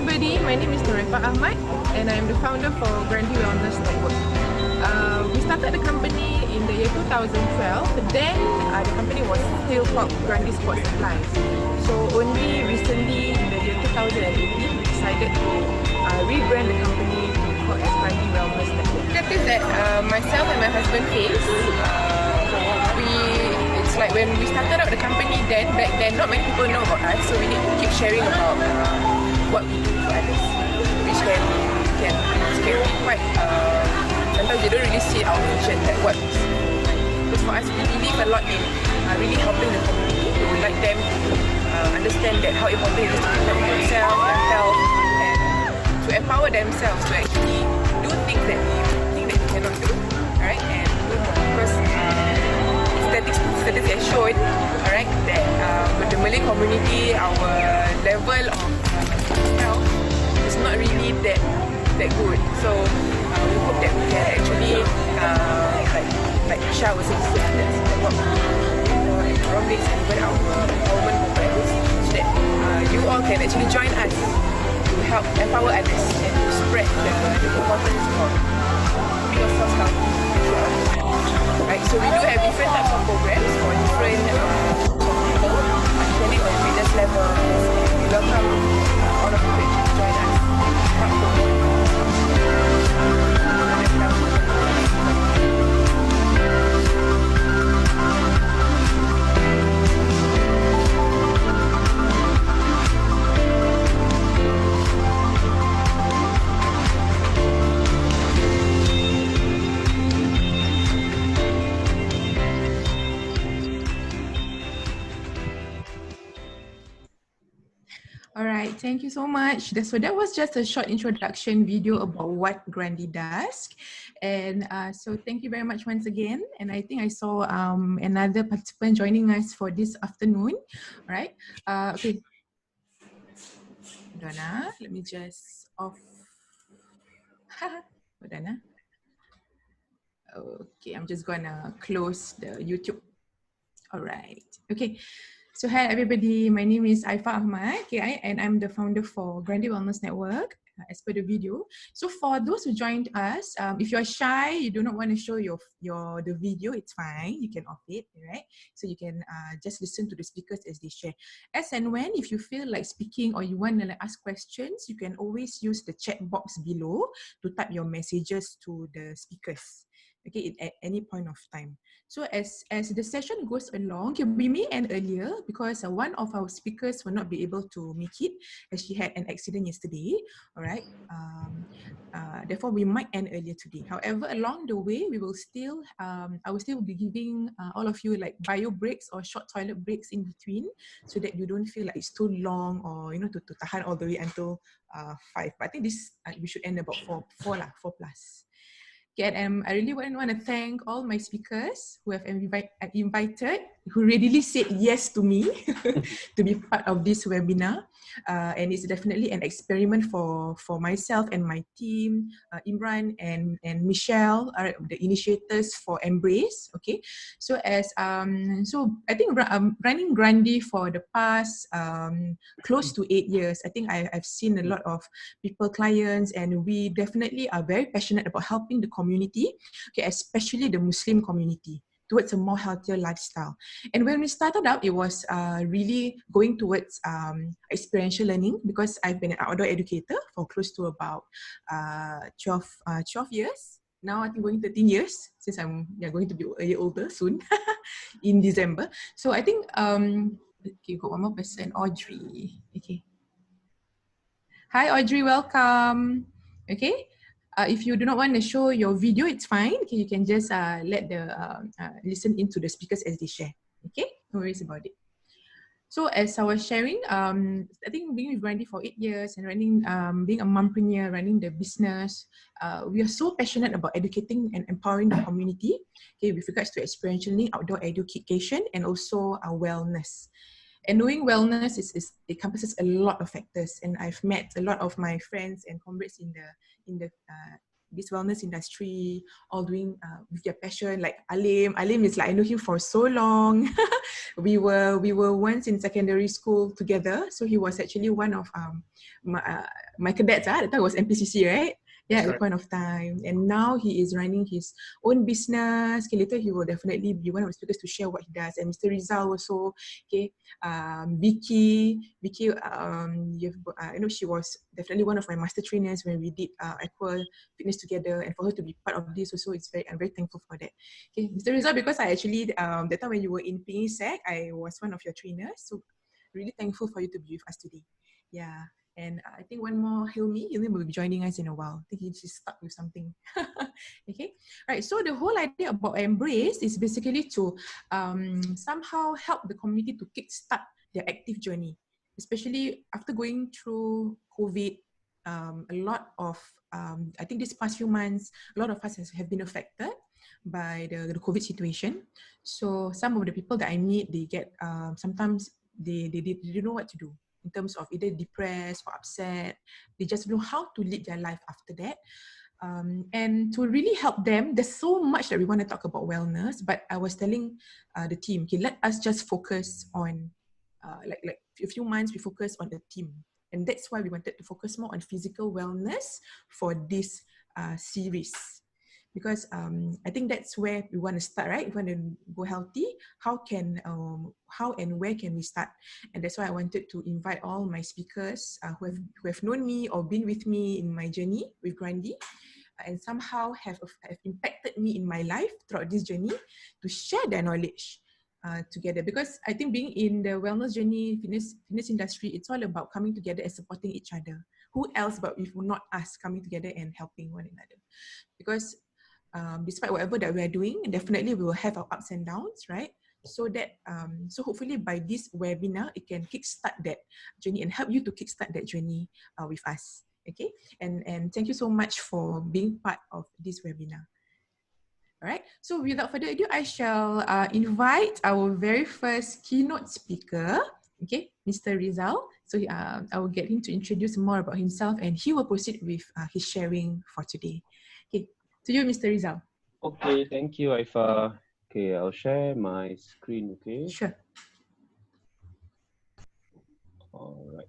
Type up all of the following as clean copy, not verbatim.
everybody, my name is E.M.B.R.A.C.E and I'm the founder for Grundy Wellness Network. We started the company in the year 2012, then the company was still called Grundy Sports Supplies. So only recently in the year 2018 we decided to rebrand the company to be called as Grundy Wellness Network. The thing that myself and my husband face, it's like when we started out the company back then not many people know about us, so we need to keep sharing about what we do for others, which can be quite, sometimes they don't really see our vision that what we see. Because for us, we believe a lot in really helping the community. We would like them to understand that how important it is to take care of themselves, their health, and to empower themselves to actually do things that they think that they cannot do, alright, and do more. Because statistics have shown, alright, that with the Malay community, our level of health is not really that good. So we hope that we can actually like Isha was saying, that's what we do in E.M.B.R.A.C.E and even our empowerment programs, so that you all can actually join us to help empower others and to spread the importance of being yourself healthy. Right, so we do have different types of programs for different people, depending on fitness level. We welcome all of you to actually join us. Help promote Alright, thank you so much. So that was just a short introduction video about what Grundy does. And so thank you very much once again. And I think I saw another participant joining us for this afternoon. Alright, okay. Donna, let me just off. Hold on. Okay, I'm just gonna close the YouTube. Alright, okay. So hi everybody, my name is Aifa Ahmad, okay, and I'm the founder for Grundy Wellness Network, as per the video. So for those who joined us, if you're shy, you do not want to show the video, it's fine, you can off it, right? So you can just listen to the speakers as they share. As and when, if you feel like speaking or you want to ask questions, you can always use the chat box below to type your messages to the speakers, okay, at any point of time. So as the session goes along, we may end earlier because one of our speakers will not be able to make it as she had an accident yesterday, all right? Therefore, we might end earlier today. However, along the way, we will still, I will still be giving all of you like bio breaks or short toilet breaks in between so that you don't feel like it's too long or, you know, to tahan all the way until 5. But I think this, we should end about 4 plus. Okay, and I really want to thank all my speakers who have invited, who readily said yes to me to be part of this webinar. And it's definitely an experiment for myself and my team, Imran and Michelle are the initiators for E.M.B.R.A.C.E. Okay, so so I think running Grundy for the past close to 8 years, I think I've seen a lot of people, clients, and we definitely are very passionate about helping the community, okay, especially the Muslim community, towards a more healthier lifestyle. And when we started out, it was really going towards experiential learning, because I've been an outdoor educator for close to about 12 years. Now I think going 13 years, since I'm going to be a year older soon in December. So I think, okay, got one more person, Audrey. Okay. Hi Audrey, welcome. Okay. If you do not want to show your video, it's fine. Okay, you can just listen into the speakers as they share. Okay, no worries about it. So as I was sharing, I think being with Grundy for 8 years and running, being a mompreneur, running the business, we are so passionate about educating and empowering the community, okay, with regards to experiential learning, outdoor education, and also wellness. And knowing wellness encompasses a lot of factors, and I've met a lot of my friends and comrades in the this wellness industry, all doing with their passion. Like Alim is like, I know him for so long. we were once in secondary school together. So he was actually one of my cadets. That time was MPCC, right? Yeah, at the point of time. And now he is running his own business. Okay, later he will definitely be one of the speakers to share what he does. And Mr. Rizal also, okay, Vicky, I know she was definitely one of my master trainers when we did Aqua Fitness together, and for her to be part of this also, I'm very thankful for that. Okay, Mr. Rizal, because I actually, that time when you were in PE-SEC, I was one of your trainers, so really thankful for you to be with us today. Yeah. And I think one more, Hilmi will be joining us in a while. I think he's just stuck with something. Okay, all right. So the whole idea about Embrace is basically to somehow help the community to kickstart their active journey, especially after going through COVID. A lot of, I think these past few months, a lot of us have been affected by the COVID situation. So some of the people that I meet, they get, sometimes they don't know what to do in terms of either depressed or upset. They just know how to lead their life after that. And to really help them, there's so much that we want to talk about wellness, but I was telling the team, okay, let us just focus on, like a few months, we focus on the team. And that's why we wanted to focus more on physical wellness for this series. Because I think that's where we want to start, right? If we want to go healthy, how and where can we start? And that's why I wanted to invite all my speakers who have known me or been with me in my journey with Grundy, and somehow have impacted me in my life throughout this journey, to share their knowledge together. Because I think being in the wellness journey, fitness industry, it's all about coming together and supporting each other. Who else but if not us coming together and helping one another? Because despite whatever that we are doing, definitely we will have our ups and downs, right? So that so hopefully by this webinar, it can kickstart that journey and help you to kickstart that journey with us. Okay, and thank you so much for being part of this webinar. All right, so without further ado, I shall invite our very first keynote speaker, okay, Mr. Rizal. So I will get him to introduce more about himself, and he will proceed with his sharing for today. Okay, to you, Mr. Rizal. Okay, thank you, Aifa. Okay, I'll share my screen, okay? Sure. All right.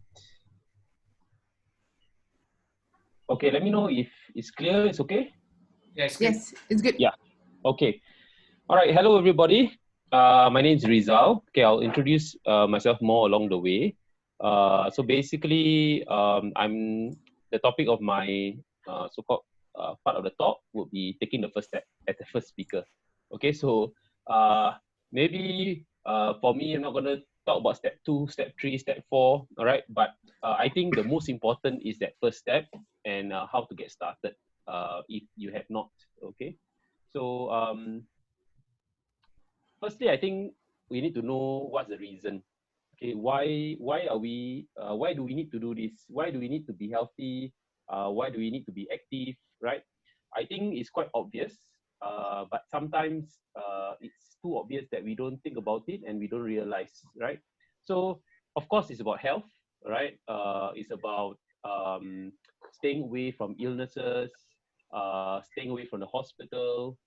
Okay, let me know if it's clear, it's okay? Yes, it's good. Yeah, okay. All right, hello everybody. My name is Rizal. Okay, I'll introduce myself more along the way. So basically, I'm the topic of my so-called part of the talk would be taking the first step as the first speaker. Okay, so maybe for me, I'm not going to talk about step 2, step 3, step 4, all right? But I think the most important is that first step and how to get started if you have not, okay? So firstly, I think we need to know what's the reason. Okay, why do we need to do this? Why do we need to be healthy? Why do we need to be active? Right? I think it's quite obvious, but sometimes it's too obvious that we don't think about it and we don't realize. Right? So of course, it's about health. Right? It's about staying away from illnesses, staying away from the hospital,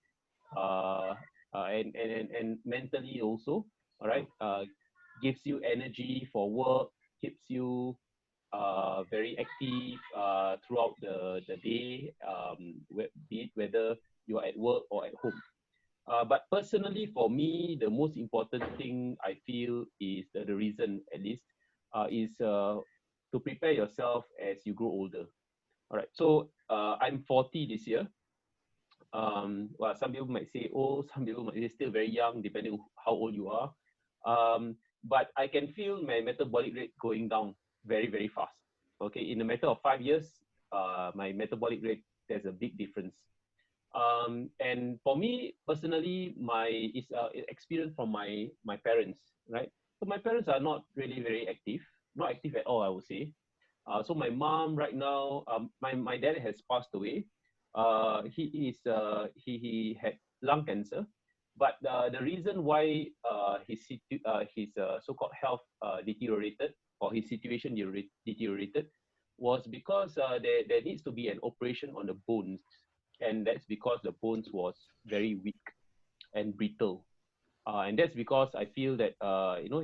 and mentally also, all right, gives you energy for work, keeps you very active throughout the day, be it whether you are at work or at home. But personally, for me, the most important thing I feel is the reason, at least, is to prepare yourself as you grow older. All right, so I'm 40 this year. Well, some people might say old, some people might say still very young, depending on how old you are. But I can feel my metabolic rate going down very, very fast. Okay, in a matter of 5 years, my metabolic rate, there's a big difference. And for me personally, it's experience from my parents, right? So my parents are not really very active, not active at all, I would say. So my mom right now, my dad has passed away. He had lung cancer, but the reason why his so-called health deteriorated, or his situation deteriorated, was because there needs to be an operation on the bones. and that's because the bones was very weak and brittle. And that's because I feel that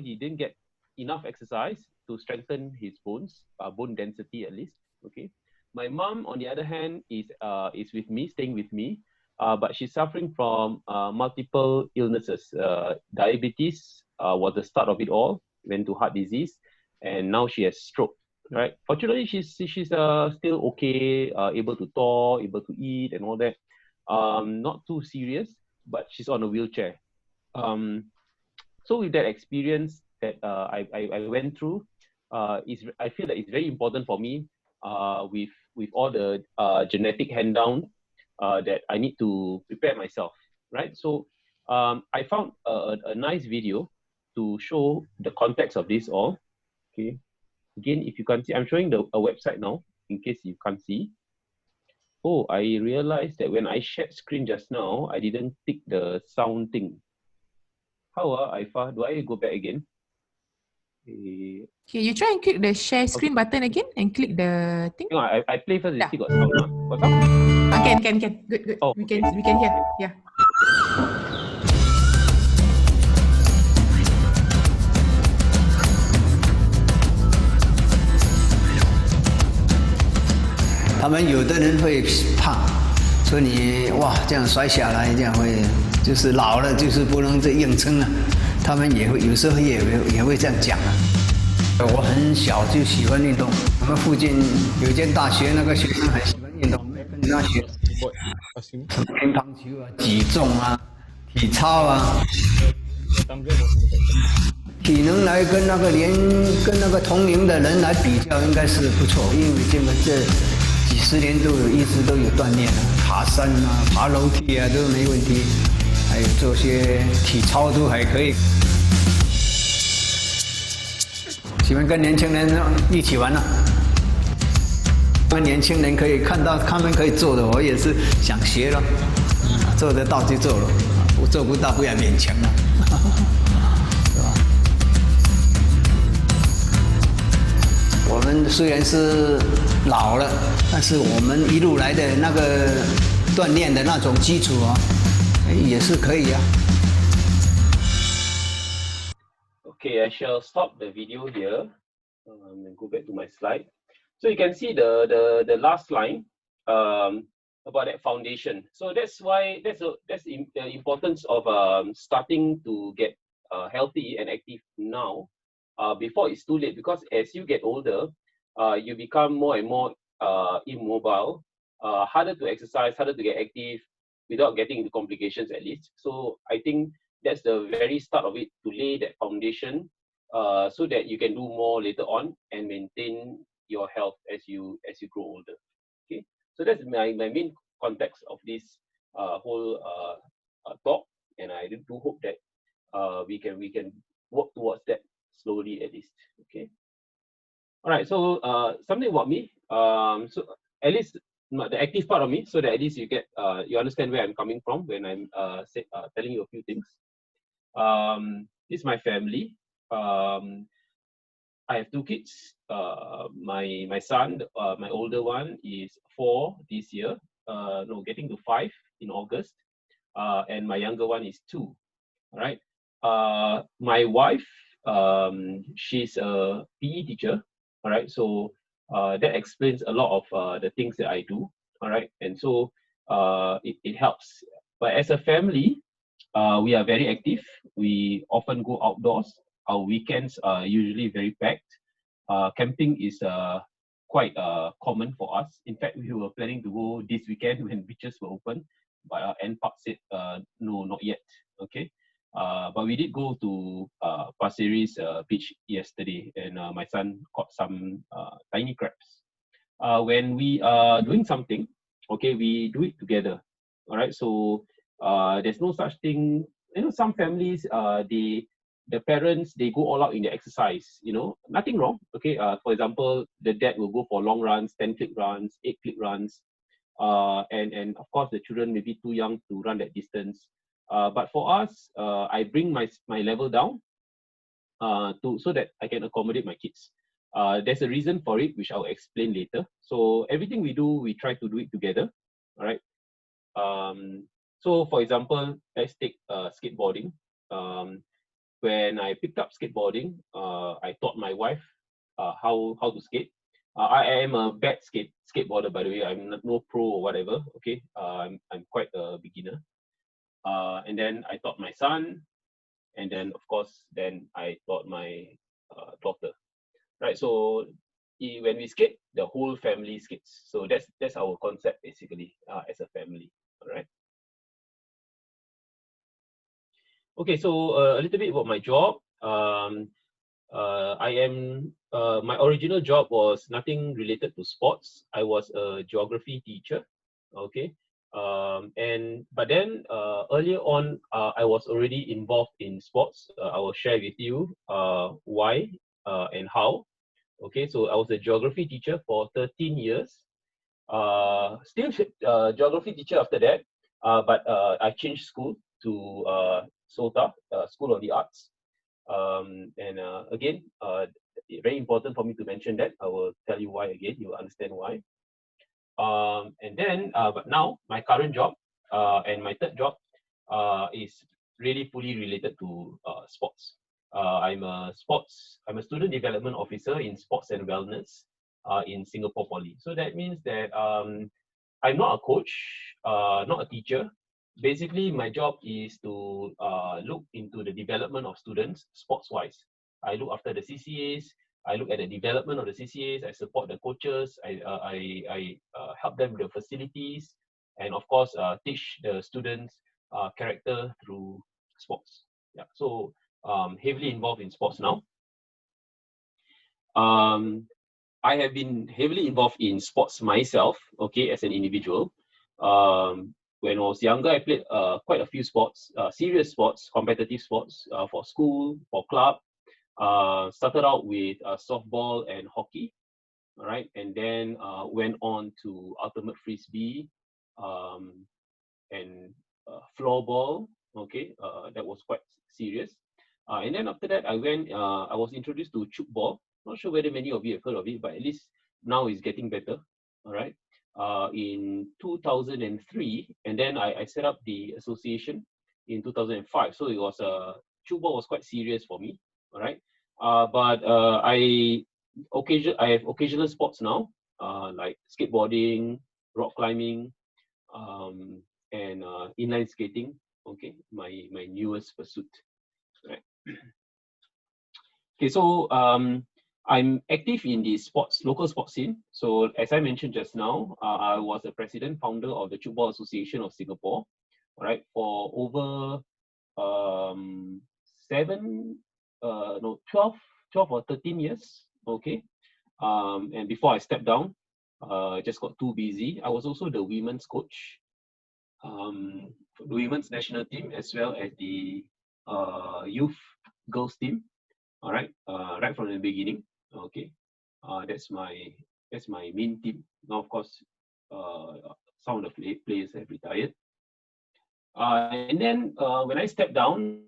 he didn't get enough exercise to strengthen his bones, bone density at least. Okay. My mom, on the other hand, is with me, staying with me, but she's suffering from multiple illnesses. Diabetes was the start of it all, went to heart disease, and now she has stroke. Right. Fortunately, she's still okay, able to talk, able to eat, and all that. Not too serious, but she's on a wheelchair. Um, so with that experience that I went through, I feel that it's very important for me with all the genetic hand down that I need to prepare myself, right? So I found a nice video to show the context of this all. Okay, again, if you can't see, I'm showing a website now in case you can't see. Oh, I realized that when I shared screen just now, I didn't tick the sound thing. How Aifa? Do I go back again? Okay, you try and click the share screen button again and click the thing. No, I play first. You Yeah. still got sound, huh? Got sound? Can. Good. Oh, We okay. can hear. Yeah. 他们有的人会怕，说你哇这样摔下来，这样会就是老了就是不能再硬撑了。他们也会有时候也会这样讲啊。我很小就喜欢运动，我们附近有一间大学，那个学生很喜欢运动，跟他学什么乒乓球啊、举重啊、体操啊。体能来跟那个同龄的人来比较，应该是不错，因为这几十年一直都有锻炼了，爬山啊、爬楼梯啊都没问题，还有做些体操都还可以。喜欢跟年轻人一起玩了，跟年轻人可以看到他们可以做的，我也是想学了，做得到就做了，做不到不要勉强了。我们虽然是老了，但是我们一路来的那个锻炼的那种基础啊，也是可以啊。Okay, I shall stop the video here and go back to my slide. So you can see the last line about that foundation. So that's the importance of starting to get healthy and active now. Before it's too late, because as you get older, you become more and more immobile, harder to exercise, harder to get active without getting into complications at least. So I think that's the very start of it, to lay that foundation so that you can do more later on and maintain your health as you grow older. Okay, so that's my main context of this whole talk, and I do hope that we can work towards that slowly at least. Okay. All right. So something about me. So at least the active part of me, so that at least you understand where I'm coming from when I'm telling you a few things. This is my family. I have two kids. My son, my older one, is 4 this year. No, getting to 5 in August. And my younger one is 2. All right. My wife, she's a PE teacher. All right. So that explains a lot of the things that I do. All right. And so it helps. But as a family, we are very active. We often go outdoors. Our weekends are usually very packed. Camping is quite common for us. In fact, we were planning to go this weekend when beaches were open, but E.M.B.R.A.C.E said no, not yet. Okay. But we did go to Pasir Ris beach yesterday, and my son caught some tiny crabs. When we are doing something, okay, we do it together. All right. So there's no such thing. You know, some families, the parents, they go all out in the exercise. You know, nothing wrong. Okay. For example, the dad will go for long runs, 10-click runs, 8-click runs, and of course the children may be too young to run that distance. But for us, I bring my level down so that I can accommodate my kids. There's a reason for it, which I'll explain later. So everything we do, we try to do it together. All right. So for example, let's take skateboarding. When I picked up skateboarding, I taught my wife how to skate. I am a bad skateboarder, by the way. I'm no pro or whatever. Okay, I'm quite a beginner. And then I taught my son, and then of course, then I taught my daughter. Right. So when we skate, the whole family skates. So that's our concept basically as a family. All right. Okay, so a little bit about my job. I am my original job was nothing related to sports. I was a geography teacher. Okay, and but then earlier on, I was already involved in sports. I will share with you why and how. Okay, so I was a geography teacher for 13 years. Still geography teacher after that, but I changed school to SOTA, School of the Arts. And again, very important for me to mention that. I will tell you why again. You will understand why. And then, but now my current job and my third job is really fully related to sports. I'm a student development officer in sports and wellness in Singapore Poly. So that means that I'm not a coach, not a teacher. Basically, my job is to look into the development of students sports-wise. I look after the CCAs. I look at the development of the CCAs. I support the coaches. I help them with the facilities, and of course, teach the students character through sports. Yeah, so heavily involved in sports now. I have been heavily involved in sports myself, okay, as an individual. When I was younger, I played quite a few sports, serious sports, competitive sports for school, for club. Started out with softball and hockey, all right, and then went on to ultimate frisbee and floorball, okay, that was quite serious. And then after that, I was introduced to choke ball. Not sure whether many of you have heard of it, but at least now it's getting better. All right. In 2003, and then I set up the association in 2005. So it was choke ball was quite serious for me. All right. But I have occasional sports now, like skateboarding, rock climbing, and inline skating. Okay, my newest pursuit. Right. Okay, so I'm active in the local sports scene. So as I mentioned just now, I was the president, founder of the Football Association of Singapore. All right, for over 12 or 13 years. Okay, and before I stepped down, just got too busy. I was also the women's coach, the women's national team, as well as the youth girls team. All right, right from the beginning. Okay, that's my main team. Now, of course, some of the players have retired. And then when I stepped down,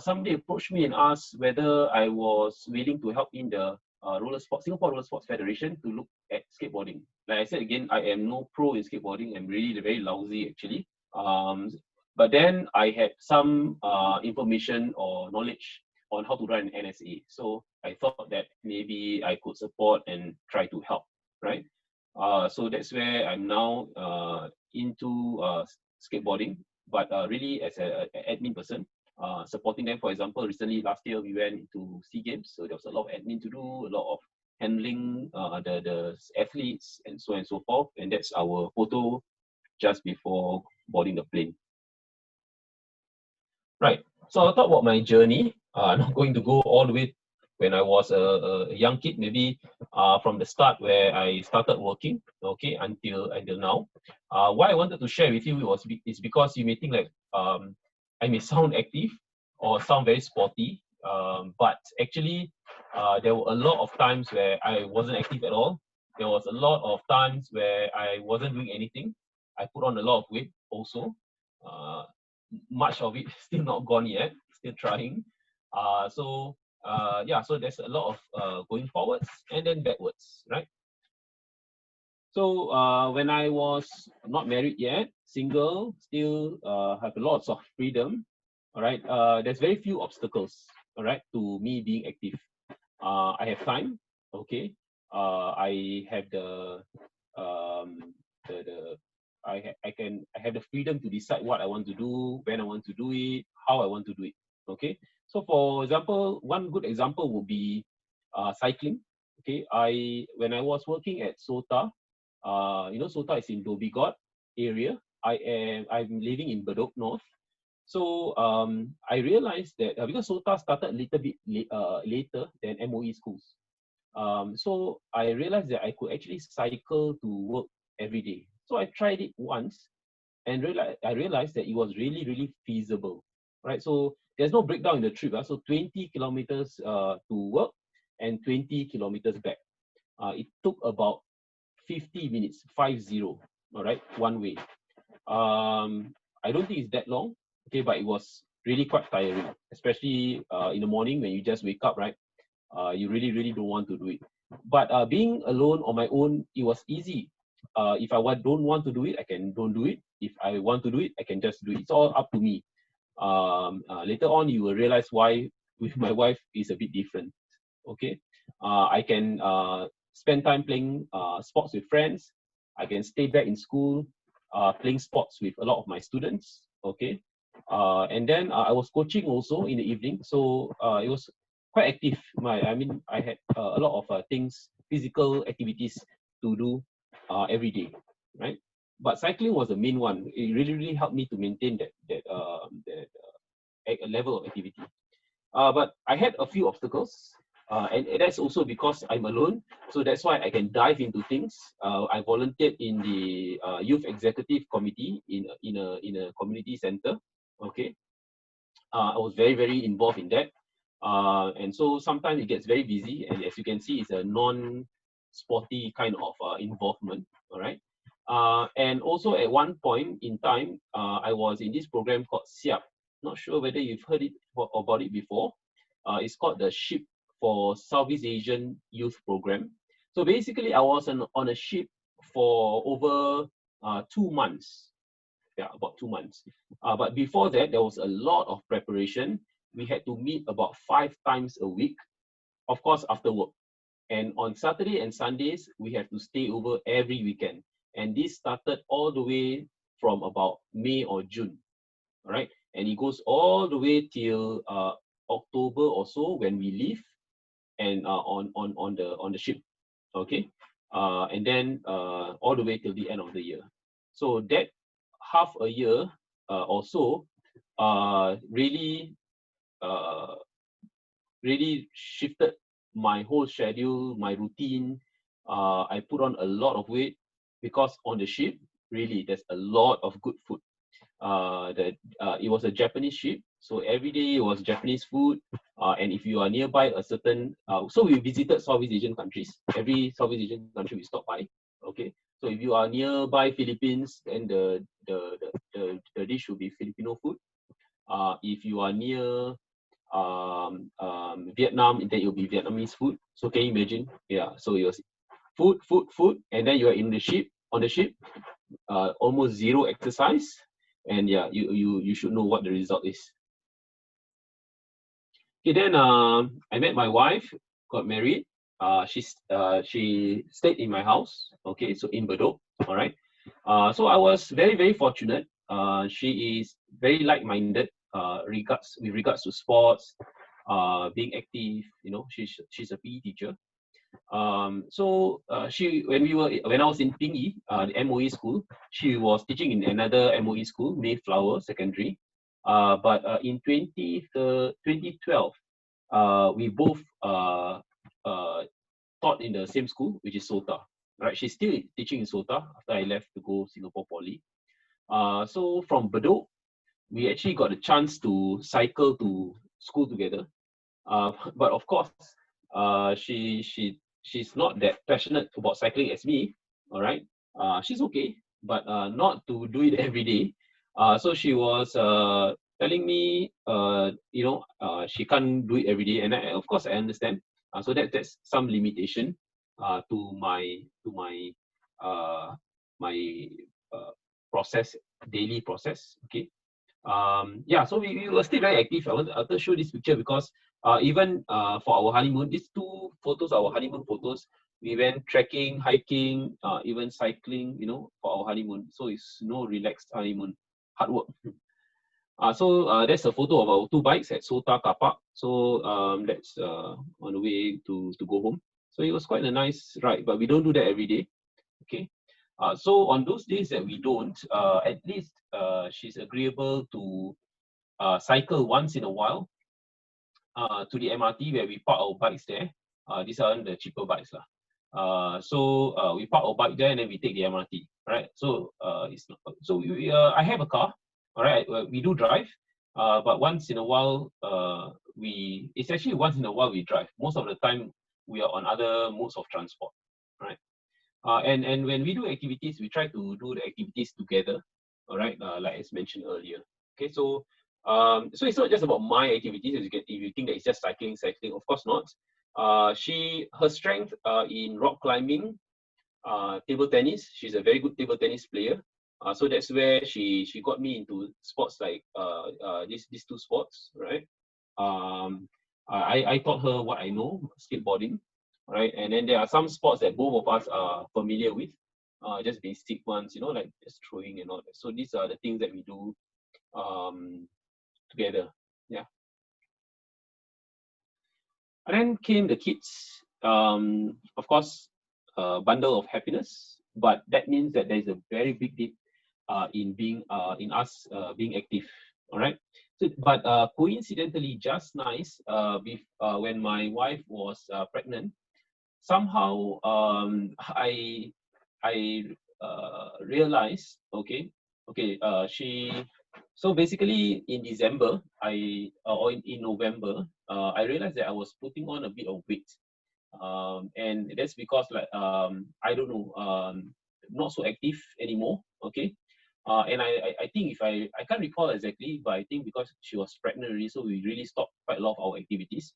somebody approached me and asked whether I was willing to help in the Singapore Roller Sports Federation to look at skateboarding. Like I said again, I am no pro in skateboarding. I'm really very lousy actually. But then I had some information or knowledge on how to run an NSA. So I thought that maybe I could support and try to help, right? So that's where I'm now into skateboarding, but really as an admin person, supporting them. For example, recently last year we went to SEA Games, so there was a lot of admin to do, a lot of handling the athletes and so on and so forth. And that's our photo just before boarding the plane. Right. So I'll talk about my journey. Not going to go all the way when I was a young kid, maybe from the start where I started working, okay, until now. Why I wanted to share with you is because you may think like I may sound active or sound very sporty, but actually there were a lot of times where I wasn't active at all. There was a lot of times where I wasn't doing anything. I put on a lot of weight also. Much of it still not gone yet, still trying. So yeah, so there's a lot of going forwards and then backwards, right? So when I was not married yet, single, still have lots of freedom. All right. There's very few obstacles. All right, to me being active. I have time. Okay. I have the I have the freedom to decide what I want to do, when I want to do it, how I want to do it. Okay. So for example, one good example would be cycling. Okay. When I was working at SOTA, SOTA is in Dhoby Ghaut area. I'm living in Bedok North. So I realized that because SOTA started a little bit later than MOE schools. So I realized that I could actually cycle to work every day. So I tried it once and I realized that it was really, really feasible. Right. So there's no breakdown in the trip. So 20 kilometers to work and 20 kilometers back. It took about 50 minutes, 50, all right, one way. I don't think it's that long, okay, but it was really quite tiring, especially in the morning when you just wake up, right? You really, really don't want to do it. But being alone on my own, it was easy. If I don't want to do it, I can don't do it. If I want to do it, I can just do it. It's all up to me. Later on, you will realize why with my wife is a bit different. Okay, I can spend time playing sports with friends. I can stay back in school, playing sports with a lot of my students. Okay, and then I was coaching also in the evening, so it was quite active. I had a lot of things, physical activities to do every day, right? But cycling was the main one. It really, really helped me to maintain that level of activity. But I had a few obstacles, and that's also because I'm alone. So that's why I can dive into things. I volunteered in the youth executive committee in a community center. Okay, I was very, very involved in that. And so sometimes it gets very busy, and as you can see, it's a non-sporty kind of involvement. All right. And also at one point in time, I was in this program called SIAP. Not sure whether you've heard about it before. It's called the Ship for Southeast Asian Youth Program. So basically, I was on a ship for over 2 months. Yeah, about 2 months. But before that, there was a lot of preparation. We had to meet about 5 times a week, of course, after work. And on Saturday and Sundays, we have to stay over every weekend. And this started all the way from about May or June. All right. And it goes all the way till October or so when we leave and on the ship. Okay. And then all the way till the end of the year. So that half a year or so really really shifted my whole schedule, my routine. I put on a lot of weight because on the ship, really, there's a lot of good food. It was a Japanese ship, so every day it was Japanese food. And if you are nearby a certain, so we visited Southeast Asian countries. Every Southeast Asian country we stopped by. Okay, so if you are nearby Philippines, then the dish will be Filipino food. If you are near Vietnam, then it will be Vietnamese food. So can you imagine? Yeah. So it was food, and then you are in the ship. On the ship, almost zero exercise, and yeah, you should know what the result is. Okay, then I met my wife, got married. She stayed in my house. Okay, so in Bedok. All right. So I was very, very fortunate. She is very like-minded with regards to sports, being active. You know, she's a PE teacher. So when I was in Pingi, the MOE school, she was teaching in another MOE school, Mayflower Secondary. But in 2012, we both taught in the same school, which is SOTA. Right, she's still teaching in SOTA after I left to go Singapore Poly. So from Bedok, we actually got a chance to cycle to school together. But of course, she's not that passionate about cycling as me. All right, she's okay, but not to do it every day. So she was telling me, she can't do it every day, and of course I understand. So that's some limitation to my my daily process. Okay. Yeah, so we were still very active. I want to show this picture because even for our honeymoon, these two photos, our honeymoon photos, we went trekking, hiking, even cycling, for our honeymoon. So it's no relaxed honeymoon, hard work. So that's a photo of our two bikes at Sota car park. So that's on the way to go home. So it was quite a nice ride, but we don't do that every day. Okay. So on those days that we don't, at least she's agreeable to cycle once in a while to the MRT where we park our bikes there. These are the cheaper bikes lah. So we park our bike there and then we take the MRT. Right. So it's not, so I have a car. All right. We do drive, but once in a while it's actually once in a while we drive. Most of the time we are on other modes of transport. Right. And when we do activities, we try to do the activities together. All right. Like as mentioned earlier. Okay. So so it's not just about my activities. If you think that it's just cycling, of course not. Her strength in rock climbing, table tennis. She's a very good table tennis player. So that's where she got me into sports like these two sports, right? I taught her what I know, skateboarding, right? And then there are some sports that both of us are familiar with, just basic ones, like just throwing and all that. So these are the things that we do together. Yeah. And then came the kids. Of course, bundle of happiness, but that means that there's a very big dip in us being active. All right. So, but coincidentally, just nice, when my wife was pregnant, somehow I realized, so basically in December, or in November, I realized that I was putting on a bit of weight. And that's because I don't know, not so active anymore. Okay. And I think I can't recall exactly, but I think because she was pregnant already, so we really stopped quite a lot of our activities.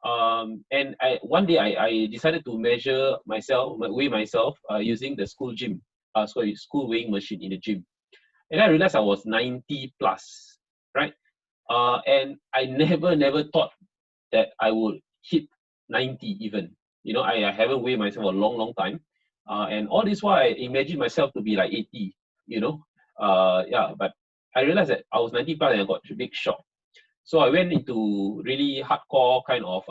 And one day I decided to weigh myself using the school weighing machine in the gym. And I realized I was 90 plus, right? And I never thought that I would hit 90 even. I haven't weighed myself a long time. And all this while I imagined myself to be like 80, yeah, but I realized that I was 90 plus and I got a big shock. So I went into really hardcore kind of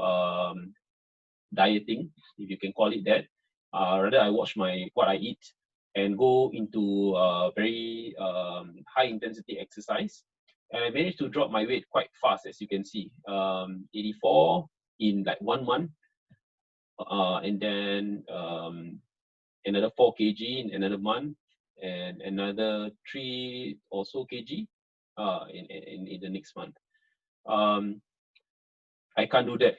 dieting, if you can call it that. Rather, I watch what I eat and go into very high intensity exercise. And I managed to drop my weight quite fast, as you can see, 84 in like 1 month, and then another 4 kg in another month, and another 3 or so kg in the next month. I can't do that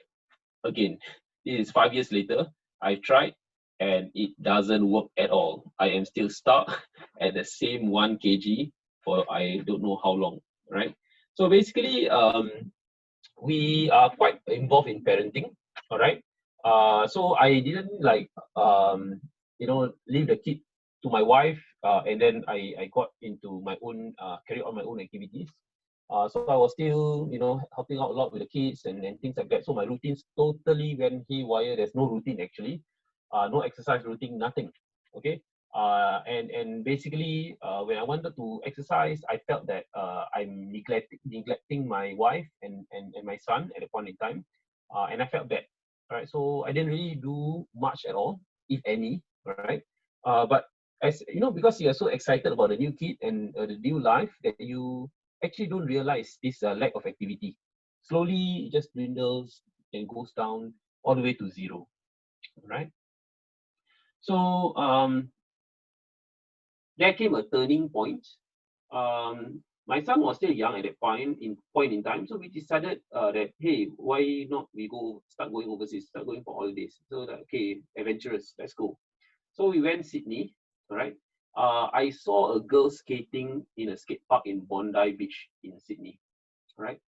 again. This is 5 years later. I've tried and it doesn't work at all. I am still stuck at the same 1 kg for I don't know how long, right? So basically, we are quite involved in parenting, all right? So I didn't leave the kid to my wife, and then I got into my own, carry on my own activities. So I was still, helping out a lot with the kids and things like that. So my routines totally went haywire. There's no routine actually, no exercise routine, nothing. Okay. And basically, when I wanted to exercise, I felt that I'm neglecting my wife and my son at a point in time, and I felt bad. Right. So I didn't really do much at all, if any. Right. But as you know, because you are so excited about the new kid and the new life, that you actually don't realize this lack of activity. Slowly, it just dwindles and goes down all the way to 0. Right. So there came a turning point. My son was still young at that point in time, so we decided that, hey, why not we start going overseas, start going for holidays. So that, okay, adventurous, let's go. So we went Sydney, all right. I saw a girl skating in a skate park in Bondi Beach in Sydney, right?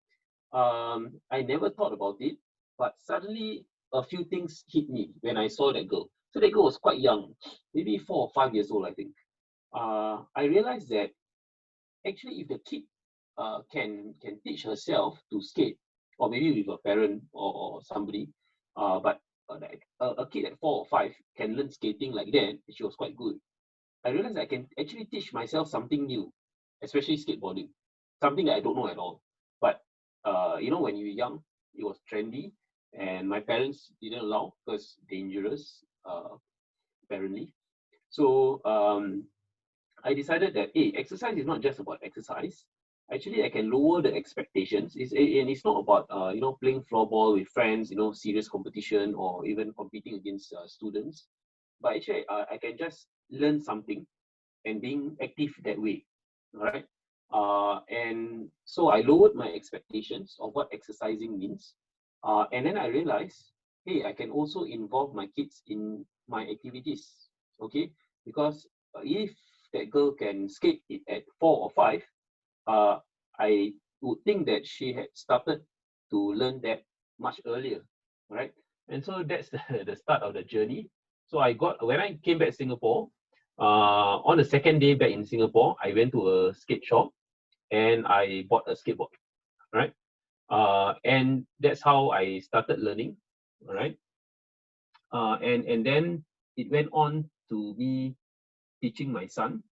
I never thought about it, but suddenly a few things hit me when I saw that girl. So that girl was quite young, maybe 4 or 5 years old, I think. I realized that actually if the kid can teach herself to skate, or maybe with a parent or somebody, but a kid at 4 or 5 can learn skating like that, she was quite good. I realized I can actually teach myself something new, especially skateboarding, something that I don't know at all. But you know, when you're young, it was trendy, and my parents didn't allow because dangerous, apparently. So I decided that, hey, exercise is not just about exercise. Actually, I can lower the expectations. And it's not about you know, playing floorball with friends, you know, serious competition, or even competing against students. But actually, I can just learn something and being active that way. All right. And so I lowered my expectations of what exercising means. And then I realized, hey, I can also involve my kids in my activities. Okay. Because if that girl can skate it at 4 or 5, I would think that she had started to learn that much earlier, right? And so that's the start of the journey. So when I came back to Singapore, on the second day back in Singapore, I went to a skate shop and I bought a skateboard, right? And that's how I started learning, all right? And then it went on to me teaching my son.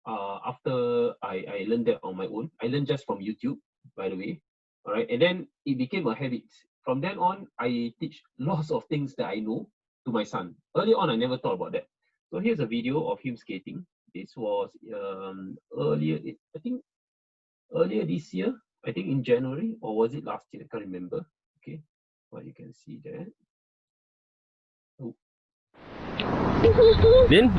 After I learned that on my own, I learned just from YouTube, by the way. All right, and then it became a habit. From then on, I teach lots of things that I know to my son. Early on, I never thought about that. So here's a video of him skating. This was earlier, I think earlier this year. I think in January, or was it last year? I can't remember. Okay, well, you can see that. Oh. Lin.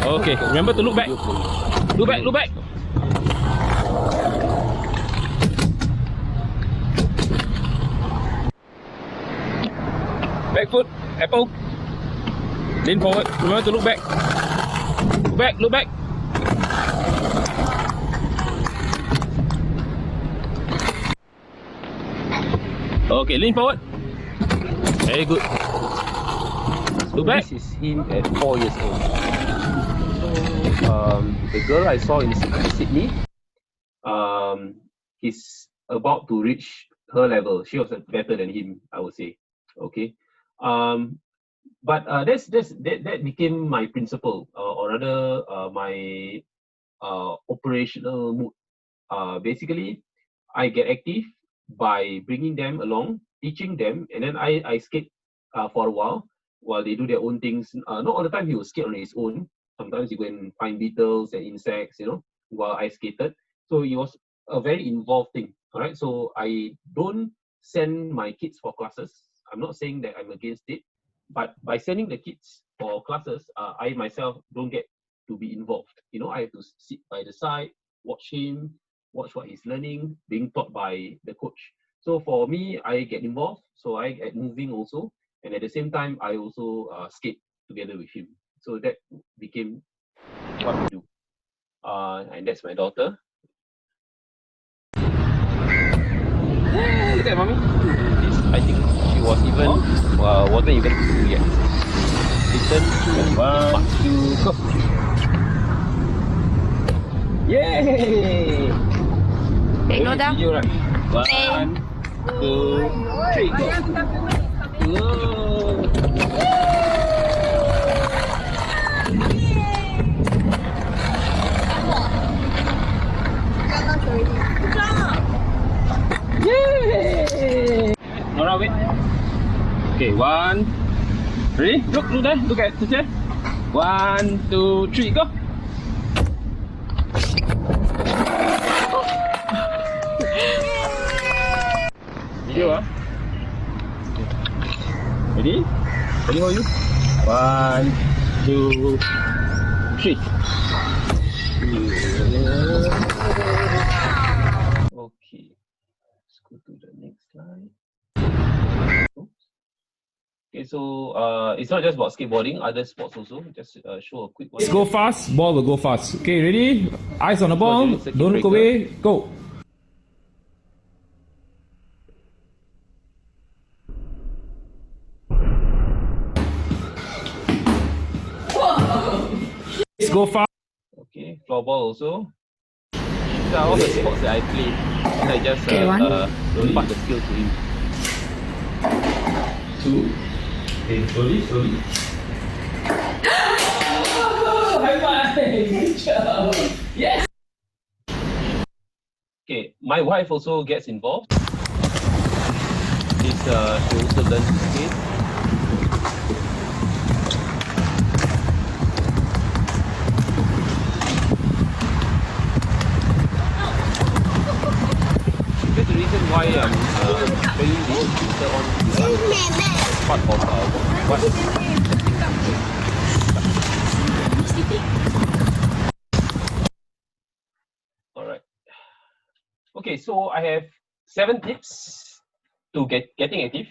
Okay, remember to look back. Look back, look back. Back foot, apple. Lean forward. Remember to look back. Look back, look back. Okay, lean forward. Very good. Look back. This is him at 4 years old. So the girl I saw in Sydney, he's about to reach her level. She was better than him, I would say. Okay. But that became my principle, or rather my operational mood. Basically, I get active by bringing them along, teaching them, and then I skate for a while they do their own things. Not all the time he will skate on his own. Sometimes he go and find beetles and insects, you know, while I skated. So it was a very involved thing. All right. So I don't send my kids for classes. I'm not saying that I'm against it, but by sending the kids for classes, I myself don't get to be involved. You know, I have to sit by the side, watch him, watch what he's learning, being taught by the coach. So for me, I get involved. So I get moving also. And at the same time, I also skate together with him. So that became what we do. And that's my daughter. Look at mommy. This, I think she wasn't even 2 yet. Listen, 1, 2, go. Yay! Okay, no down. Video, right? 1, 2, 3, go. Whoa. Yay! Nora, wait. Okay, 1. Ready? Look there. Look at the chair. 1, 2, 3, go. Video, ah. Ready? Ready for you? 1, 2, 3. Okay. Let's go to the next slide. Okay, so it's not just about skateboarding, other sports also. Just show a quick one. Let's go fast, ball will go fast. Okay, ready? Eyes on the ball, don't look away, go. go far. Okay, floorball also. These are all the sports that I play. And I just impart the skill to him. 2. Okay, slowly. High five! Good job! Yes! Okay, my wife also gets involved. She also learns to skate. That's the reason why I'm bringing this later on as part of what all right. Okay, so I have 7 tips to getting active,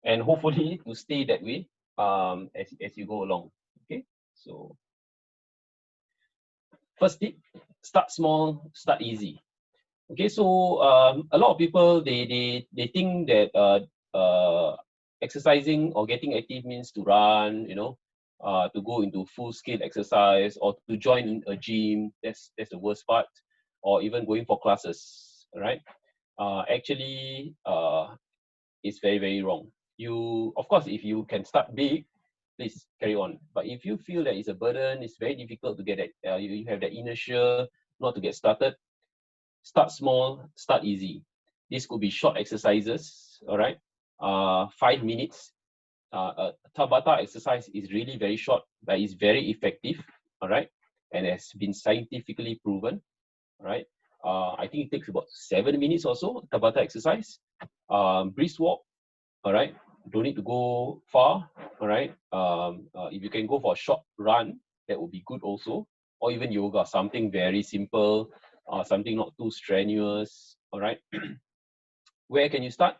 and hopefully to stay that way as you go along. Okay, so first tip: start small, start easy. Okay, so a lot of people they think that exercising or getting active means to run, to go into full scale exercise or to join a gym. That's the worst part, or even going for classes. Right? Actually, it's very, very wrong. You, of course, if you can start big, please carry on. But if you feel that it's a burden, it's very difficult to get it. You have that inertia not to get started. Start small, start easy. This could be short exercises, all right? 5 minutes. Tabata exercise is really very short, but it's very effective, all right? And has been scientifically proven, all right? I think it takes about 7 minutes or so, Tabata exercise. Brisk walk, all right? Don't need to go far, all right? If you can go for a short run, that would be good also. Or even yoga, something very simple, something not too strenuous, all right? Where can you start?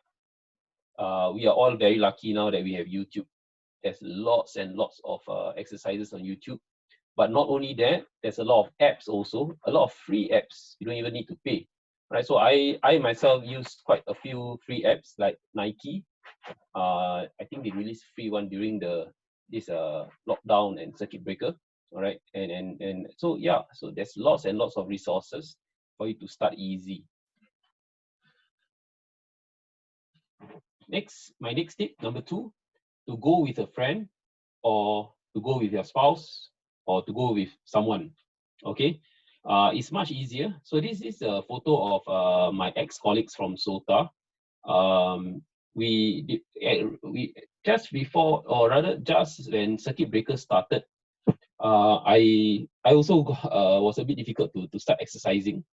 We are all very lucky now that we have YouTube. There's lots and lots of exercises on YouTube. But not only that, there's a lot of apps also, a lot of free apps. You don't even need to pay, right? So I myself use quite a few free apps like Nike. I think they released free one during this lockdown and circuit breaker. All right, and so yeah, so there's lots and lots of resources for you to start easy. My next tip, number 2, to go with a friend or to go with your spouse or to go with someone. Okay, it's much easier. So this is a photo of my ex-colleagues from SOTA. We just before, or rather just when circuit breaker started, I also was a bit difficult to start exercising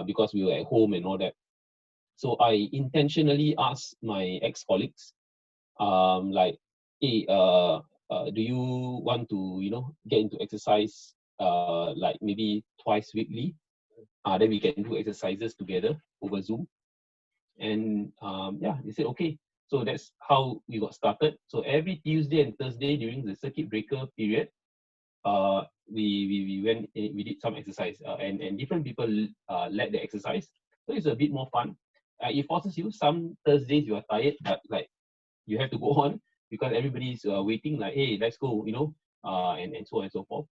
because we were at home and all that. So I intentionally asked my ex-colleagues, like, hey, do you want to, get into exercise like maybe twice weekly? Then we can do exercises together over Zoom. And yeah, they said okay. So that's how we got started. So every Tuesday and Thursday during the circuit breaker period, we went, we did some exercise, and different people led the exercise. So it's a bit more fun. It forces you. Some Thursdays you are tired, but like you have to go on because everybody's waiting. Like, hey, let's go, and so on and so forth.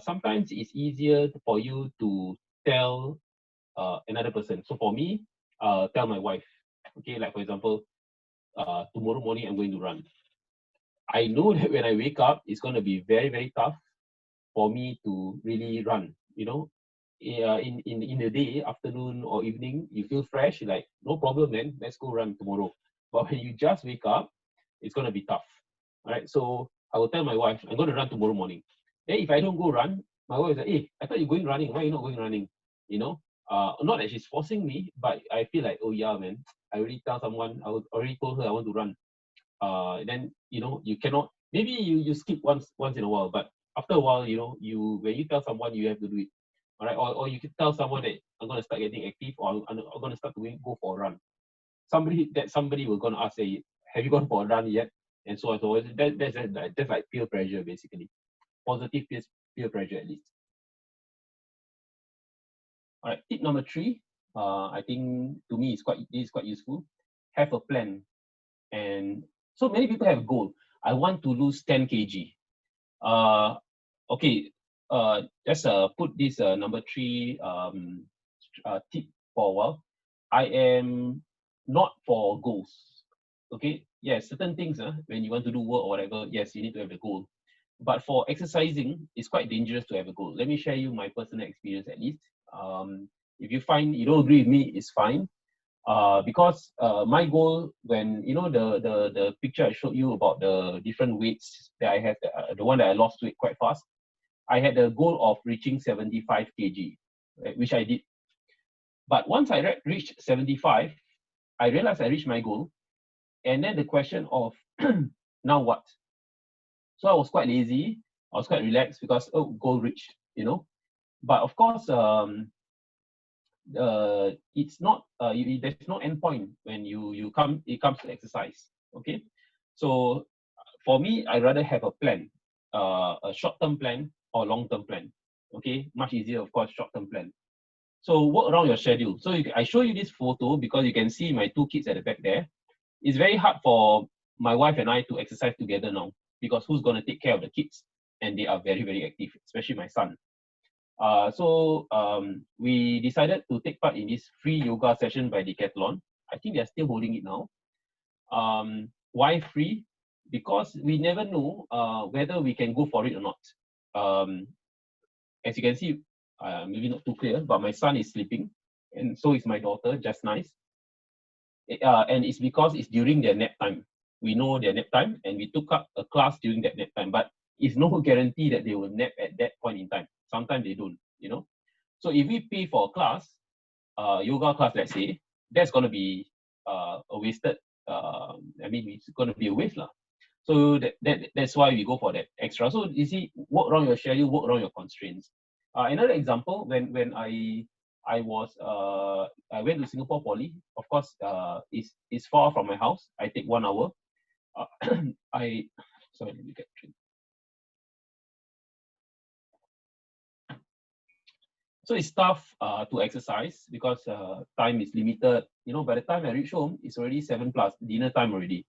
Sometimes it's easier for you to tell another person. So for me, tell my wife. Okay, like for example, tomorrow morning I'm going to run. I know that when I wake up, it's going to be very, very tough for me to really run. In the day, afternoon or evening, you feel fresh. You're like, no problem, man. Let's go run tomorrow. But when you just wake up, it's going to be tough. All right. So I will tell my wife, I'm going to run tomorrow morning. Then if I don't go run, my wife is like, hey, I thought you're going running. Why are you not going running? Not that she's forcing me, but I feel like, oh yeah, man. I already tell someone. I already told her I want to run. Then you cannot. Maybe you skip once in a while, but after a while, when you tell someone, you have to do it. All right, or you can tell someone that I'm going to start getting active, or I'm going to start go for a run. Somebody will going to ask, say, have you gone for a run yet? And so on. So that's like peer pressure, basically. Positive peer pressure, at least. All right, tip number 3. I think to me is quite useful. Have a plan. And so many people have a goal. I want to lose 10 kg. Okay, just put this number 3 tip for a while. I am not for goals. Okay, yes, certain things when you want to do work or whatever, yes, you need to have a goal. But for exercising, it's quite dangerous to have a goal. Let me share you my personal experience at least. If you find you don't agree with me, it's fine. Because my goal, when you know the picture I showed you about the different weights that I have, the one that I lost weight quite fast, I had a goal of reaching 75 kg, right, which I did. But once I reached 75, I realized I reached my goal, and then the question of now what? So I was quite lazy. I was quite relaxed because goal reached, you know. But of course, it's not there's no end point when it comes to exercise. Okay, so for me, I rather have a plan, a short-term plan or long-term plan. Okay, much easier, of course, short-term plan. So work around your schedule. So I show you this photo because you can see my 2 kids at the back there. It's very hard for my wife and I to exercise together now because who's going to take care of the kids? And they are very, very active, especially my son. So we decided to take part in this free yoga session by Decathlon. I think they're still holding it now. Why free? Because we never know whether we can go for it or not. As you can see, maybe not too clear, but my son is sleeping, and so is my daughter, just nice. And it's because it's during their nap time. We know their nap time, and we took up a class during that nap time, but it's no guarantee that they will nap at that point in time. Sometimes they don't, you know. So if we pay for a class, yoga class, let's say, that's going to be a wasted, I mean, it's going to be a waste lah. So that's why we go for that extra. So you see, work around your schedule, work around your constraints. Another example, when I went to Singapore Poly, of course, it's far from my house. I take 1 hour. Sorry, let me get a drink. So it's tough to exercise because time is limited. You know, by the time I reach home, it's already 7+, dinner time already.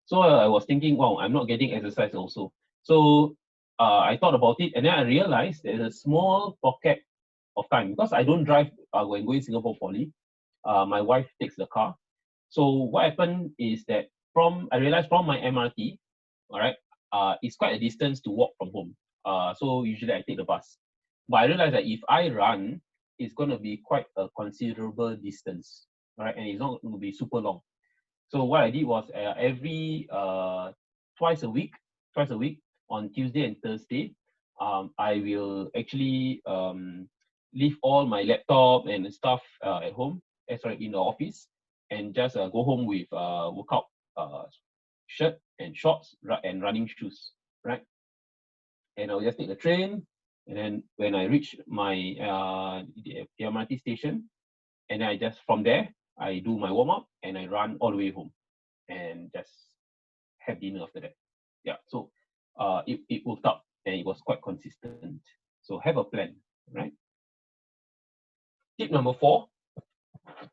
So I was thinking, wow, I'm not getting exercise also. So I thought about it, and then I realized there's a small pocket of time because I don't drive when going Singapore Poly. My wife takes the car. So what happened is that I realized from my MRT, all right, it's quite a distance to walk from home. So usually I take the bus. But I realized that if I run, it's going to be quite a considerable distance, all right, and it's not going to be super long. So what I did was every twice a week on Tuesday and Thursday, I will actually leave all my laptop and stuff at home, in the office, and just go home with workout shirt and shorts and running shoes, right? And I'll just take the train, and then when I reach my the MRT station, and then from there I do my warm up and I run all the way home, and just have dinner after that. Yeah, so it worked out and it was quite consistent. So have a plan, right? Tip number 4,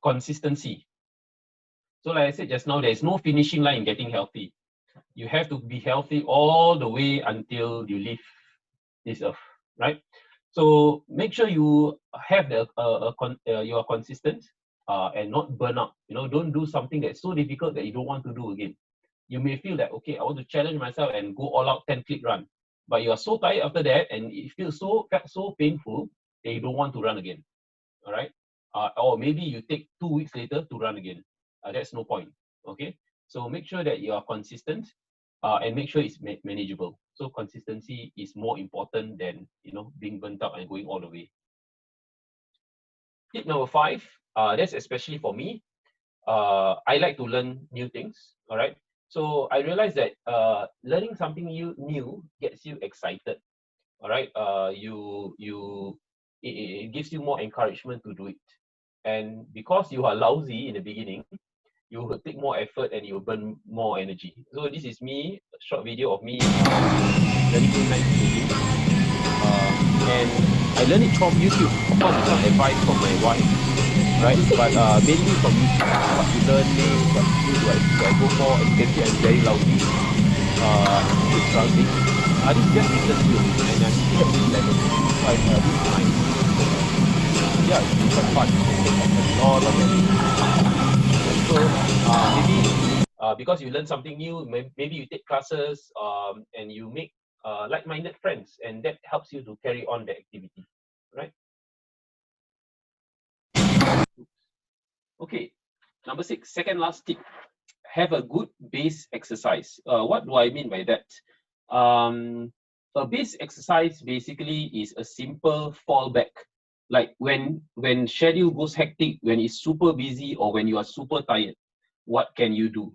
consistency. So like I said just now, there's no finishing line in getting healthy. You have to be healthy all the way until you leave this earth, right? So make sure you have you are consistent and not burn out. You know, don't do something that's so difficult that you don't want to do again. You may feel that, okay, I want to challenge myself and go all out 10-click run, but you are so tired after that and it feels so painful that you don't want to run again. All right, or maybe you take 2 weeks later to run again. That's no point. Okay, so make sure that you are consistent and make sure it's manageable. So consistency is more important than, you know, being burnt out and going all the way. Tip number 5, that's especially for me. I like to learn new things. All right, so I realized that learning something new gets you excited. All right, it gives you more encouragement to do it. And because you are lousy in the beginning, you will take more effort and you will burn more energy. So this is me, a short video of me learning inline skating. And I learned it from YouTube. Of course, it's not advice from my wife, right? But mainly from YouTube. What to learn, what to do I go for. As you can see, I'm very lousy. you're struggling, this is just recent news, and I'm still at this level. So this is my first yeah, it's quite fun. A lot of learning. So maybe because you learn something new, maybe you take classes and you make like-minded friends, and that helps you to carry on the activity, right? Okay, number 6, second last tip. Have a good base exercise. What do I mean by that? A base exercise basically is a simple fallback. Like when schedule goes hectic, when it's super busy, or when you are super tired, what can you do?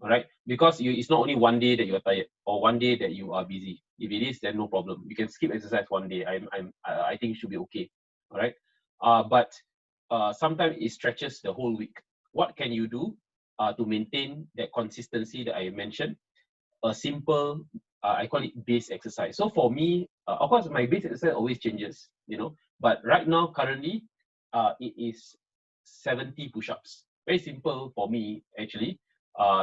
All right, because it's not only one day that you are tired or one day that you are busy. If it is, then no problem. You can skip exercise one day. I think it should be okay. All right, but sometimes it stretches the whole week. What can you do to maintain that consistency that I mentioned? A simple, I call it base exercise. So for me, of course, my base exercise always changes, but right now, currently, it is 70 push-ups. Very simple for me, actually.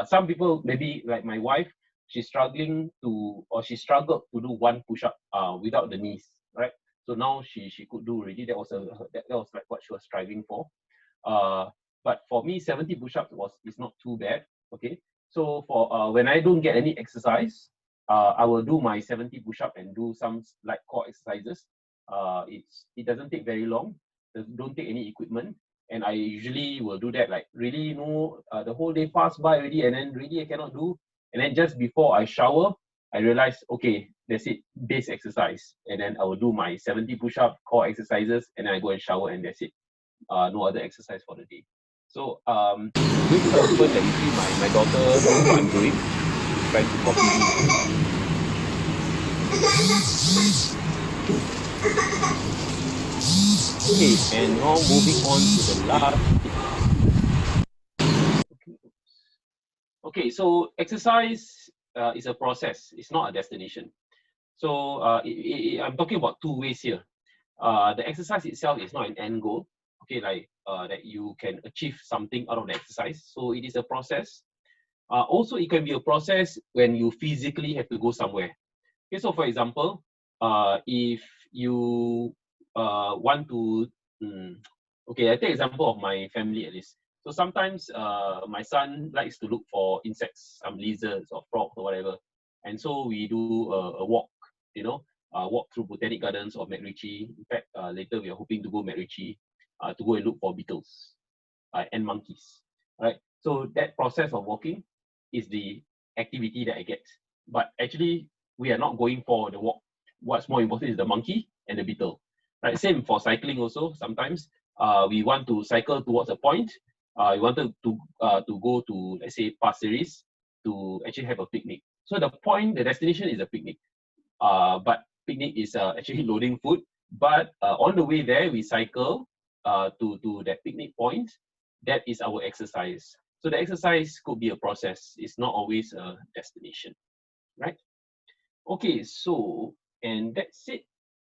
Some people, maybe like my wife, she struggled to do one push-up without the knees, right? So now she could do already. That was like what she was striving for. But for me, 70 push-ups is not too bad. Okay. So for when I don't get any exercise, I will do my 70 push-up and do some like core exercises. It doesn't take very long. Don't take any equipment, and I usually will do that like really the whole day passed by already, and then really I cannot do, and then just before I shower, I realize, okay, that's it, base exercise, and then I will do my 70 push-up core exercises, and then I go and shower, and that's it. No other exercise for the day. So with the open that you see my daughter knows what I'm doing, trying to copy me. Okay, and now moving on to the last tip. Okay, so exercise is a process, it's not a destination. So I'm talking about two ways here. The exercise itself is not an end goal, okay, like that you can achieve something out of the exercise. So it is a process. Also, it can be a process when you physically have to go somewhere. Okay, so for example, if you want to, okay, I take example of my family at least. So sometimes my son likes to look for insects, some lizards or frogs or whatever. And so we do a walk, walk through Botanic Gardens or E.M.B.R.A.C.E. In fact, later we are hoping to go E.M.B.R.A.C.E. To go and look for beetles and monkeys. Right? So that process of walking is the activity that I get. But actually, we are not going for the walk. What's more important is the monkey and the beetle. Right? Same for cycling also. Sometimes we want to cycle towards a point. We wanted to go to, let's say, Pasir Ris to actually have a picnic. So the destination is a picnic. But picnic is actually loading food. But on the way there, we cycle to that picnic point. That is our exercise. So the exercise could be a process. It's not always a destination, right? Okay, so, and that's it.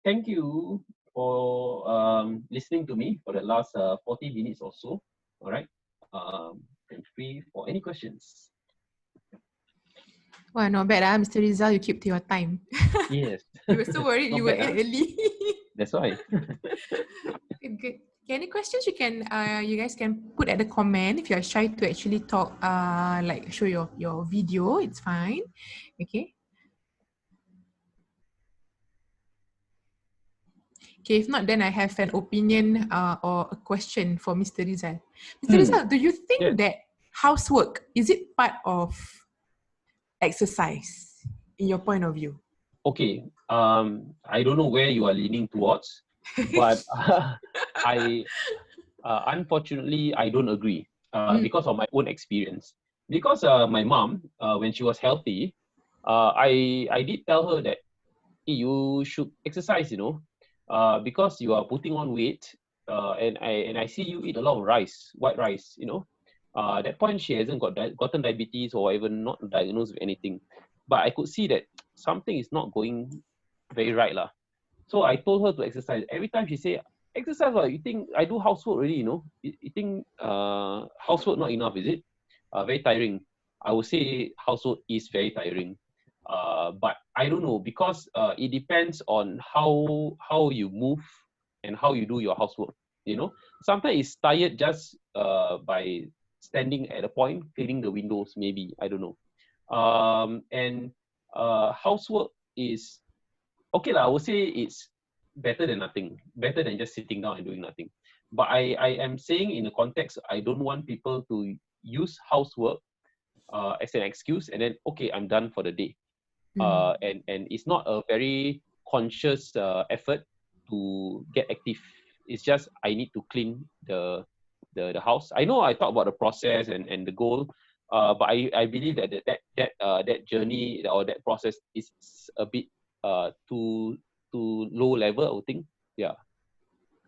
Thank you for listening to me for the last 40 minutes or so. All right. I'm free for any questions. Wow, not bad, Mr. Rizal. You keep to your time. Yes. You were so worried you were early. That's why. Good. Okay, any questions you guys can put at the comment. If you are shy to actually talk, like show your video, it's fine. Okay. Okay, if not, then I have an opinion or a question for Mr. Rizal. Mr. Rizal, do you think that housework, is it part of exercise in your point of view? Okay, I don't know where you are leaning towards, but I unfortunately I don't agree because of my own experience. Because my mom, when she was healthy, I did tell her that, hey, you should exercise, because you are putting on weight, and I see you eat a lot of rice, white rice, At that point she hasn't gotten diabetes or even not diagnosed with anything, but I could see that something is not going very right lah. So I told her to exercise. Every time she say, exercise, you think I do housework already, you think housework not enough, is it? Very tiring. I would say housework is very tiring. But I don't know, because it depends on how you move and how you do your housework. You know, sometimes it's tired just by standing at a point, cleaning the windows, maybe, I don't know. And housework is okay lah. I would say it's better than nothing, better than just sitting down and doing nothing. But I am saying in the context, I don't want people to use housework as an excuse and then, okay, I'm done for the day. And it's not a very conscious effort to get active. It's just I need to clean the house. I know I talk about the process and the goal, but I believe that that journey or that process is a bit too low level, I would think. Yeah.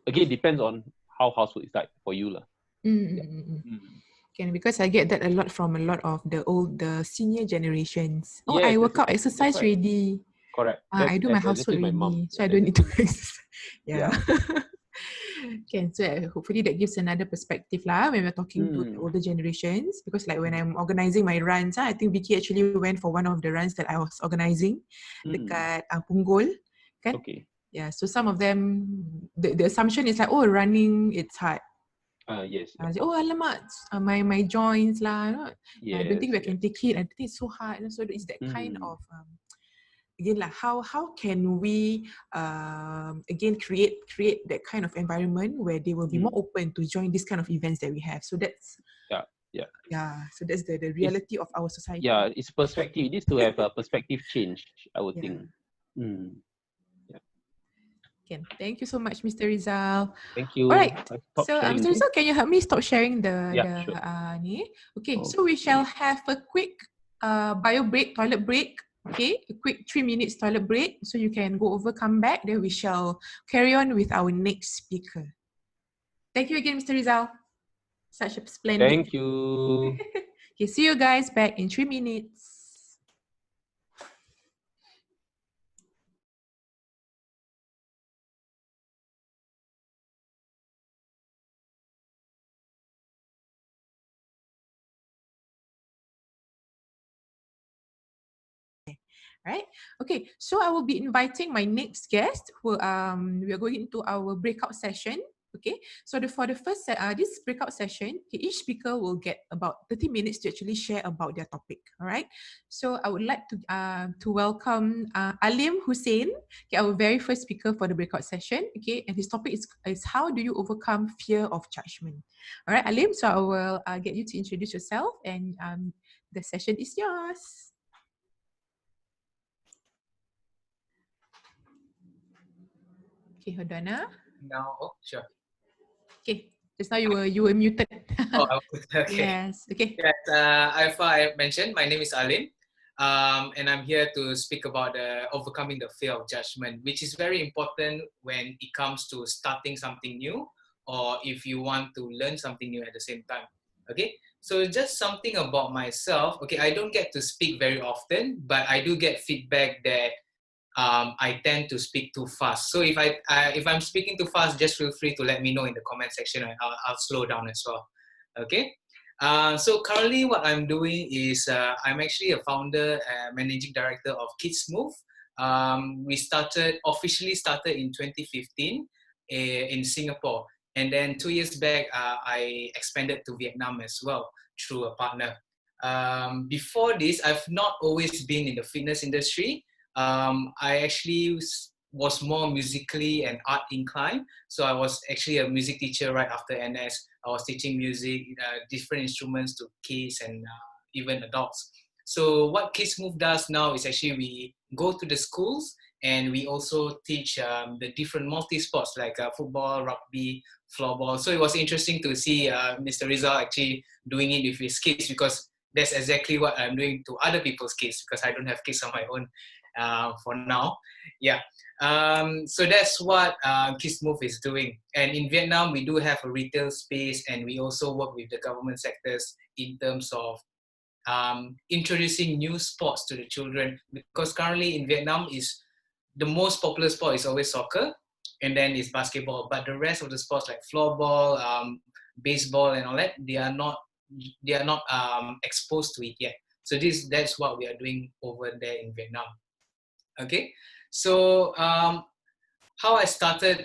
Again, depends on how housework is like for you lah. Because I get that a lot from a lot of the senior generations. Oh, Yes, I work out, that's exercise right. ready. Correct. I do my housework Exactly my mom. ready, so I don't need to exercise. Yeah. So hopefully that gives another perspective lah when we're talking to the older generations. Because like when I'm organizing my runs, I think Vicky actually went for one of the runs that I was organizing dekat Punggol, kan? Okay. Yeah. So some of them, the assumption is like, oh, running it's hard. Yes. I say, oh, alamak, my joints lah. I don't think we can take it. I think it's so hard. So it's that kind of again lah. How can we again create that kind of environment where they will be more open to join this kind of events that we have. So that's So that's the reality of our society. Yeah, it's perspective. It needs to have a perspective change, I would think. Okay, thank you so much, Mr. Rizal. Thank you. All right. So, Mr. Rizal, can you help me stop sharing the sure. ni? Okay, so we shall have a quick bio break, toilet break. Okay, a quick 3 minutes toilet break. So you can go over, come back. Then we shall carry on with our next speaker. Thank you again, Mr. Rizal. Such a splendid. Thank you. Okay, see you guys back in 3 minutes. Right. Okay. So I will be inviting my next guest. Who we are going into our breakout session. Okay. So for the first this breakout session, each speaker will get about 30 minutes to actually share about their topic. All right. So I would like to welcome Alim Hussein, our very first speaker for the breakout session. Okay, and his topic is how do you overcome fear of judgment. All right, Alim. So I will get you to introduce yourself, and the session is yours. Okay, hold on. Now, sure. Okay, just now you were muted. Okay. Yes. Okay. Yes, I mentioned my name is Alin, and I'm here to speak about overcoming the fear of judgment, which is very important when it comes to starting something new, or if you want to learn something new at the same time. Okay, so just something about myself. Okay, I don't get to speak very often, but I do get feedback that I tend to speak too fast. So if I'm speaking too fast, just feel free to let me know in the comment section, and I'll slow down as well. Okay. So currently, what I'm doing is I'm actually a founder, managing director of Kids Move. We officially started in 2015 in Singapore, and then 2 years back, I expanded to Vietnam as well through a partner. Before this, I've not always been in the fitness industry. I actually was more musically and art inclined. So I was actually a music teacher right after NS. I was teaching music, different instruments to kids and even adults. So what Kids Move does now is actually we go to the schools and we also teach the different multi-sports like football, rugby, floorball. So it was interesting to see Mr. Rizal actually doing it with his kids, because that's exactly what I'm doing to other people's kids, because I don't have kids on my own. For now, yeah. So that's what Kids Move is doing. And in Vietnam, we do have a retail space, and we also work with the government sectors in terms of introducing new sports to the children. Because currently in Vietnam, the most popular sport is always soccer, and then it's basketball. But the rest of the sports like floorball, baseball, and all that, they are not exposed to it yet. So that's what we are doing over there in Vietnam. Okay, so how I started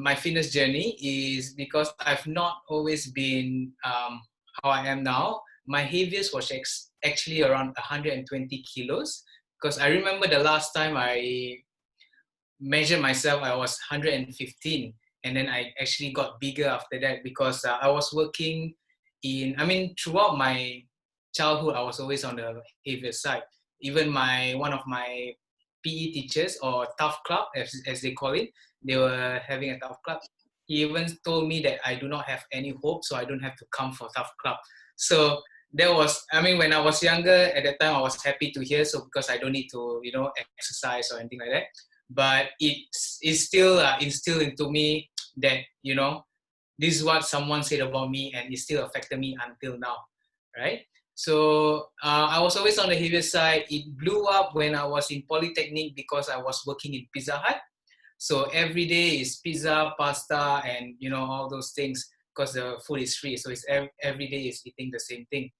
my fitness journey is because I've not always been how I am now. My heaviest was actually around 120 kilos, because I remember the last time I measured myself, I was 115, and then I actually got bigger after that, because I was working throughout my childhood, I was always on the heavier side. Even one of my PE teachers, or tough club as they call it, they were having a tough club. He even told me that I do not have any hope, so I don't have to come for tough club. So that was, when I was younger, at that time I was happy to hear, so because I don't need to, exercise or anything like that. But it's still instilled into me that, this is what someone said about me, and it still affected me until now, right? So I was always on the heavier side. It blew up when I was in Polytechnic, because I was working in Pizza Hut. So every day is pizza, pasta, and all those things, because the food is free. So it's every day is eating the same thing.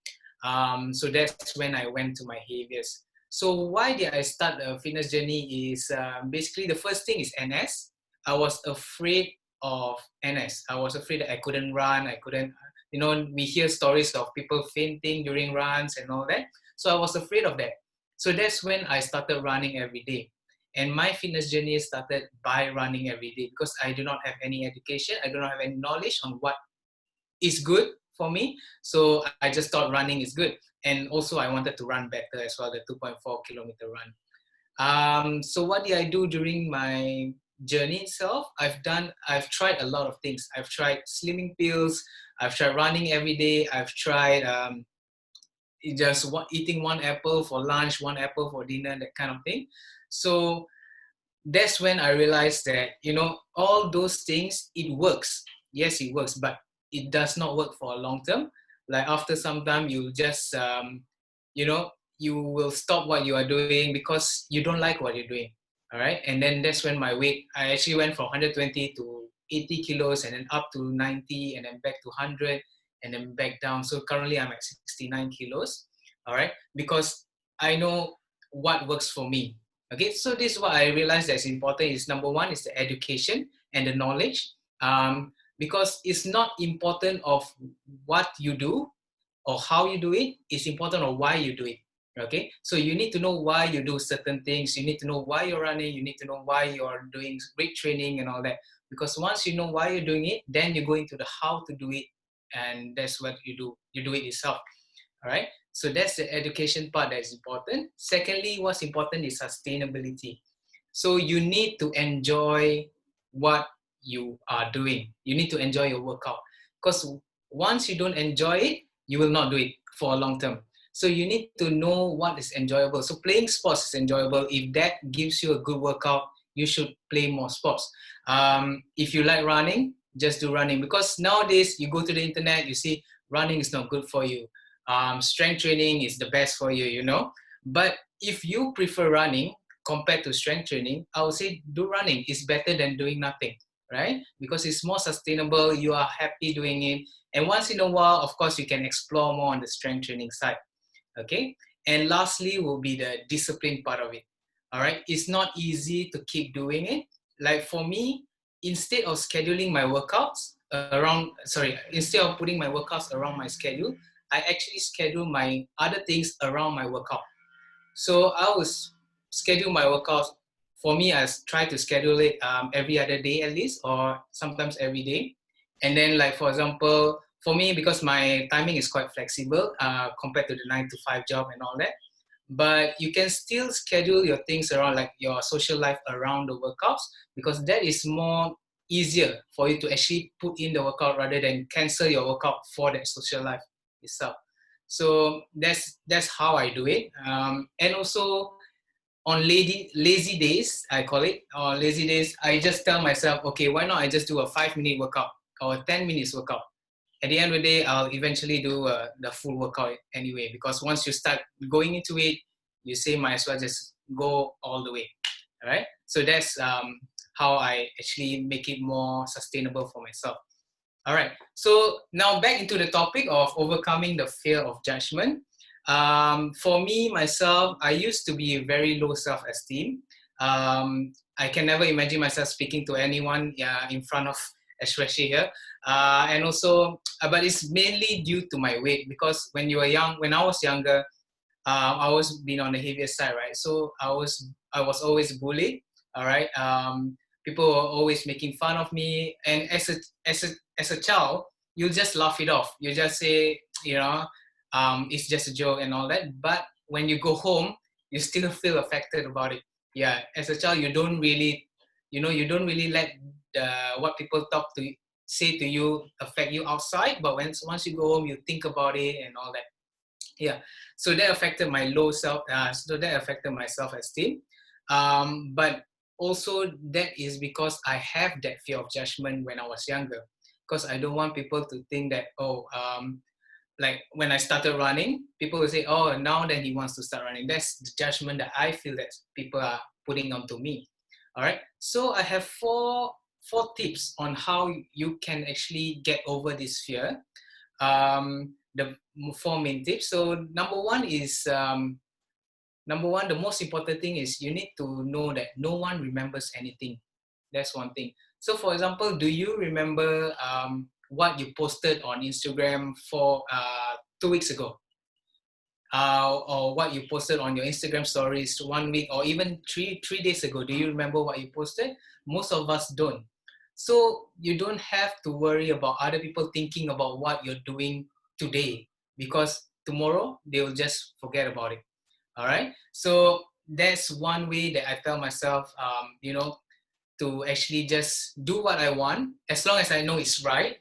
So that's when I went to my heaviest. So why did I start a fitness journey is basically the first thing is NS. I was afraid of NS. I was afraid that I couldn't run. I couldn't, we hear stories of people fainting during runs and all that. So I was afraid of that. So that's when I started running every day. And my fitness journey started by running every day, because I do not have any education. I do not have any knowledge on what is good for me. So I just thought running is good. And also I wanted to run better as well, the 2.4 kilometer run. So what did I do during my journey itself? I've tried a lot of things. I've tried slimming pills. I've tried running every day. I've tried just eating one apple for lunch, one apple for dinner, that kind of thing. So that's when I realized that, all those things, it works. Yes, it works, but it does not work for a long term. Like after some time, you just, you will stop what you are doing because you don't like what you're doing. All right. And then that's when my weight, I actually went from 120 to 80 kilos, and then up to 90, and then back to 100, and then back down. So currently I'm at 69 kilos. All right. Because I know what works for me. Okay, so this is what I realized that's important is number one is the education and the knowledge, because it's not important of what you do or how you do it, it's important of why you do it. Okay, so you need to know why you do certain things, you need to know why you're running, you need to know why you're doing weight training and all that, because once you know why you're doing it, then you go into the how to do it, and that's what you do it yourself. All right, so that's the education part that is important. Secondly, what's important is sustainability. So you need to enjoy what you are doing. You need to enjoy your workout, because once you don't enjoy it, you will not do it for a long term. So you need to know what is enjoyable. So playing sports is enjoyable. If that gives you a good workout, you should play more sports. If you like running, just do running, because nowadays you go to the internet, you see running is not good for you. Strength training is the best for you, But if you prefer running compared to strength training, I would say do running. It's better than doing nothing, right? Because it's more sustainable. You are happy doing it. And once in a while, of course, you can explore more on the strength training side, okay? And lastly will be the discipline part of it, all right? It's not easy to keep doing it. Like for me, instead of scheduling my workouts instead of putting my workouts around my schedule, I actually schedule my other things around my workout. So I will schedule my workouts. For me, I try to schedule it every other day at least, or sometimes every day. And then like, for example, for me, because my timing is quite flexible compared to the 9-to-5 job and all that, but you can still schedule your things around, like your social life around the workouts, because that is more easier for you to actually put in the workout rather than cancel your workout for that social life itself. So that's how I do it. And also on lazy days, I call it, or lazy days, I just tell myself, okay, why not I just do a 5-minute workout or a 10 minutes workout? At the end of the day, I'll eventually do the full workout anyway, because once you start going into it, you say might as well just go all the way. All right. So that's how I actually make it more sustainable for myself. All right. So now back into the topic of overcoming the fear of judgment. For me, myself, I used to be very low self-esteem. I can never imagine myself speaking to anyone in front of, especially here. And also, but it's mainly due to my weight, because when you were young, when I was younger, I was being on the heavier side, right? So I was always bullied. All right. People were always making fun of me, and as a child, you just laugh it off. You just say, it's just a joke and all that. But when you go home, you still feel affected about it. Yeah, as a child, you don't really, you don't really let what people say to you affect you outside. But once you go home, you think about it and all that. Yeah, so that affected my self-esteem. But also that is because I have that fear of judgment when I was younger, because I don't want people to think that, like when I started running, people will say, oh, now that he wants to start running. That's the judgment that I feel that people are putting onto me. All right, so I have four tips on how you can actually get over this fear. The four main tips. So number one, the most important thing is you need to know that no one remembers anything. That's one thing. So for example, do you remember what you posted on Instagram for 2 weeks ago? Or what you posted on your Instagram stories 1 week, or even three days ago? Do you remember what you posted? Most of us don't. So you don't have to worry about other people thinking about what you're doing today, because tomorrow they will just forget about it. All right. So that's one way that I tell myself, to actually just do what I want, as long as I know it's right.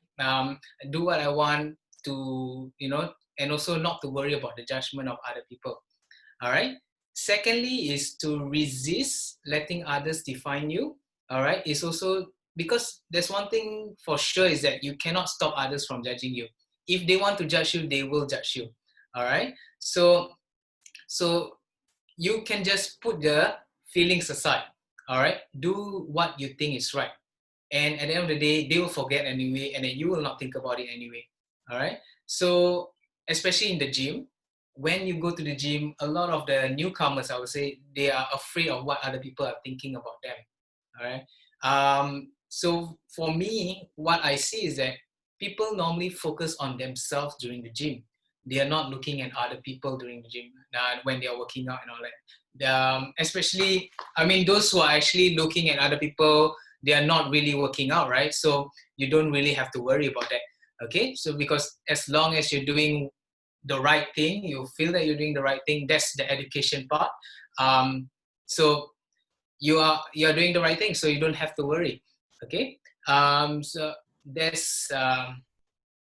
Do what I want to, and also not to worry about the judgment of other people. All right. Secondly is to resist letting others define you. All right. It's also because there's one thing for sure is that you cannot stop others from judging you. If they want to judge you, they will judge you. All right. So you can just put the feelings aside. All right. Do what you think is right. And at the end of the day, they will forget anyway, and then you will not think about it anyway. All right. So especially in the gym, when you go to the gym, a lot of the newcomers, I would say, they are afraid of what other people are thinking about them. All right. So for me, what I see is that people normally focus on themselves during the gym. They are not looking at other people during the gym when they are working out and all that. Especially, I mean, those who are actually looking at other people, they are not really working out, right? So you don't really have to worry about that. Okay. So because as long as you're doing the right thing, you feel that you're doing the right thing, that's the education part. So you're doing the right thing, so you don't have to worry. Okay. So that's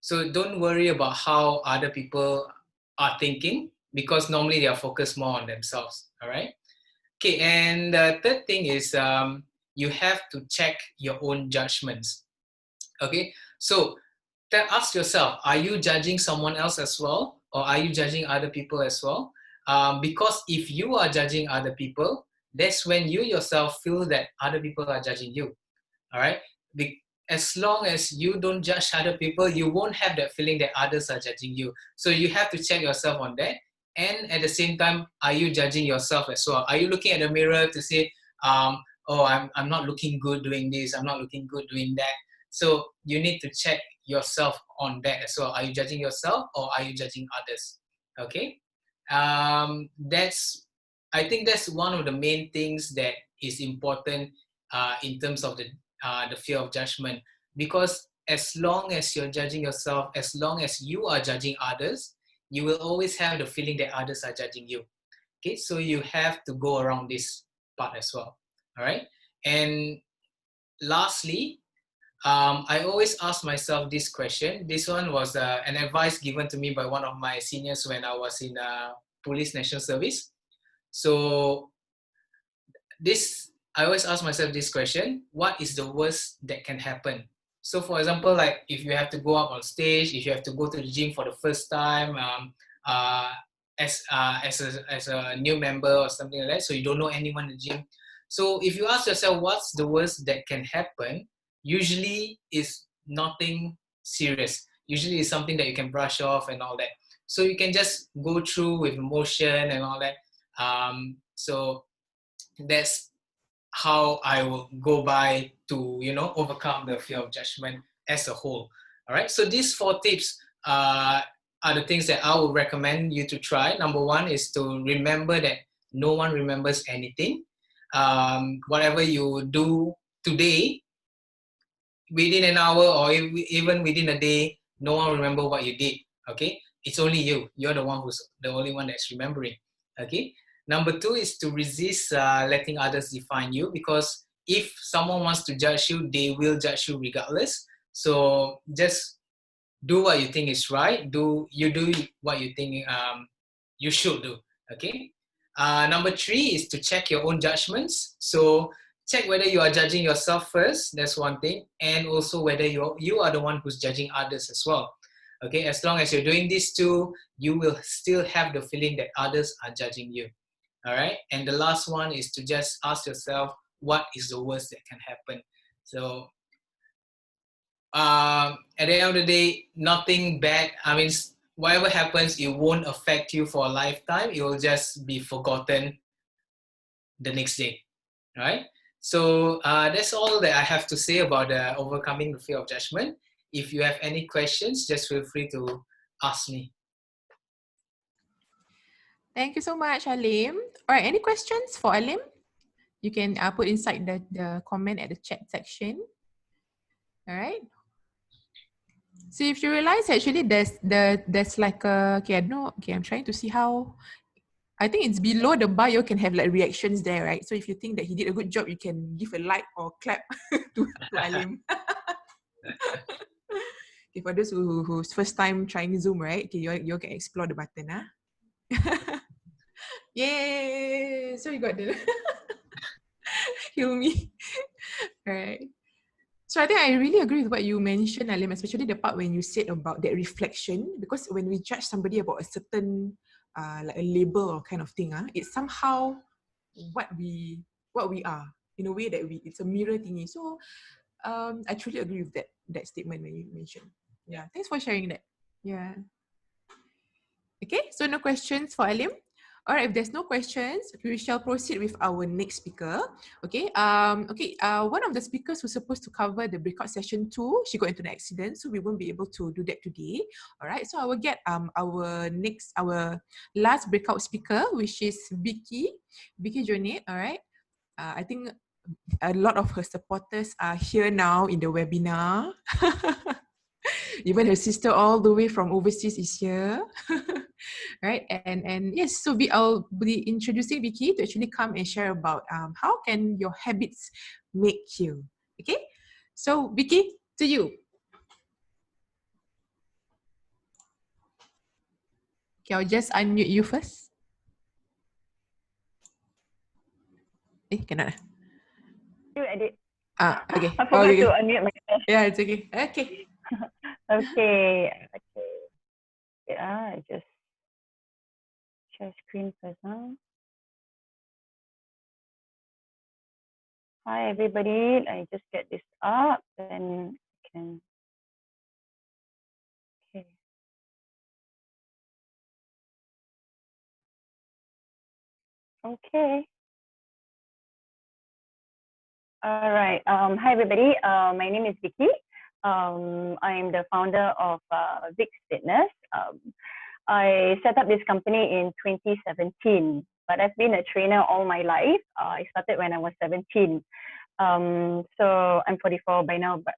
so don't worry about how other people are thinking, because normally they are focused more on themselves. All right. Okay. And the third thing is you have to check your own judgments. Okay. So ask yourself, are you judging someone else as well, or are you judging other people as well? Because if you are judging other people, that's when you yourself feel that other people are judging you. All right. As long as you don't judge other people, you won't have that feeling that others are judging you. So you have to check yourself on that. And at the same time, are you judging yourself as well? Are you looking at the mirror to say, oh, I'm not looking good doing this, I'm not looking good doing that? So you need to check yourself on that as well. Are you judging yourself, or are you judging others? Okay. I think that's one of the main things that is important in terms of the fear of judgment, because as long as you're judging yourself, as long as you are judging others, you will always have the feeling that others are judging you. Okay, so you have to go around this part as well. All right. And lastly, I always ask myself this question. This one was an advice given to me by one of my seniors when I was in Police National Service. So I always ask myself this question: what is the worst that can happen? So for example, like if you have to go up on stage, if you have to go to the gym for the first time, as a new member or something like that, so you don't know anyone in the gym. So if you ask yourself what's the worst that can happen, usually is nothing serious. Usually it's something that you can brush off and all that. So you can just go through with emotion and all that. So that's how I will go by to, you know, overcome the fear of judgment as a whole. All right. So these 4 tips are the things that I would recommend you to try. Number 1 is to remember that no one remembers anything. Whatever you do today, within an hour or even within a day, no one remember what you did. Okay, it's only you. You're the one who's the only one that's remembering. Okay. Number 2 is to resist letting others define you, because if someone wants to judge you, they will judge you regardless. So just do what you think is right. Do what you think you should do. Okay. Number 3 is to check your own judgments. So check whether you are judging yourself first. That's one thing, and also whether you are the one who's judging others as well. Okay. As long as you're doing these 2, you will still have the feeling that others are judging you. All right. And the last one is to just ask yourself, what is the worst that can happen? So at the end of the day, nothing bad. I mean, whatever happens, it won't affect you for a lifetime. It will just be forgotten the next day, right? So that's all that I have to say about overcoming the fear of judgment. If you have any questions, just feel free to ask me. Thank you so much, Alim. All right, any questions for Alim? You can put inside the comment at the chat section. All right. So if you realize actually there's like a, okay, I don't know, okay, I'm trying to see how, I think it's below the bio can have like reactions there, right? So if you think that he did a good job, you can give a like or clap to Alim. Okay, for those who's first time trying Zoom, right? Okay, you can explore the button, huh? Yay! So you got the Hilmi. Right. So I think I really agree with what you mentioned, Alim, especially the part when you said about that reflection, because when we judge somebody about a certain like a label or kind of thing, it's somehow what we are in a way that it's a mirror thingy. So I truly agree with that statement when you mentioned. Yeah, thanks for sharing that. Yeah. Okay, so no questions for Alim. All right, if there's no questions, we shall proceed with our next speaker. Okay, one of the speakers who's supposed to cover the breakout session 2, she got into an accident, so we won't be able to do that today. All right, so I will get our last breakout speaker, which is Vicky Jonate. All right, I think a lot of her supporters are here now in the webinar. Even her sister all the way from overseas is here. Right, and yes, so I'll be introducing Vicky to actually come and share about how can your habits make you. Okay, so Vicky, to you. Okay, I'll just unmute you first. Cannot. You edit. Okay. I forgot to unmute myself. Yeah, it's okay. Okay. Okay. I just share screen first. Hi everybody. I just get this up and can. Okay. Okay. All right. Hi everybody. My name is Vicky. I'm the founder of E.M.B.R.A.C.E Fitness. I set up this company in 2017, but I've been a trainer all my life. I started when I was 17. So I'm 44 by now, but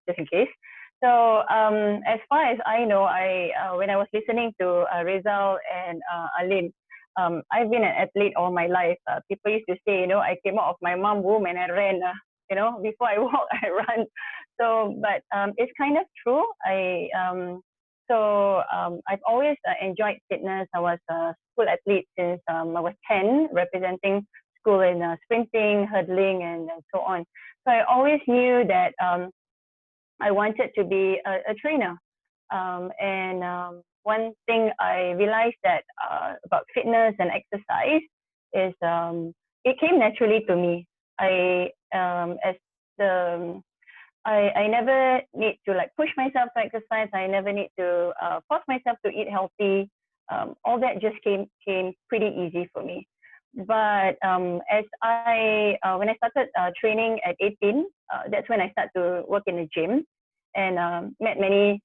just in case. So as far as I know, when I was listening to Rizal and Alim, I've been an athlete all my life. People used to say, I came out of my mom's womb and I ran. Before I walk, I run. So, but it's kind of true. I've always enjoyed fitness. I was a school athlete since I was 10, representing school in sprinting, hurdling, and so on. So I always knew that I wanted to be a trainer. One thing I realized that about fitness and exercise is it came naturally to me. I never need to push myself to exercise. I never need to force myself to eat healthy. all that just came pretty easy for me. But as when I started training at 18, that's when I started to work in a gym and met many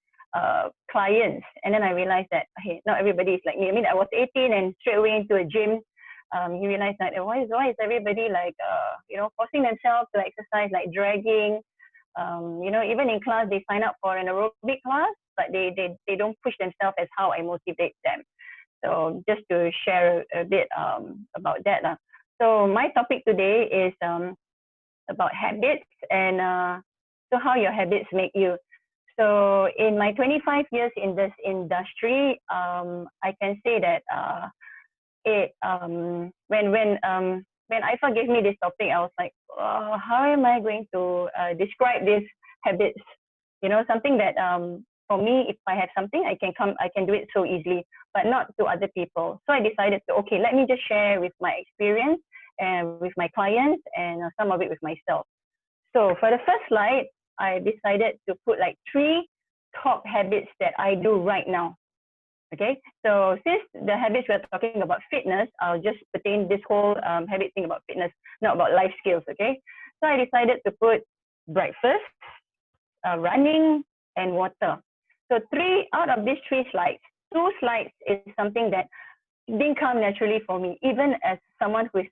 clients. And then I realized that, hey, not everybody is like me. I mean, I was 18 and straight away into a gym. You realize that why is everybody like, forcing themselves to exercise, like dragging, even in class, they sign up for an aerobic class, but they don't push themselves as how I motivate them. So just to share a bit about that. So my topic today is about habits and so how your habits make you. So in my 25 years in this industry, I can say that when Ifa gave me this topic, I was like, how am I going to describe these habits? Something that for me, if I have something, I can do it so easily, but not to other people. So I decided to, okay, let me just share with my experience and with my clients and some of it with myself. So for the first slide, I decided to put like 3 top habits that I do right now. Okay, so since the habits we're talking about fitness, I'll just pertain this whole habit thing about fitness, not about life skills. Okay, so I decided to put breakfast, running, and water. So 3 out of these 3 slides, 2 slides is something that didn't come naturally for me, even as someone who's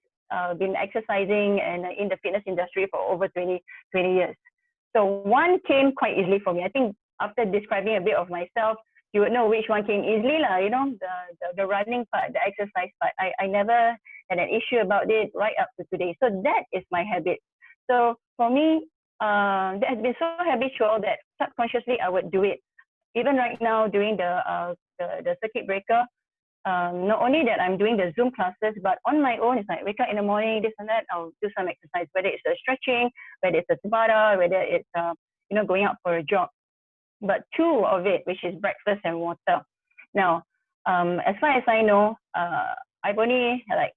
been exercising and in the fitness industry for over 20 years. So 1 came quite easily for me. I think after describing a bit of myself, you would know which one came easily, the running part, the exercise part. I never had an issue about it right up to today. So that is my habit. So for me, that has been so habitual that subconsciously I would do it. Even right now during the circuit breaker, not only that I'm doing the Zoom classes, but on my own, it's like wake up in the morning, this and that, I'll do some exercise, whether it's a stretching, whether it's a Tabata, whether it's going out for a jog. But 2 of it, which is breakfast and water. Now, as far as I know, I've only like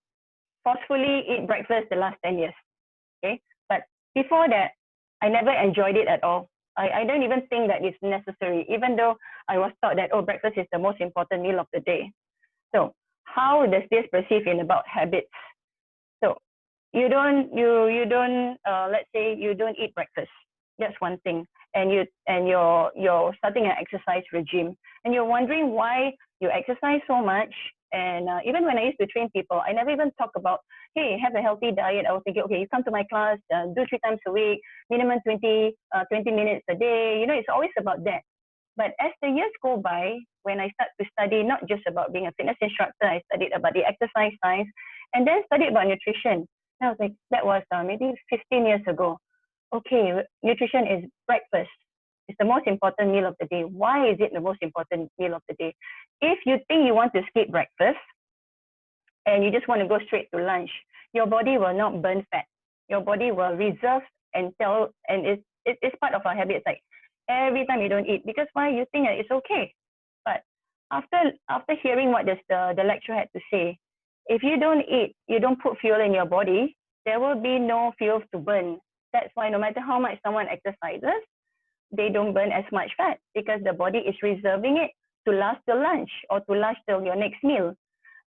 forcefully eat breakfast the last 10 years. Okay, but before that, I never enjoyed it at all. I don't even think that it's necessary, even though I was taught that breakfast is the most important meal of the day. So how does this perceive in about habits? So you don't let's say you don't eat breakfast. That's one thing. And you're starting an exercise regime, and you're wondering why you exercise so much. And even when I used to train people, I never even talk about, hey, have a healthy diet. I was thinking, okay, you come to my class, do 3 times a week, minimum 20 minutes a day. It's always about that. But as the years go by, when I start to study not just about being a fitness instructor, I studied about the exercise science, and then studied about nutrition. And I was like, that was maybe 15 years ago. Okay, nutrition is breakfast. It's the most important meal of the day. Why is it the most important meal of the day? If you think you want to skip breakfast and you just want to go straight to lunch, your body will not burn fat. Your body will reserve and it's part of our habits. Like every time you don't eat, because why? You think that it's okay. But after hearing what the lecturer had to say, if you don't eat, you don't put fuel in your body, there will be no fuel to burn. That's why no matter how much someone exercises, they don't burn as much fat because the body is reserving it to last till lunch or to last till your next meal.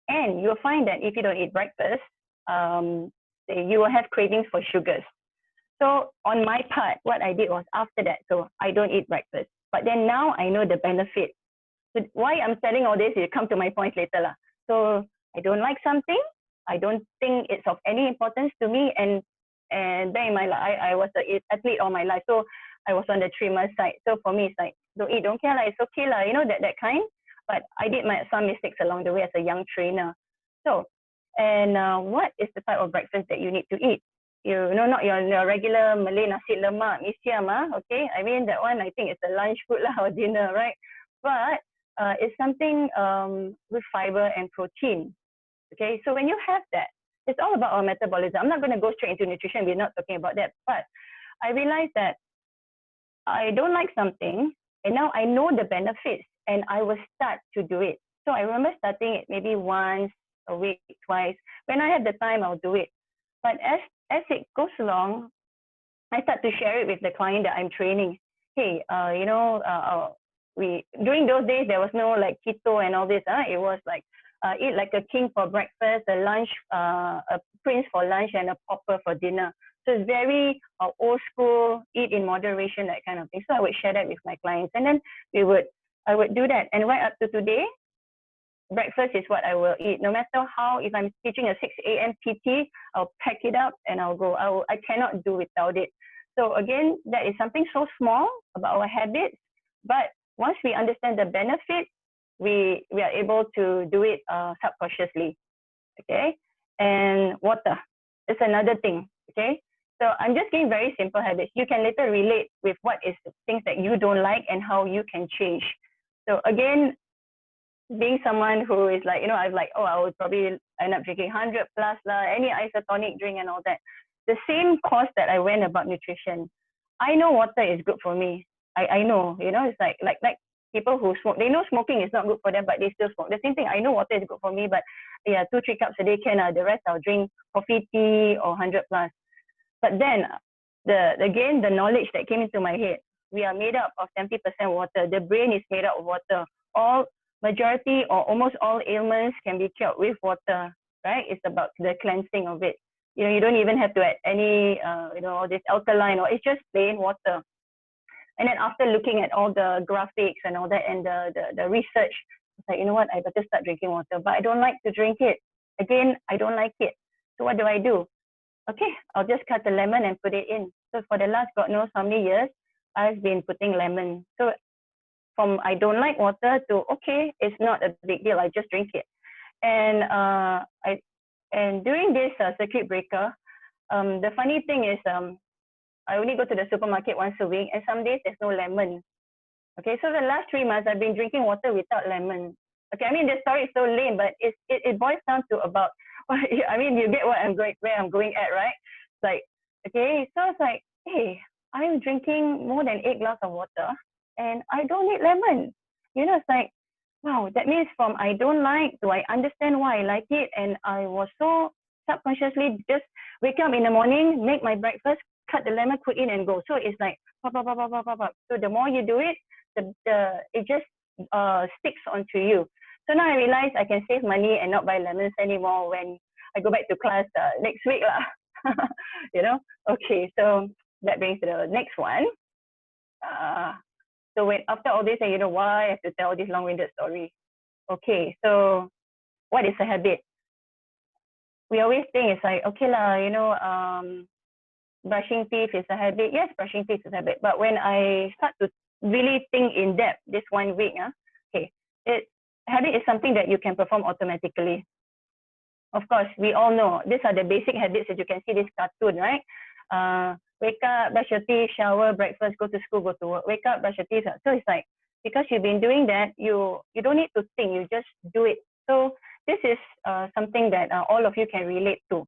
And you'll find that if you don't eat breakfast, you will have cravings for sugars. So on my part, what I did was after that, so I don't eat breakfast. But then now I know the benefit. So why I'm telling all this, you come to my points later. So I don't like something. I don't think it's of any importance to me. And then in my life, I was an athlete all my life. So I was on the trimmer side. So for me, it's like, don't eat, don't care, it's okay, that kind. But I did some mistakes along the way as a young trainer. So, and what is the type of breakfast that you need to eat? Not your regular Malay nasi lemak, mee siam, okay? I mean, that one, I think it's a lunch food or dinner, right? But it's something with fiber and protein, okay? So when you have that, it's all about our metabolism. I'm not going to go straight into nutrition. We're not talking about that. But I realized that I don't like something, and now I know the benefits, and I will start to do it. So I remember starting it maybe once a week, twice. When I have the time, I'll do it. But as it goes along, I start to share it with the client that I'm training. Hey, during those days there was no like keto and all this. It was like eat like a king for breakfast, a lunch, a prince for lunch, and a pauper for dinner. So it's very old school, eat in moderation, that kind of thing. So I would share that with my clients, and then I would do that. And right up to today, breakfast is what I will eat. No matter how, if I'm teaching a 6 a.m. PT, I'll pack it up and I'll go. I cannot do without it. So again, that is something so small about our habits, but once we understand the benefit, we are able to do it subconsciously. Okay, and water is another thing. Okay, so I'm just giving very simple habits. You can later relate with what is things that you don't like and how you can change. So again, being someone who is like, I was like, I would probably end up drinking 100 plus any isotonic drink and all that. The same course that I went about nutrition, I know water is good for me. I know, it's like people who smoke, they know smoking is not good for them, but they still smoke. The same thing, I know water is good for me, but yeah, 2-3 cups a day can. The rest I'll drink coffee, tea, or 100 plus. But then, again, the knowledge that came into my head, we are made up of 70% water. The brain is made up of water. Majority or almost all ailments can be cured with water, right? It's about the cleansing of it. You don't even have to add any, all this alkaline, or it's just plain water. And then after looking at all the graphics and all that and the research, it's like, you know what, I better start drinking water. But I don't like to drink it. Again, I don't like it. So what do? Okay, I'll just cut the lemon and put it in. So for the last God knows how many years, I've been putting lemon. So from I don't like water to, okay, it's not a big deal, I just drink it. And during this circuit breaker, the funny thing is, I only go to the supermarket once a week, and some days there's no lemon. Okay, so the last 3 months I've been drinking water without lemon. Okay, I mean the story is so lame, but it boils down to about, I mean you get where I'm going at, right? It's like, okay, so it's like, hey, I'm drinking more than 8 glasses of water, and I don't need lemon. It's like, wow, that means from I don't like to I understand why I like it, and I was so subconsciously just wake up in the morning, make my breakfast, cut the lemon, put in and go. So it's like pop. So the more you do it, it just sticks onto you. So now I realize I can save money and not buy lemons anymore when I go back to class next week lah. Okay, so that brings to the next one. So when after all this, and why I have to tell this long-winded story. Okay, so what is a habit? We always think it's like, okay lah, brushing teeth is a habit. Yes, brushing teeth is a habit. But when I start to really think in depth this 1 week, habit is something that you can perform automatically. Of course, we all know these are the basic habits that you can see this cartoon, right? Wake up, brush your teeth, shower, breakfast, go to school, go to work. Wake up, brush your teeth. So it's like, because you've been doing that, you don't need to think, you just do it. So this is something that all of you can relate to.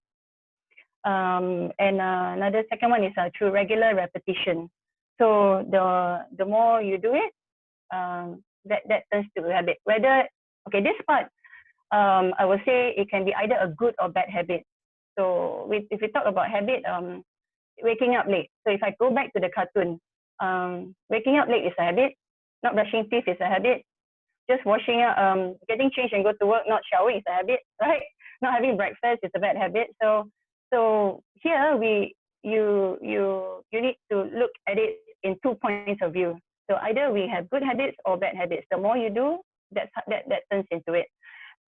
And another second one is through regular repetition. So the more you do it, that turns to a habit. This part, I would say it can be either a good or bad habit. So if we talk about habit, waking up late. So if I go back to the cartoon, waking up late is a habit. Not brushing teeth is a habit. Just washing up, getting changed and go to work, not showering is a habit, right? Not having breakfast is a bad habit. So here you need to look at it in 2 points of view. So either we have good habits or bad habits. The more you do, that turns into it.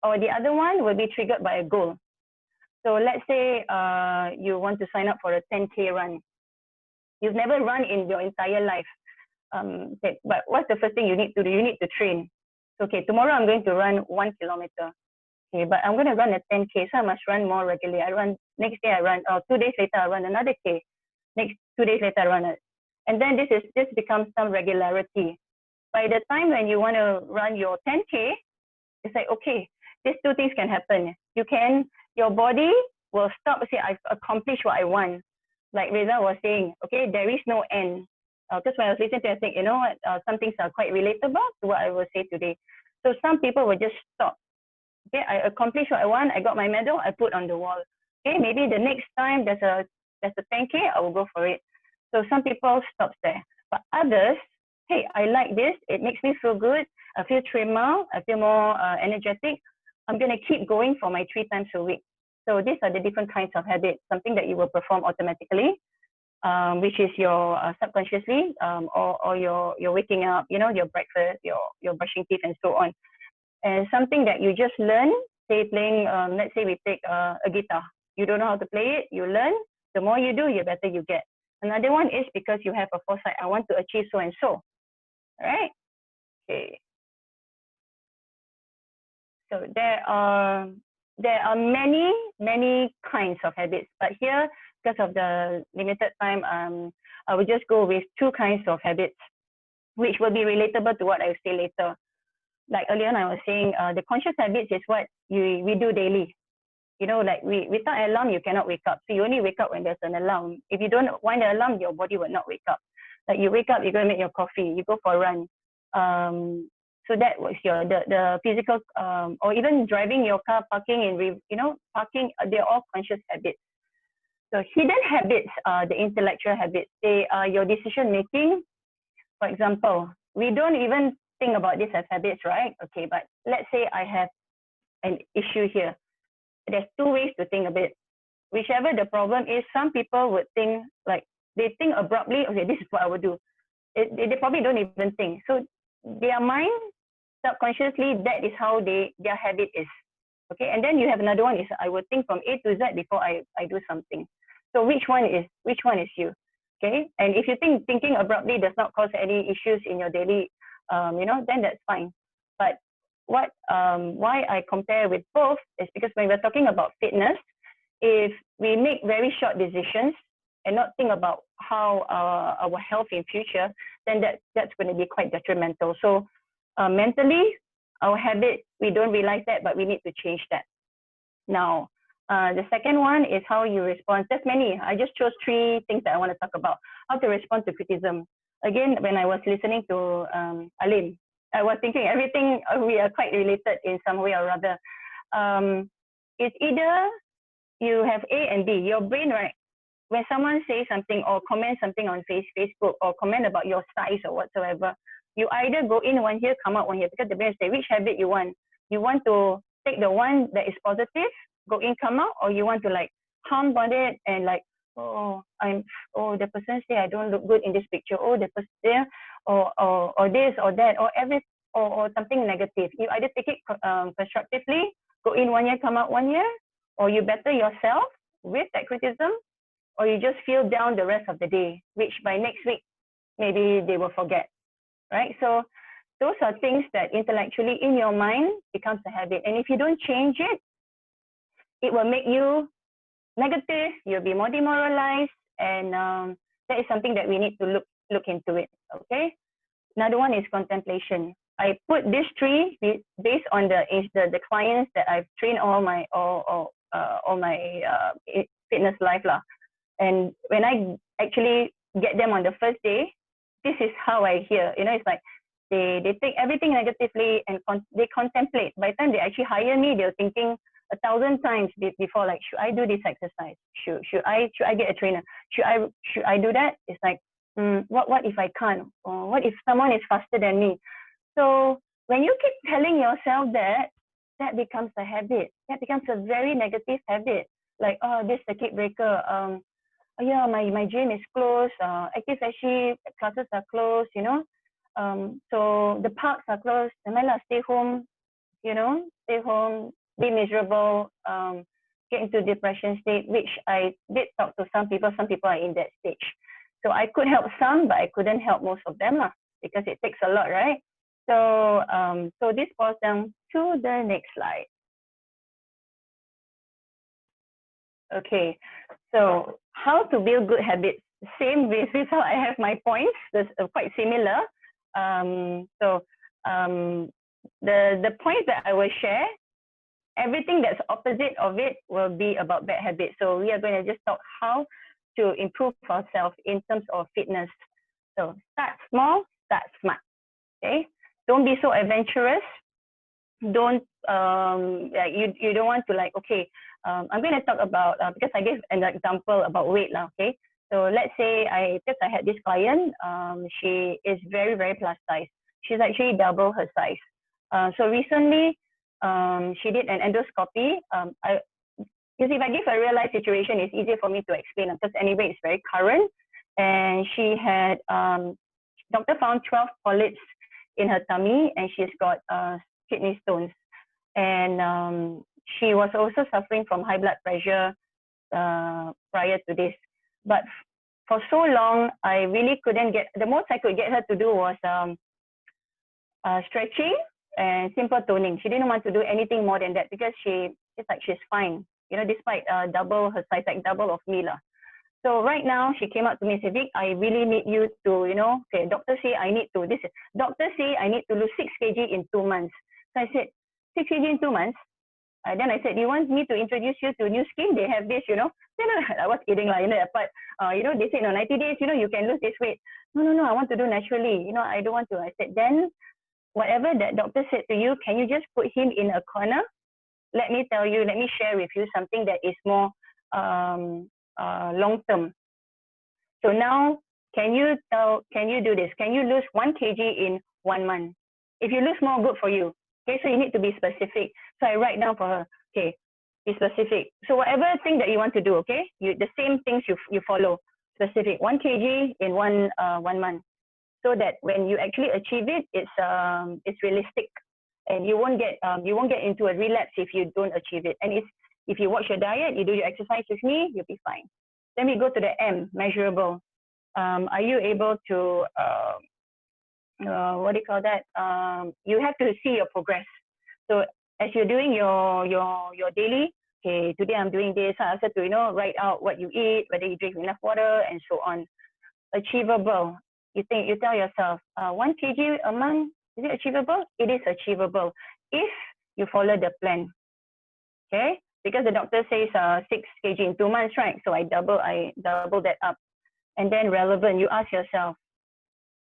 Or the other one will be triggered by a goal. So let's say you want to sign up for a 10K run. You've never run in your entire life. But what's the first thing you need to do? You need to train. So, okay, tomorrow I'm going to run 1 kilometer. Okay, but I'm going to run a 10K, so I must run more regularly. I run, next day I run, 2 days later I run another K. Next 2 days later I run it. And then this becomes some regularity. By the time when you want to run your 10K, it's like, okay, these 2 things can happen. Your body will stop and say, I've accomplished what I want. Like Reza was saying, okay, there is no end. Because when I was listening to it, I think, some things are quite relatable to what I will say today. So some people will just stop. Okay, I accomplished what I want. I got my medal. I put on the wall. Okay, maybe the next time there's a 10K, I will go for it. So some people stop there. But others, hey, I like this. It makes me feel good. I feel trimmer. I feel more energetic. I'm going to keep going for my 3 times a week. So these are the different kinds of habits, something that you will perform automatically, which is your subconsciously, or your waking up, you know, your breakfast, your brushing teeth, and so on. And something that you just learn, say playing, let's say we take a guitar. You don't know how to play it, you learn. The more you do, the better you get. Another one is because you have a foresight. I want to achieve so and so. All right? Okay. So there are many kinds of habits, but here, because of the limited time, I will just go with 2 kinds of habits, which will be relatable to what I will say later. Like earlier on, I was saying the conscious habits is what we do daily. You know, like without an alarm, you cannot wake up. So you only wake up when there's an alarm. If you don't wind the alarm, your body will not wake up. Like you wake up, you're going to make your coffee, you go for a run. So that was the physical, or even driving your car, parking, and parking, they're all conscious habits. So hidden habits are the intellectual habits. They are your decision making. For example, we don't even think about this as habits, right? Okay, but let's say I have an issue here. There's 2 ways to think of it. Whichever the problem is, some people would think like, they think abruptly, okay, this is what I would do. They probably don't even think. So their mind, subconsciously, that is how their habit is. Okay, and then you have another one is I would think from A to Z before I do something. So which one is you? Okay, and if you think thinking abruptly does not cause any issues in your daily, then that's fine. But why I compare with both is because when we're talking about fitness, if we make very short decisions and not think about how our health in future, then that's going to be quite detrimental. So mentally, our habit, we don't realize that, but we need to change that. Now, the second one is how you respond. There's many. I just chose 3 things that I want to talk about. How to respond to criticism. Again, when I was listening to Alim, I was thinking everything, we are quite related in some way or other. It's either you have A and B. Your brain, right? When someone says something or comment something on Facebook or comment about your size or whatsoever, you either go in one here, come out one here, because the brain say which habit you want. You want to take the one that is positive, go in, come out, or you want to like harm on it and like, the person say I don't look good in this picture. Oh, the person there, or this or that, or something negative. You either take it constructively, go in one year, come out one year, or you better yourself with that criticism, or you just feel down the rest of the day, which by next week, maybe they will forget, right? So those are things that intellectually in your mind becomes a habit. And if you don't change it, it will make you negative, you'll be more demoralized, and that is something that we need to look into it, okay? Another one is contemplation. I put these 3 based on the clients that I've trained all my fitness life lah. And when I actually get them on the first day, this is how I hear. You know, it's like they take everything negatively and they contemplate. By the time they actually hire me, they're thinking 1,000 times before, like, should I do this exercise? Should I get a trainer? Should I do that? It's like, what if I can't? Or what if someone is faster than me? So when you keep telling yourself that becomes a habit. That becomes a very negative habit. Like, oh, this circuit breaker. Yeah, my gym is closed. Active SG classes are closed. You know, so the parks are closed. Stay home. You know, stay home. Be miserable. Get into depression state, which I did talk to some people. Some people are in that stage. So I could help some, but I couldn't help most of them because it takes a lot, right? So, so this boils down to the next slide. Okay, so how to build good habits? Same with how I have my points. That's quite similar. The points that I will share, everything that's opposite of it will be about bad habits. So we are going to just talk how to improve ourselves in terms of fitness. So start small, start smart. Okay, don't be so adventurous. Don't you don't want to like, okay, I'm going to talk about because I gave an example about weight okay. So let's say because I had this client, she is very, very plus size. She's actually double her size. So recently, she did an endoscopy. Because if I give a real life situation, it's easier for me to explain because anyway, it's very current. And she had, doctor found 12 polyps in her tummy, and she's got kidney stones. And she was also suffering from high blood pressure prior to this. But for so long, I really couldn't get, the most I could get her to do was stretching and simple toning. She didn't want to do anything more than that because she's fine, you know, despite double her size, like double of me lah. So right now, she came up to me and said, Vic, I really need you to, you know, okay, doctor say I need to, doctor say I need to lose 6 kg in 2 months. So I said, 6 kg in 2 months? Then I said, do you want me to introduce you to new scheme? They have this, you know. Then I was kidding lah, you know, but, you know, they said, no, 90 days, you know, you can lose this weight. No, I want to do naturally. You know, I don't want to. I said, then whatever that doctor said to you, can you just put him in a corner? Let me tell you, let me share with you something that is more long term. So now, can you do this? Can you lose 1 kg in 1 month? If you lose more, good for you. Okay, so you need to be specific. So I write down for her, okay, be specific. So whatever thing that you want to do, okay, the same things you follow, specific. 1 kg in 1 month, so that when you actually achieve it, it's realistic, and you won't get into a relapse if you don't achieve it. And if you watch your diet, you do your exercise with me, you'll be fine. Then we go to the M, measurable. Are you able to what do you call that? You have to see your progress. So as you're doing your daily, okay, today I'm doing this, I also have to, you know, write out what you eat, whether you drink enough water, and so on. Achievable. You tell yourself, 1 kg a month, is it achievable? It is achievable if you follow the plan. Okay, because the doctor says 6 kg in 2 months, right? So I double that up. And then relevant, you ask yourself,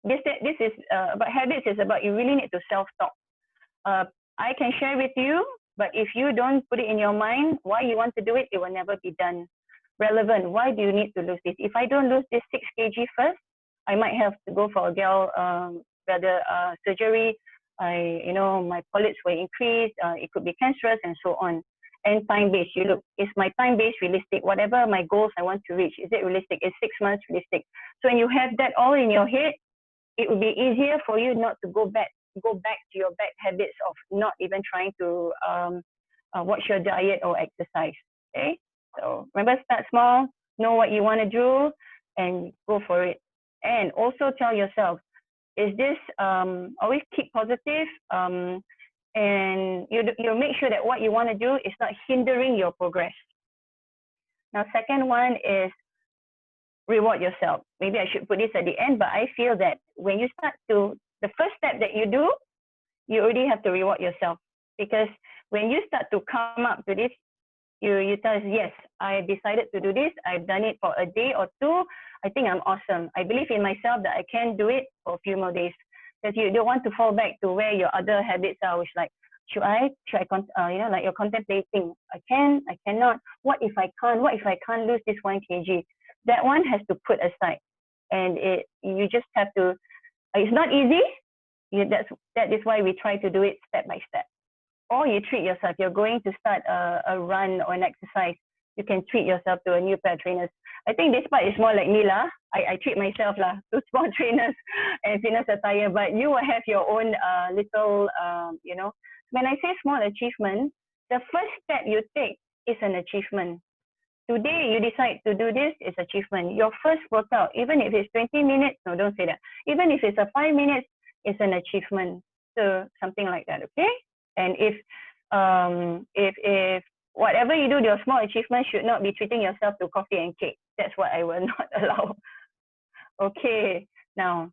this is about habits, is about you really need to self-talk. I can share with you, but if you don't put it in your mind why you want to do it, it will never be done. Relevant, why do you need to lose this? If I don't lose this 6 kg first, I might have to go for a surgery. You know, my polyps will increase. It could be cancerous and so on. And time-based, you look, is my time-based realistic? Whatever my goals I want to reach, is it realistic? Is 6 months realistic? So when you have that all in your head, it will be easier for you not to go back to your bad habits of not even trying to watch your diet or exercise. Okay, so remember, start small, know what you want to do, and go for it. And also tell yourself, is this always keep positive, and you make sure that what you want to do is not hindering your progress. Now, second one is reward yourself. Maybe I should put this at the end, but I feel that when you start to, the first step that you do, you already have to reward yourself. Because when you start to come up to this, you tell us, yes, I decided to do this. I've done it for a day or 2. I think I'm awesome. I believe in myself that I can do it for a few more days. Because you don't want to fall back to where your other habits are, which like, should I, you know, like you're contemplating, I can, I cannot, what if I can't lose this 1 kg? That one has to put aside. And you just have to, it's not easy. That is why we try to do it step by step. Or you treat yourself. You're going to start a run or an exercise. You can treat yourself to a new pair of trainers. I think this part is more like me lah. I treat myself lah to small trainers and fitness attire. But you will have your own little, you know. When I say small achievement, the first step you take is an achievement. Today you decide to do this is achievement. Your first workout, even if it's 20 minutes, no, don't say that. Even if it's a 5 minutes, it's an achievement. So something like that, okay? And if whatever you do, your small achievement should not be treating yourself to coffee and cake. That's what I will not allow. Okay, now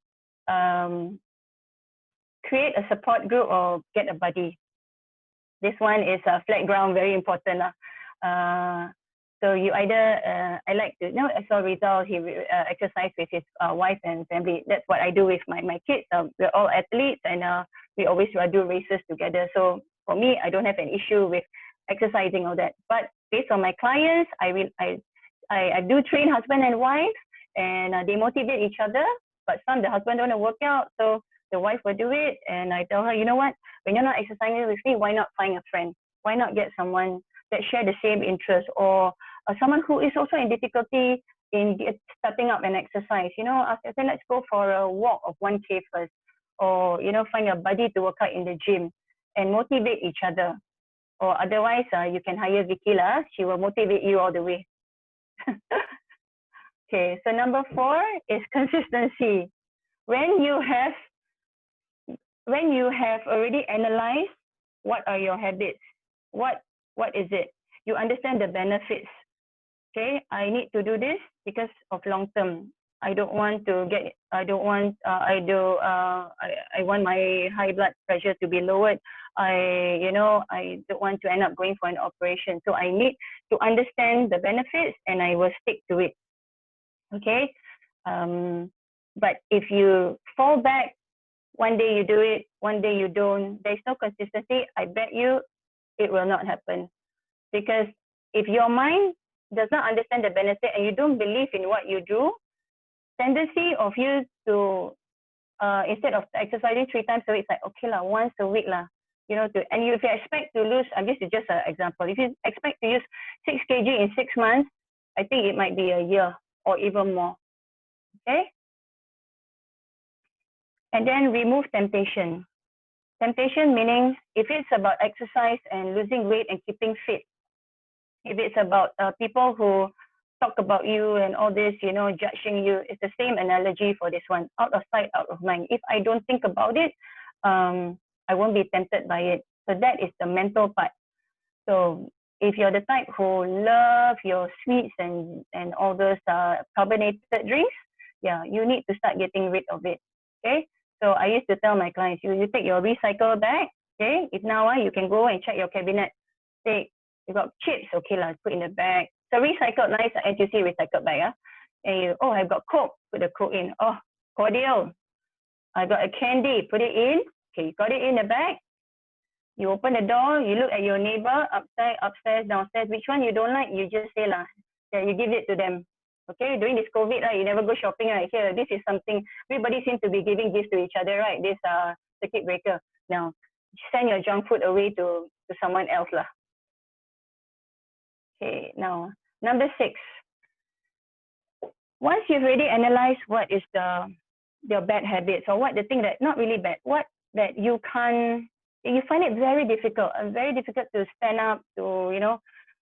create a support group or get a buddy. This one is a flat ground, very important. So you either, I like to, you know, I saw Rizal, he exercised with his wife and family. That's what I do with my kids. We're all athletes and we always do races together. So for me, I don't have an issue with exercising all that. But based on my clients, I do train husband and wife, and they motivate each other. But the husband don't want to work out, so the wife will do it. And I tell her, you know what? When you're not exercising with me, why not find a friend? Why not get someone that share the same interest, or someone who is also in difficulty in starting up an exercise? You know, I say, let's go for a walk of 1K first, or you know, find a buddy to work out in the gym and motivate each other. Or otherwise, you can hire Vicky lah. She will motivate you all the way. Okay, so number 4 is consistency. When you have already analyzed what are your habits, what is it? You understand the benefits. Okay, I need to do this because of long term. I want my high blood pressure to be lowered. I don't want to end up going for an operation. So I need to understand the benefits and I will stick to it. Okay, but if you fall back, one day you do it, one day you don't, there's no consistency, I bet you it will not happen. Because if your mind does not understand the benefit and you don't believe in what you do, tendency of you to, instead of exercising 3 times a week, it's like, okay lah, once a week lah, you know, and if you expect to lose, this is just an example, if you expect to use 6 kg in 6 months, I think it might be a year or even more. Okay? And then remove temptation. Temptation meaning if it's about exercise and losing weight and keeping fit, if it's about people who talk about you and all this, you know, judging you, it's the same analogy for this one. Out of sight, out of mind. If I don't think about it, I won't be tempted by it. So that is the mental part. So if you're the type who love your sweets and all those carbonated drinks, yeah, you need to start getting rid of it. Okay. So I used to tell my clients, you take your recycle bag. Okay. If now you can go and check your cabinet. Say you got chips. Okay lah, put in the bag. So recycled, nice NTUC recycled bag. And I've got Coke. Put the Coke in. Oh, cordial. I got a candy. Put it in. Okay, you got it in the bag. You open the door, you look at your neighbor, upstairs, downstairs, which one you don't like, you just say lah, yeah, you give it to them. Okay, during this COVID, right, you never go shopping, right? Here, this is something, everybody seems to be giving gifts to each other, right? This circuit breaker. Now, send your junk food away to someone else lah. Okay, now, number 6. Once you've already analyzed what is your bad habits, or what the thing that, not really bad, what that you can't, you find it very difficult to stand up, to, you know,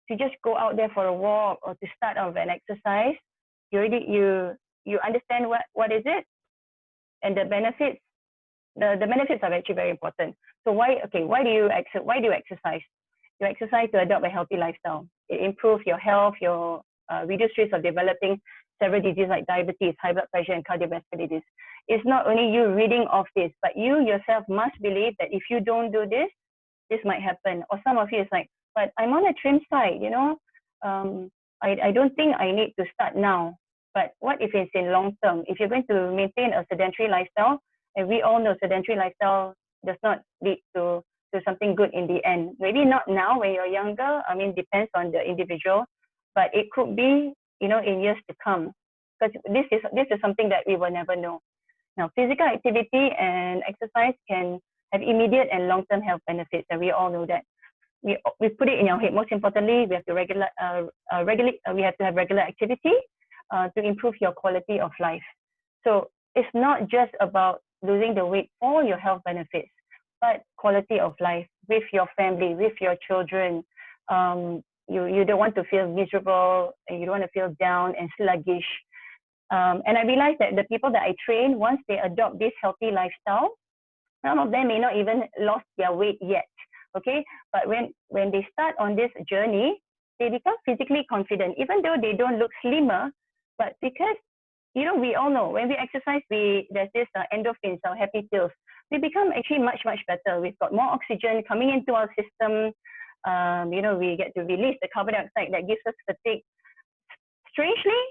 to just go out there for a walk or to start off an exercise. You understand what is it and the benefits. The benefits are actually very important. So why do you exercise? You exercise to adopt a healthy lifestyle. It improves your health, your reduce risk of developing several diseases like diabetes, high blood pressure, and cardiovascular disease. It's not only you reading of this, but you yourself must believe that if you don't do this, this might happen. Or some of you is like, but I'm on a trim side, you know. I don't think I need to start now. But what if it's in long term? If you're going to maintain a sedentary lifestyle, and we all know sedentary lifestyle does not lead to something good in the end. Maybe not now when you're younger. I mean, depends on the individual, but it could be, you know, in years to come. Because this is something that we will never know. Now, physical activity and exercise can have immediate and long-term health benefits, and we all know that. We put it in our head. Most importantly, we have to we have to have regular activity to improve your quality of life. So it's not just about losing the weight for your health benefits, but quality of life with your family, with your children. You don't want to feel miserable, and you don't want to feel down and sluggish. And I realized that the people that I train, once they adopt this healthy lifestyle, some of them may not even lost their weight yet. Okay, but when they start on this journey, they become physically confident, even though they don't look slimmer. But because, you know, we all know when we exercise, there's this endorphins, our happy pills. We become actually much better. We've got more oxygen coming into our system. You know, we get to release the carbon dioxide that gives us fatigue. Strangely,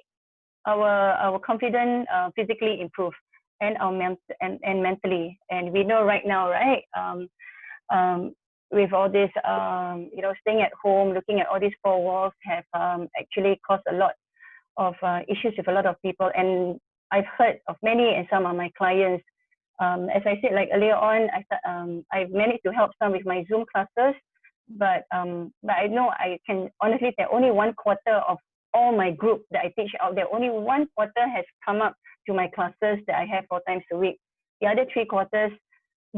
our confidence physically improve, and our and mentally. And we know right now, right? With all this, you know, staying at home, looking at all these 4 walls have actually caused a lot issues with a lot of people, and I've heard of many and some of my clients. As I said, like earlier on, I've managed to help some with my Zoom classes, but I know I can honestly say only 1/4 of all my group that I teach out there, only 1/4 has come up to my classes that I have 4 times a week. The other 3/4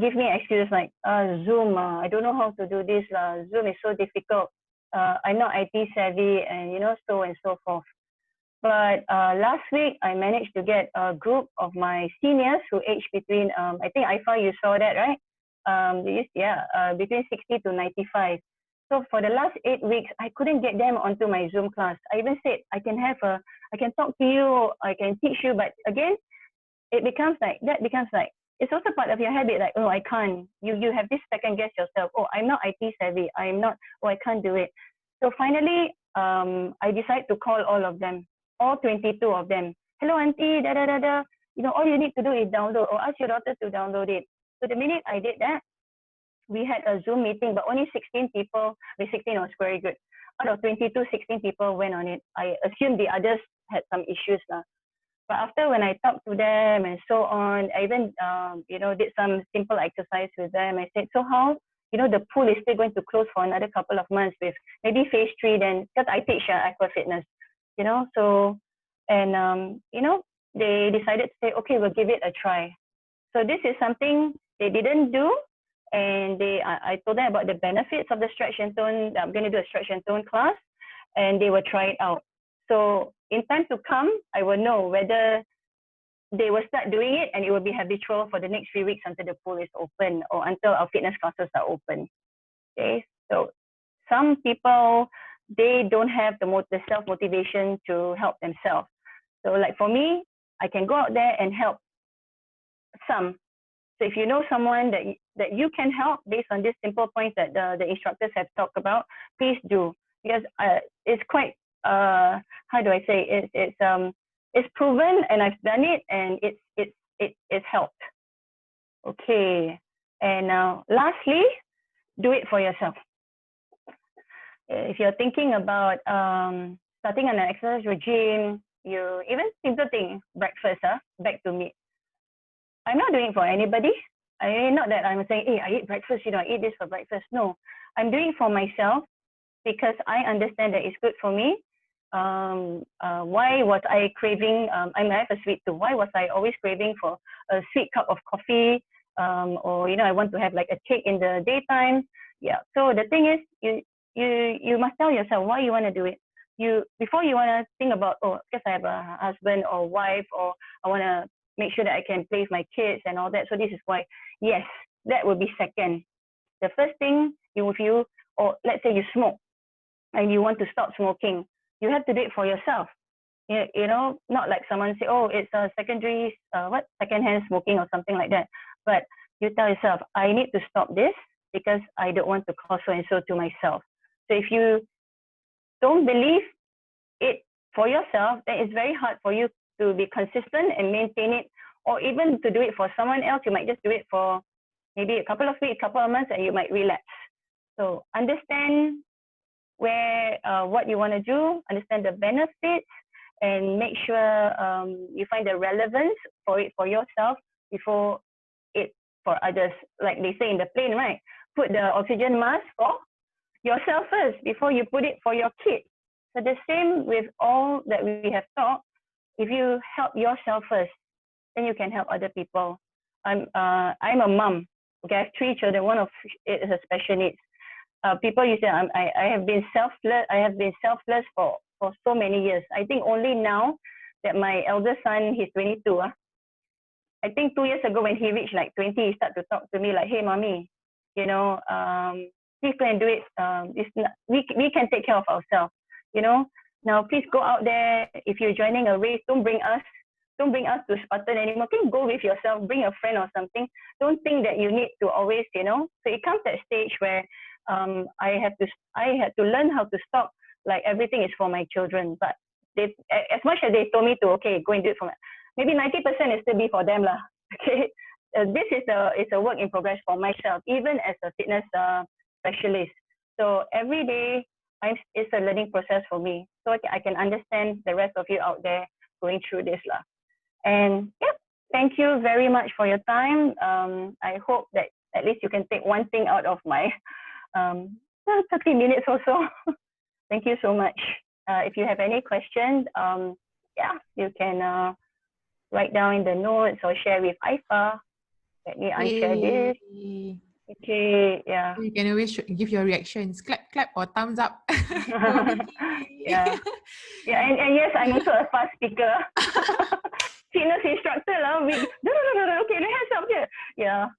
give me excuses like, Zoom, I don't know how to do this, Zoom is so difficult, I'm not IT savvy, and you know, so and so forth. But last week, I managed to get a group of my seniors who aged between, I think I-FA, you saw that, right? Between 60 to 95. So for the last 8 weeks, I couldn't get them onto my Zoom class. I even said, I can talk to you, I can teach you, but again, it becomes like, it's also part of your habit, like, oh, I can't. You have this second guess yourself. Oh, I'm not IT savvy. I'm not, oh, I can't do it. So finally, I decided to call all of them, all 22 of them. Hello, auntie, da. You know, all you need to do is download, or ask your daughter to download it. So the minute I did that, we had a Zoom meeting, but only 16 people, 16 was very good. Out of 22, 16 people went on it. I assumed the others had some issues. But after when I talked to them and so on, I even, did some simple exercise with them. I said, so how, the pool is still going to close for another couple of months with maybe phase 3 then, because I teach aqua fitness, so, and, they decided to say, okay, we'll give it a try. So this is something they didn't do. And I told them about the benefits of the stretch and tone. I'm going to do a stretch and tone class, and they will try it out. So in time to come, I will know whether they will start doing it and it will be habitual for the next 3 weeks until the pool is open or until our fitness classes are open. Okay, so some people, they don't have the self-motivation to help themselves. So like for me, I can go out there and help some. So if you know someone that you can help based on these simple points that the instructors have talked about, please do, because it's quite how do I say, it's proven, and I've done it, and it's helped. Okay, and now lastly, do it for yourself. If you're thinking about starting on an exercise regime, you even simple thing, breakfast, back to meat. I'm not doing it for anybody. Not that I'm saying, hey, I eat breakfast, I eat this for breakfast. No, I'm doing it for myself because I understand that it's good for me. Why was I craving, I have a sweet tooth. Why was I always craving for a sweet cup of coffee? Or, I want to have like a cake in the daytime. Yeah, so the thing is, you must tell yourself why you want to do it. Before you want to think about, oh, because I have a husband or wife, or I want to make sure that I can play with my kids and all that. So this is why, yes, that will be second. The first thing, or let's say you smoke and you want to stop smoking, you have to do it for yourself. Not like someone say, oh, it's a secondhand smoking or something like that. But you tell yourself, I need to stop this because I don't want to cause so and so to myself. So if you don't believe it for yourself, then it's very hard for you to be consistent and maintain it, or even to do it for someone else. You might just do it for maybe a couple of weeks, couple of months, and you might relapse. So understand what you want to do, understand the benefits, and make sure you find the relevance for it for yourself before it for others. Like they say in the plane, right? Put the oxygen mask for yourself first before you put it for your kid. So the same with all that we have taught. If you help yourself first, then you can help other people. I'm a mom. Okay, I have 3 children. One of it is a special needs. People used to say I have been selfless. I have been selfless for so many years. I think only now that my eldest son, he's 22. I think 2 years ago when he reached like 20, he started to talk to me like, hey, mommy, please go and do it. We can take care of ourselves. Now please go out there. If you're joining a race, don't bring us to Spartan anymore. Please go with yourself, bring a friend or something. Don't think that you need to always, So it comes to a stage where I had to learn how to stop. Like everything is for my children, but as much as they told me to, okay, go and do it for me, maybe 90% is still be for them lah. Okay, this is a work in progress for myself, even as a fitness specialist. So every day it's a learning process for me. So I can understand the rest of you out there going through this lah. And yeah, thank you very much for your time. I hope that at least you can take one thing out of my 30 minutes or so. Thank you so much. If you have any questions, yeah, you can write down in the notes or share with Aifa. Let me unshare this. Okay, yeah. You can always give your reactions. Clap, clap, or thumbs up. Yeah. Yeah, and yes, I'm also a fast speaker. Fitness instructor lah. Okay, the hands up here. Yeah.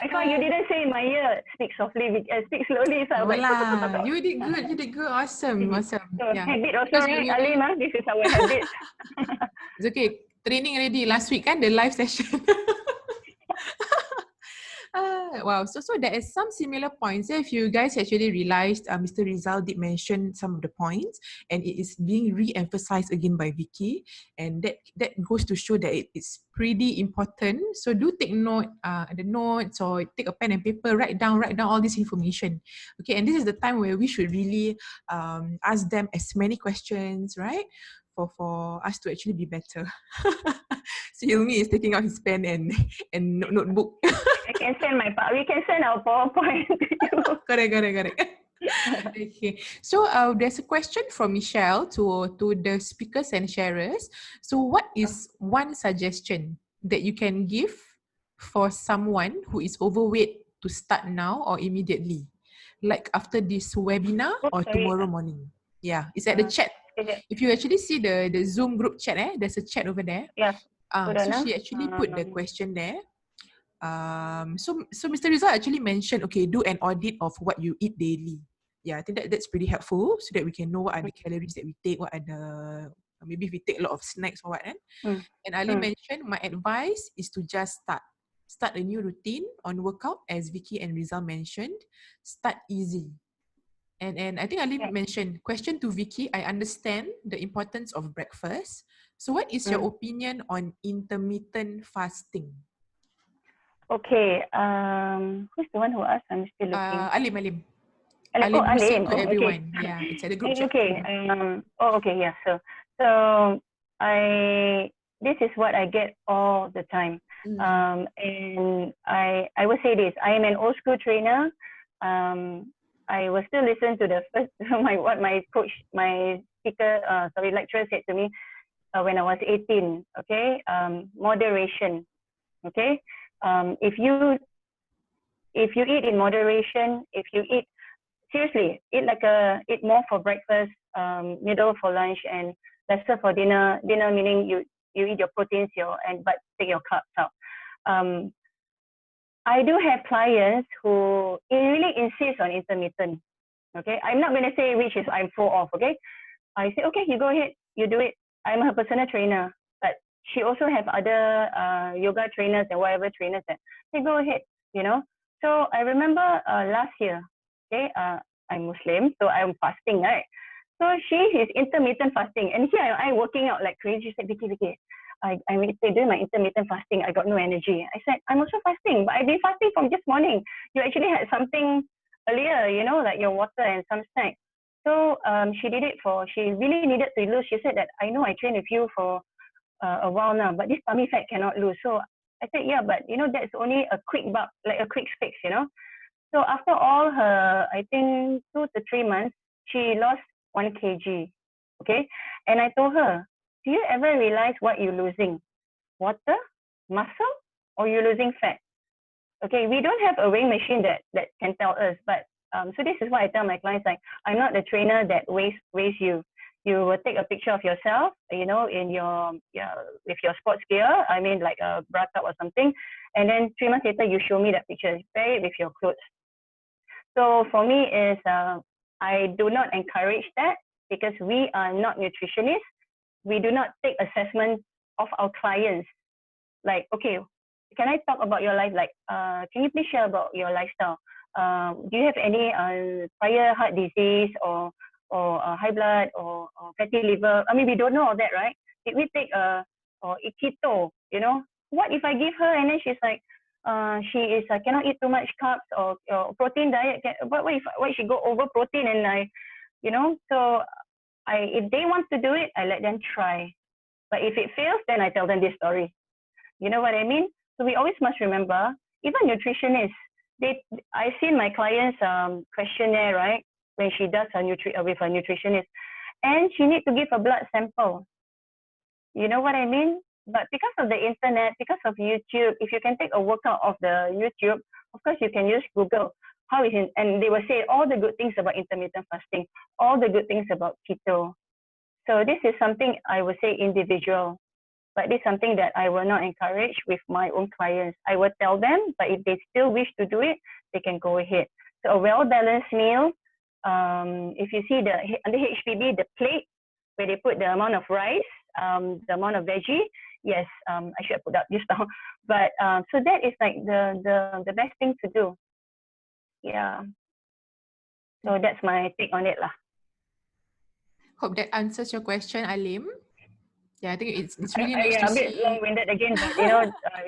I thought you didn't say in my ear, speak softly, speak slowly. So I was like, you did good. You did good. Awesome. Awesome. So Yeah. habit also, right, Alim? This is our habit. It's okay. Training already last week kan, the live session. Wow, so there is some similar points. If you guys actually realized, Mr. Rizal did mention some of the points, and it is being re-emphasized again by Vicky, and that goes to show that it's pretty important. So do take note, the notes, or take a pen and paper, write down all this information. Okay, and this is the time where we should really ask them as many questions, right? For us to actually be better. So Hilmi is taking out his pen and notebook. We can send our PowerPoint to you. Correct. Okay. So there's a question from Michelle to the speakers and sharers. So what is one suggestion that you can give for someone who is overweight to start now or immediately? Like after this webinar or tomorrow morning? Yeah, it's at the chat. If you actually see the Zoom group chat, there's a chat over there. Yeah. So she actually put the question there. So Mr. Rizal actually mentioned, okay, do an audit of what you eat daily. Yeah, I think that's pretty helpful so that we can know what are the calories that we take, what are the, maybe if we take a lot of snacks or what. And Ali mentioned, my advice is to just start a new routine on workout, as Vicky and Rizal mentioned. Start easy. And I think Ali mentioned, question to Vicky, I understand the importance of breakfast. So what is your opinion on intermittent fasting? Okay, who's the one who asked? I'm still looking. Alim. Alim. To everyone. Okay. Yeah, it's at the group chat. Okay. Okay. Yeah. So this is what I get all the time. And I will say this. I am an old school trainer. I will still listen to the first what my coach, my lecturer said to me when I was 18. Okay, moderation. Okay, if you eat in moderation, if you eat seriously, eat more for breakfast, middle for lunch, and lesser for dinner. Dinner meaning you eat your proteins, but take your carbs out. I do have clients who really insist on intermittent. Okay, I'm not going to say which is I'm full of. Okay, I say okay, you go ahead, you do it. I'm her personal trainer, but she also have other yoga trainers and whatever trainers that say go ahead. So I remember last year. Okay, I'm Muslim, so I'm fasting, right? So she is intermittent fasting, and here I working out like crazy. She said, Vicky, I'm doing my intermittent fasting. I got no energy. I said, I'm also fasting, but I've been fasting from just morning. You actually had something earlier, like your water and some snacks. So she really needed to lose. She said that, I know I trained with you for a while now, but this tummy fat cannot lose. So I said, yeah, but that's only a quick buck, like a quick fix, So after all her, I think 2 to 3 months, she lost 1 kg. Okay, and I told her, do you ever realize what you're losing? Water, muscle, or you're losing fat? Okay, we don't have a weighing machine that can tell us, but so this is what I tell my clients, like, I'm not the trainer that weighs you. You will take a picture of yourself, in with your sports gear, I mean like a bra top or something, and then 3 months later you show me that picture, pair it with your clothes. So for me is I do not encourage that because we are not nutritionists. We do not take assessment of our clients. Like, okay, can I talk about your life? Like, can you please share about your lifestyle? Do you have any prior heart disease or high blood or fatty liver? I mean, we don't know all that, right? Did we take or keto? What if I give her and then she's like, she is cannot eat too much carbs or protein diet. What if she go over protein and so if they want to do it, I let them try. But if it fails, then I tell them this story. You know what I mean? So we always must remember, even nutritionists, I seen my clients questionnaire, right? When she does with a nutritionist, and she need to give a blood sample. You know what I mean? But because of the internet, because of YouTube, if you can take a workout of the YouTube, of course you can use Google. And they will say all the good things about intermittent fasting, all the good things about keto. So this is something I would say individual, but this is something that I will not encourage with my own clients. I will tell them, but if they still wish to do it, they can go ahead. So a well-balanced meal, if you see under HPB, the plate, where they put the amount of rice, the amount of veggie, yes, I should have put that just now. But so that is like the best thing to do. Yeah. So that's my take on it lah. Hope that answers your question, Alim. Yeah, I think it's really nice yeah, to a bit see. long-winded again, but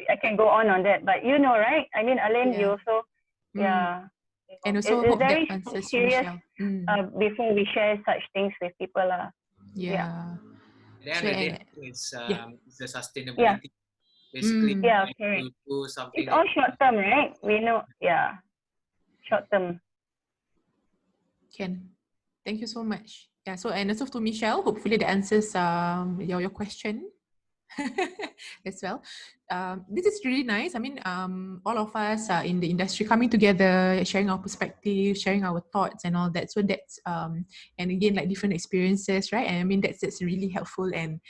I can go on that. But right? I mean, Alim, Yeah. you also, yeah. And also It's hope that very answers serious Michelle. before we share such things with people lah. Yeah. At the end of the day, it's the sustainability. Yeah. Basically, Yeah, you correct. do something. It's all short term, right? We know, yeah, short term. Ken, thank you so much. Yeah. So and also to Michelle, hopefully that answers your question as well. This is really nice. I mean, all of us are in the industry coming together, sharing our perspectives, sharing our thoughts and all that. So that's and again like different experiences, right? And I mean that's really helpful and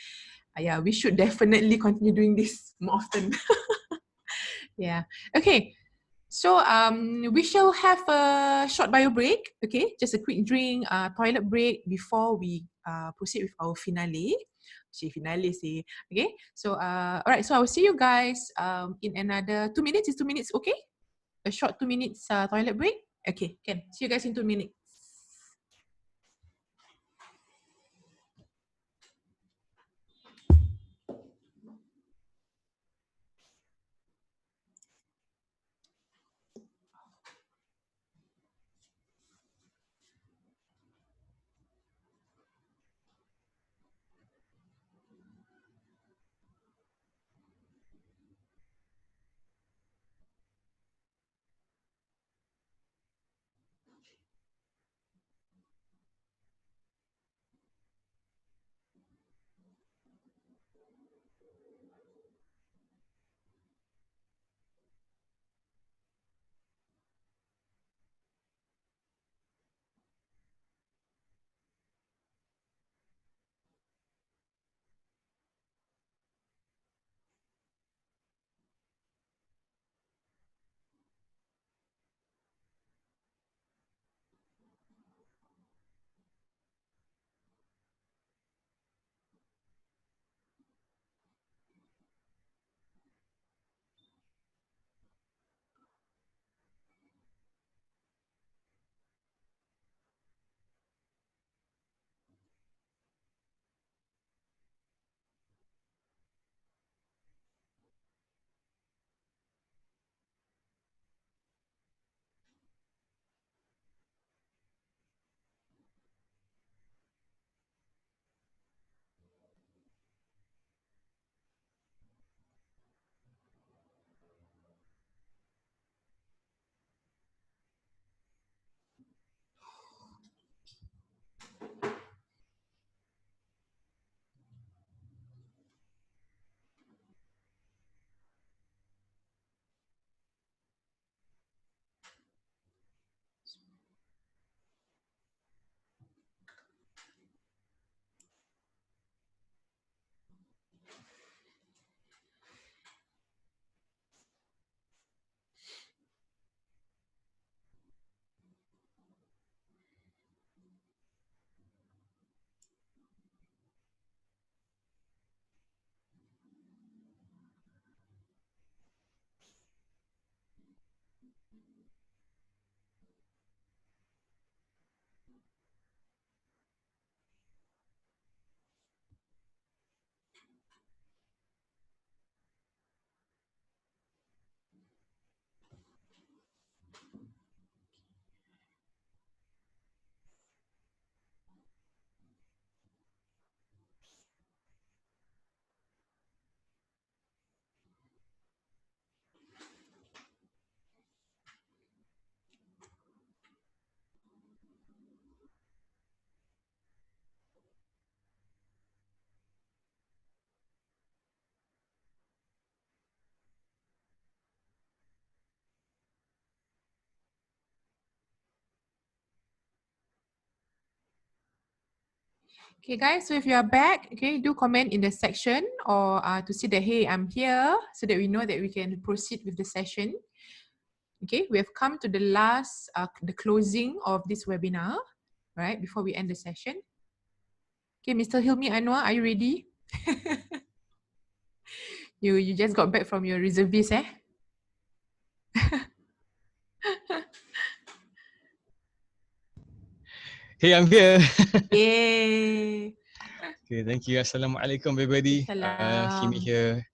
yeah, we should definitely continue doing this more often. Yeah. Okay. So we shall have a short bio break. Okay, just a quick drink, toilet break before we proceed with our finale. Okay. So all right. So I will see you guys in another 2 minutes. Is 2 minutes okay? A short 2 minutes toilet break. Okay. Can see you guys in 2 minutes. Okay, guys, so if you are back, okay, do comment in the section or to say that, hey, I'm here, so that we know that we can proceed with the session. Okay, we have come to the last, the closing of this webinar, right, before we end the session. Okay, Mr. Hilmi Anwar, are you ready? You just got back from your reservist, eh? Hey, I'm here. Yay! Okay, thank you. Assalamualaikum, everybody. Himi Salam. here.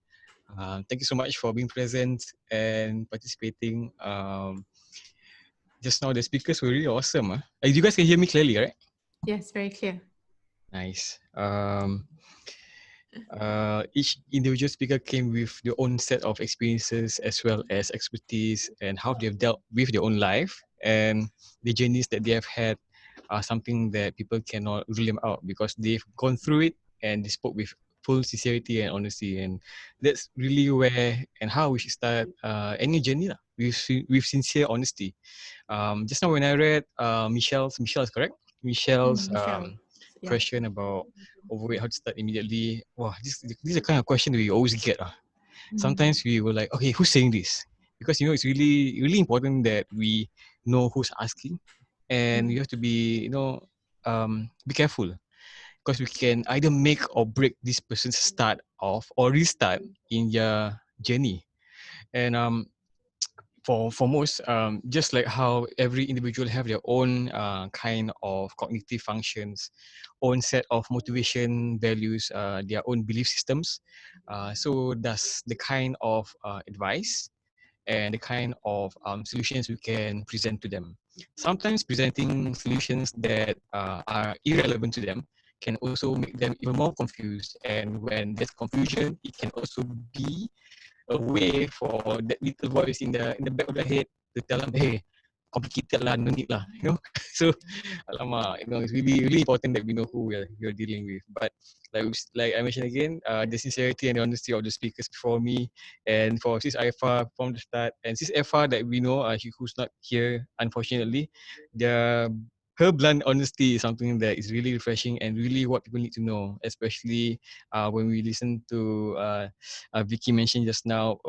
Thank you so much for being present and participating. Just now, the speakers were really awesome. You guys can hear me clearly, right? Yes, very clear. Nice. Each individual speaker came with their own set of experiences as well as expertise and how they've dealt with their own life, and the journeys that they have had are something that people cannot rule them out because they've gone through it and they spoke with full sincerity and honesty, and that's really where and how we should start any journey lah, with sincere honesty. Just now when I read Michelle's correct? Michelle's Michelle. Yeah. question about overweight, how to start immediately. Wow, this is the kind of question that we always get. Sometimes we were like, okay, who's saying this? Because it's really important that we know who's asking, and we have to be be careful because we can either make or break this person's start off or restart in their journey. And for most, just like how every individual have their own kind of cognitive functions, own set of motivation, values, their own belief systems. So does the kind of advice and the kind of solutions we can present to them. Sometimes presenting solutions that are irrelevant to them can also make them even more confused. And when there's confusion, it can also be a way for that little voice in the back of the head to tell them, hey, complicated lah, no need lah, So, alamak, it's really important that we know who we're dealing with. But like I mentioned again, the sincerity and the honesty of the speakers before me, and for Sis Aifa from the start, and Sis Aifa that we know, who's not here unfortunately, the her blunt honesty is something that is really refreshing and really what people need to know, especially when we listen to Vicky mentioned just now.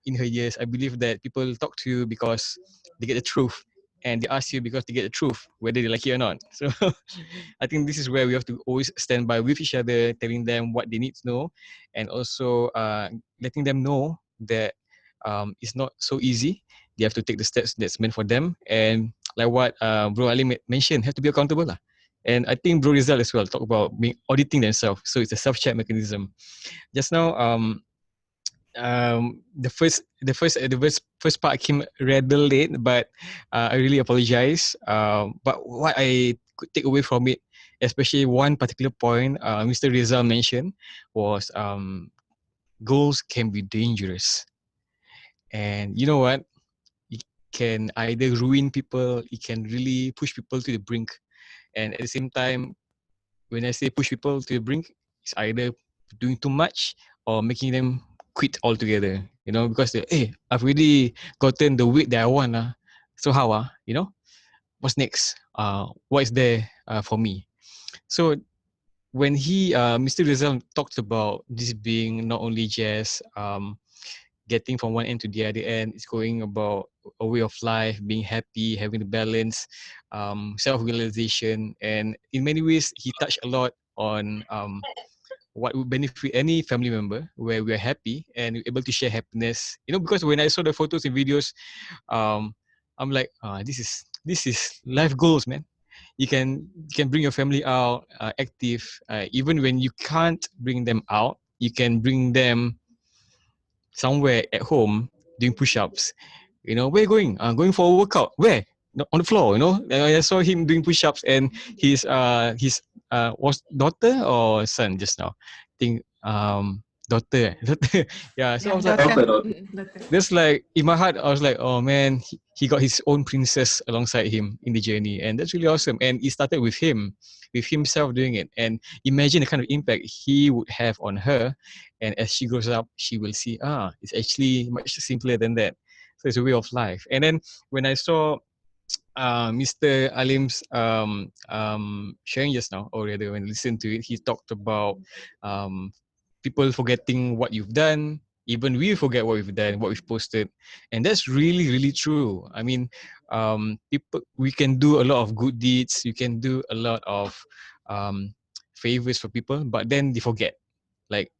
In her years, I believe that people talk to you because they get the truth, and they ask you because they get the truth, whether they like it or not. So I think this is where we have to always stand by with each other, telling them what they need to know, and also letting them know that it's not so easy. They have to take the steps that's meant for them, and like what Bro Ali mentioned, have to be accountable lah. And I think Bro Rizal as well talk about auditing themselves. So it's a self-check mechanism. Just now, the first part came rather late, but I really apologize. But what I could take away from it, especially one particular point Mr. Rizal mentioned, was goals can be dangerous. And you know what? It can either ruin people, it can really push people to the brink. And at the same time, when I say push people to the brink, it's either doing too much or making them quit altogether. Because hey, I've really gotten the weight that I want. So how? What's next? What is there for me? So when Mr. Rizal talked about this being not only just getting from one end to the other end, it's going about a way of life, being happy, having the balance, self-realization, and in many ways, he touched a lot on what would benefit any family member where we are happy and we're able to share happiness. Because when I saw the photos and videos, I'm like, this is life goals, man. You can bring your family out active, even when you can't bring them out, you can bring them somewhere at home doing push-ups. Where you going? Going for a workout. Where? No, on the floor. I saw him doing push-ups, and his was daughter or son just now. I think daughter. Yeah. So I Yeah, was like, daughter. that's like in my heart. I was like, oh man, he got his own princess alongside him in the journey, and that's really awesome. And it started with him, with himself doing it. And imagine the kind of impact he would have on her. And as she grows up, she will see, it's actually much simpler than that. So it's a way of life. And then when I saw Mr. Alim's sharing just now, or rather when I listened to it, he talked about um, people forgetting what you've done. Even we forget what we've done, what we've posted, and that's really, really true. I mean, people, we can do a lot of good deeds. You can do a lot of favors for people, but then they forget. Like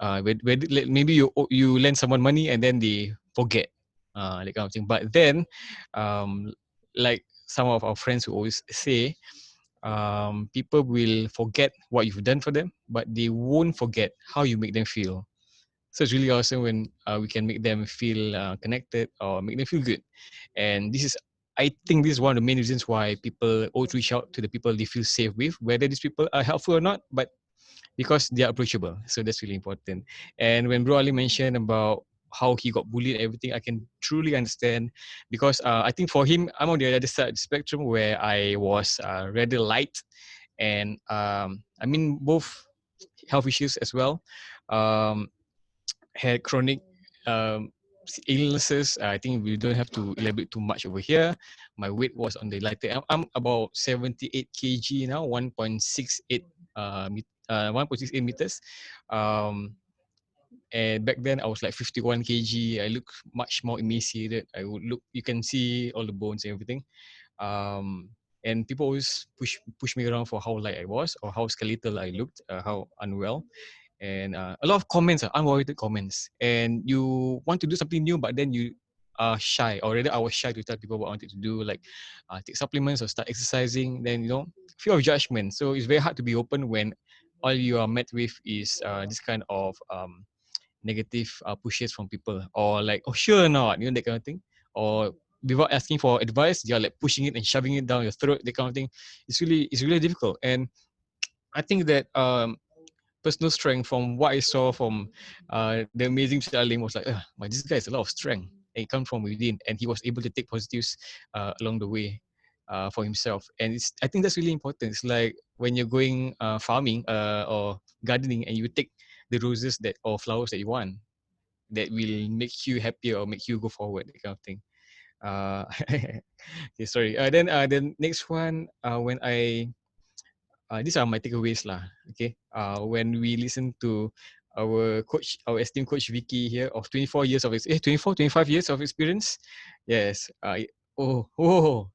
maybe you lend someone money and then they forget that kind of thing. But then like some of our friends who always say, people will forget what you've done for them, but they won't forget how you make them feel. So it's really awesome when we can make them feel connected or make them feel good. And this is, I think this is one of the main reasons why people always reach out to the people they feel safe with, whether these people are helpful or not, but because they are approachable. So that's really important. And when Bro Ali mentioned about how he got bullied and everything, I can truly understand, because I think for him, I'm on the other side of the spectrum where I was rather light, and I mean both health issues as well. Um, had chronic um, illnesses. I think we don't have to elaborate too much over here. My weight was on the lighter. I'm about 78 kg now, 1.68 1.68 meters. Um, and back then I was like 51 kg. I look much more emaciated. I would look, you can see all the bones and everything. Um, and people always push me around for how light I was or how skeletal I looked, how unwell. And a lot of comments are unwarranted comments. And you want to do something new, but then you are shy, or rather, I was shy to tell people what I wanted to do, like take supplements or start exercising. Then fear of judgment. So it's very hard to be open when all you are met with is this kind of negative pushes from people, or like, oh sure or not, that kind of thing, or without asking for advice, you're like pushing it and shoving it down your throat, that kind of thing. It's really difficult. And I think that personal strength, from what I saw from the amazing Mr. Alim, was like, this guy has a lot of strength. And it comes from within, and he was able to take positives along the way for himself. And I think that's really important. It's like when you're going farming or gardening, and you take the roses that or flowers that you want, that will make you happier or make you go forward, that kind of thing. Okay, sorry. Then next one, when I these are my takeaways lah. Okay. When we listen to our coach, our esteemed coach Vicky here, of 24 years of 25 years of experience. Yes. Oh, oh,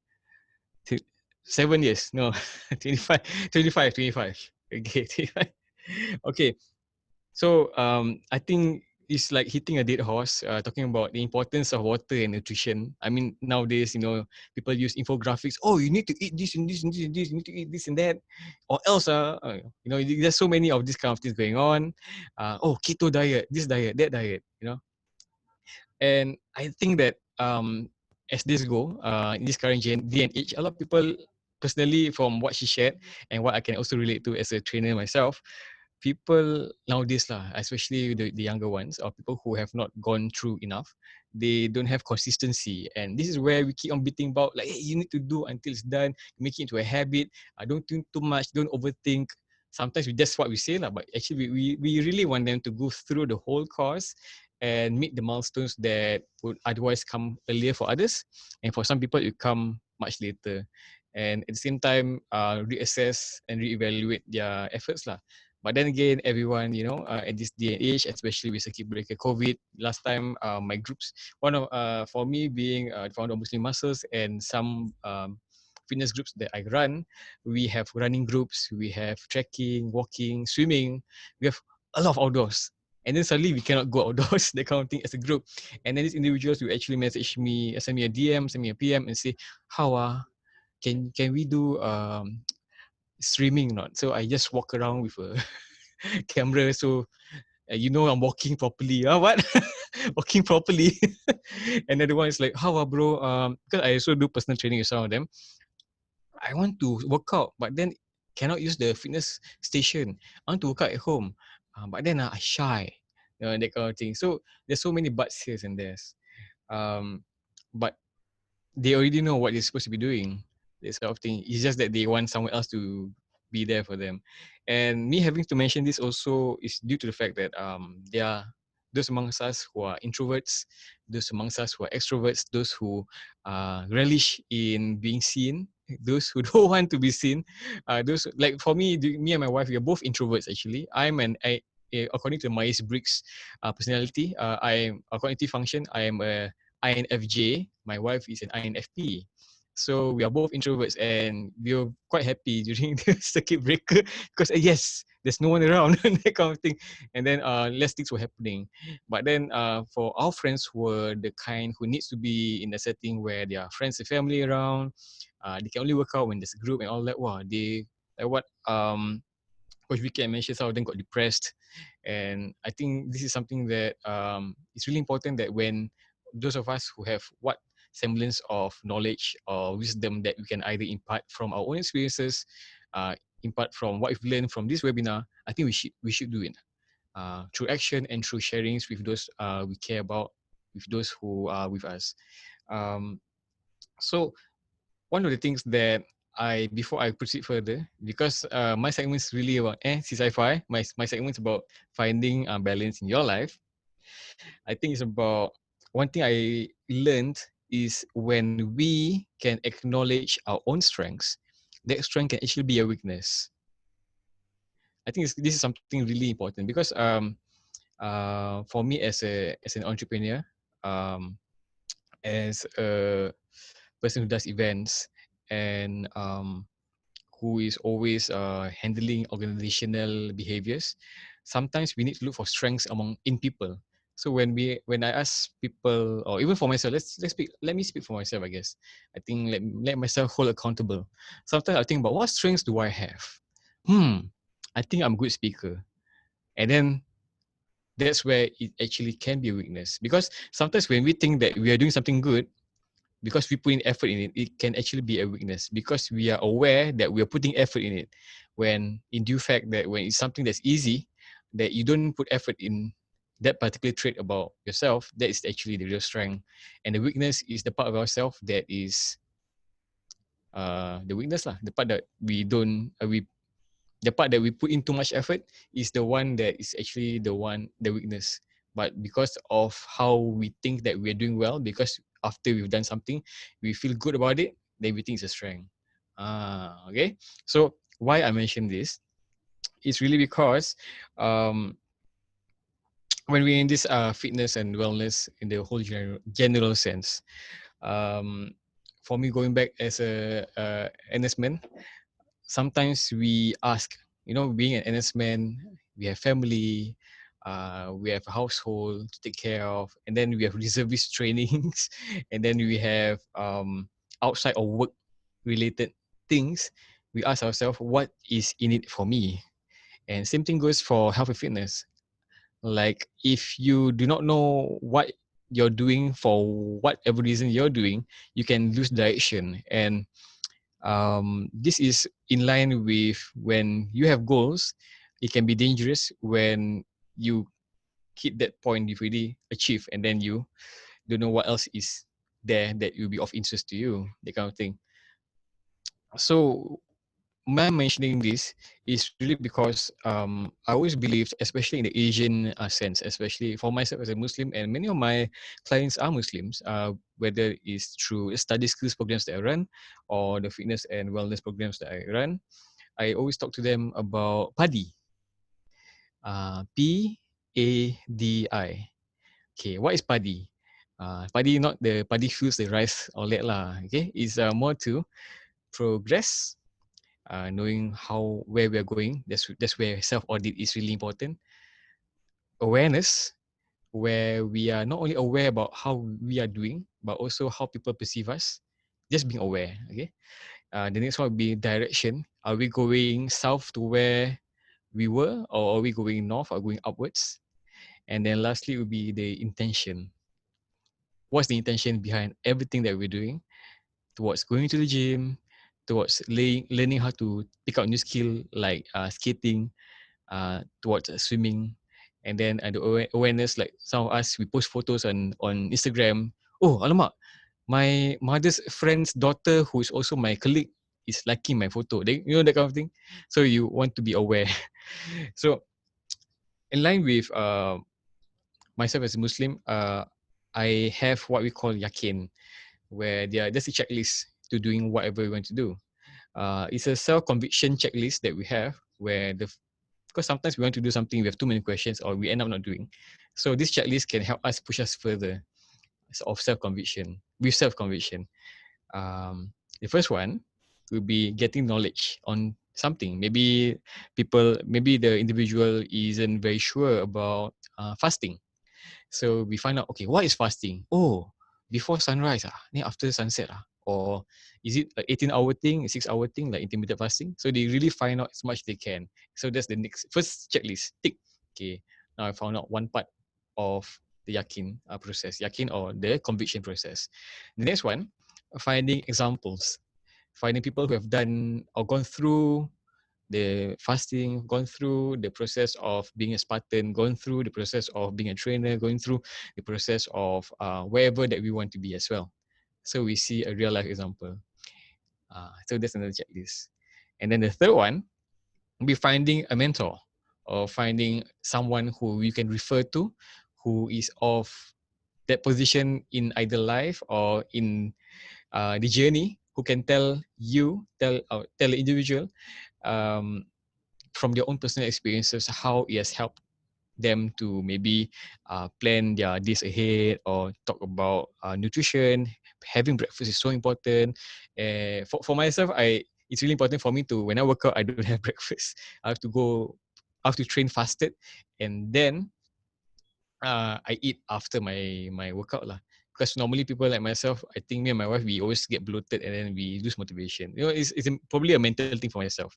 7 years. No, 25, 25, 25. Okay, 25. Okay. So I think it's like hitting a dead horse, talking about the importance of water and nutrition. I mean, nowadays, people use infographics. Oh, you need to eat this and this and this and this. You need to eat this and that, or else, there's so many of these kind of things going on. Keto diet, this diet, that diet. And I think that as this go, in this current day and age, a lot of people, personally, from what she shared and what I can also relate to as a trainer myself, people nowadays lah, especially the younger ones, or people who have not gone through enough, they don't have consistency. And this is where we keep on beating about, like, hey, you need to do until it's done, make it into a habit. Don't think too much, don't overthink. Sometimes that's what we say lah, but actually we really want them to go through the whole course and meet the milestones that would otherwise come earlier for others, and for some people it come much later. And at the same time, reassess and reevaluate their efforts lah. But then again, everyone, at this day and age, especially with circuit breaker, COVID, last time, my groups, for me being the founder of Muslim Muscles and some fitness groups that I run, we have running groups, we have trekking, walking, swimming, we have a lot of outdoors. And then suddenly we cannot go outdoors, that kind of thing, as a group. And then these individuals will actually message me, send me a DM, send me a PM and say, how can we do streaming or not? So I just walk around with a camera, so I'm walking properly. What? Walking properly. Another one is like, how bro? Because I also do personal training with some of them. I want to work out, but then cannot use the fitness station. I want to work out at home, but then I shy, that kind of thing. So there's so many buts here and there's, but they already know what they're supposed to be doing. This kind of thing. It's just that they want someone else to be there for them. And me having to mention this also is due to the fact that there are those amongst us who are introverts, those amongst us who are extroverts, those who relish in being seen, those who don't want to be seen. Those like for me, me and my wife, we are both introverts actually. According to Myers-Briggs personality, I am a cognitive function. I am a INFJ. My wife is an INFP. So we are both introverts, and we were quite happy during the circuit breaker because yes, there's no one around that kind of thing. And then less things were happening. But then for our friends who were the kind who needs to be in a setting where there are friends and family around, they can only work out when there's a group and all that. Wow, they like what Coach Vicky mentioned, some of them got depressed. And I think this is something that it's really important that when those of us who have what semblance of knowledge or wisdom that we can either impart from our own experiences, impart from what we've learned from this webinar, I think we should do it through action and through sharings with those we care about, with those who are with us. So one of the things that before I proceed further, because my segment is really about sci-fi, my segment is about finding balance in your life. I think it's about one thing I learned is when we can acknowledge our own strengths, that strength can actually be a weakness. I think this is something really important because for me as an entrepreneur, as a person who does events and who is always handling organizational behaviors, sometimes we need to look for strengths in people. So when I ask people, or even for myself, let me speak for myself, I guess. I think let myself hold accountable. Sometimes I think about what strengths do I have? I think I'm a good speaker. And then that's where it actually can be a weakness. Because sometimes when we think that we are doing something good, because we put in effort in it, it can actually be a weakness because we are aware that we are putting effort in it. When in due fact that when it's something that's easy, that you don't put effort in that particular trait about yourself, that is actually the real strength. And the weakness is the part of ourselves that is the weakness lah. The part that we don't, the part that we put in too much effort is the one that is actually the weakness. But because of how we think that we're doing well, because after we've done something, we feel good about it, then we think it's a strength. Okay. So why I mention this is really because when we're in this fitness and wellness in the whole general sense, for me going back as a NS man, sometimes we ask, being an NS man, we have family, we have a household to take care of, and then we have reservist trainings, and then we have outside of work related things. We ask ourselves, what is in it for me? And same thing goes for health and fitness. Like if you do not know what you're doing for whatever reason you're doing, you can lose direction. And this is in line with when you have goals, it can be dangerous when you hit that point you've already achieved and then you don't know what else is there that will be of interest to you, that kind of thing. So my mentioning this is really because I always believed, especially in the Asian sense, especially for myself as a Muslim, and many of my clients are Muslims, whether it's through study skills programs that I run or the fitness and wellness programs that I run, I always talk to them about PADI. P-A-D-I. Okay, what is PADI? PADI, not the PADI fuels, the rice, all that lah. Okay, it's more to progress, knowing where we are going. That's where self audit is really important. Awareness, where we are not only aware about how we are doing, but also how people perceive us. Just being aware. Okay. The next one would be direction. Are we going south to where we were, or are we going north or going upwards? And then lastly would be the intention. What's the intention behind everything that we're doing? Towards going to the gym, towards learning how to pick up new skill like skating, towards swimming, and then the awareness, like some of us, we post photos on Instagram. Oh, alamak, my mother's friend's daughter, who is also my colleague, is liking my photo. That kind of thing. So you want to be aware. So in line with myself as a Muslim, I have what we call yakin, where there's a checklist to doing whatever we want to do. It's a self-conviction checklist that we have where because sometimes we want to do something, we have too many questions or we end up not doing. So this checklist can help us push us further of self-conviction, with self-conviction. Um, the first one will be getting knowledge on something. Maybe the individual isn't very sure about fasting. So we find out, okay, what is fasting? Oh, before sunrise, then after sunset, or is it an 18-hour thing, a 6-hour thing, like intermittent fasting? So they really find out as much they can. So that's the next first checklist. Tick. Okay, now I found out one part of the yakin process, yakin or the conviction process. The next one, finding examples, finding people who have done or gone through the fasting, gone through the process of being a Spartan, gone through the process of being a trainer, going through the process of wherever that we want to be as well. So we see a real life example. So that's another checklist. And then the third one will be finding a mentor or finding someone who you can refer to who is of that position in either life or in the journey, who can tell the individual um, from their own personal experiences how it has helped them to maybe plan their days ahead or talk about nutrition. Having breakfast is so important. For myself, it's really important for me to, when I work out, I don't have breakfast. I have to train fasted, and then I eat after my workout lah. Because normally people like myself, I think me and my wife, we always get bloated and then we lose motivation. It's probably a mental thing for myself.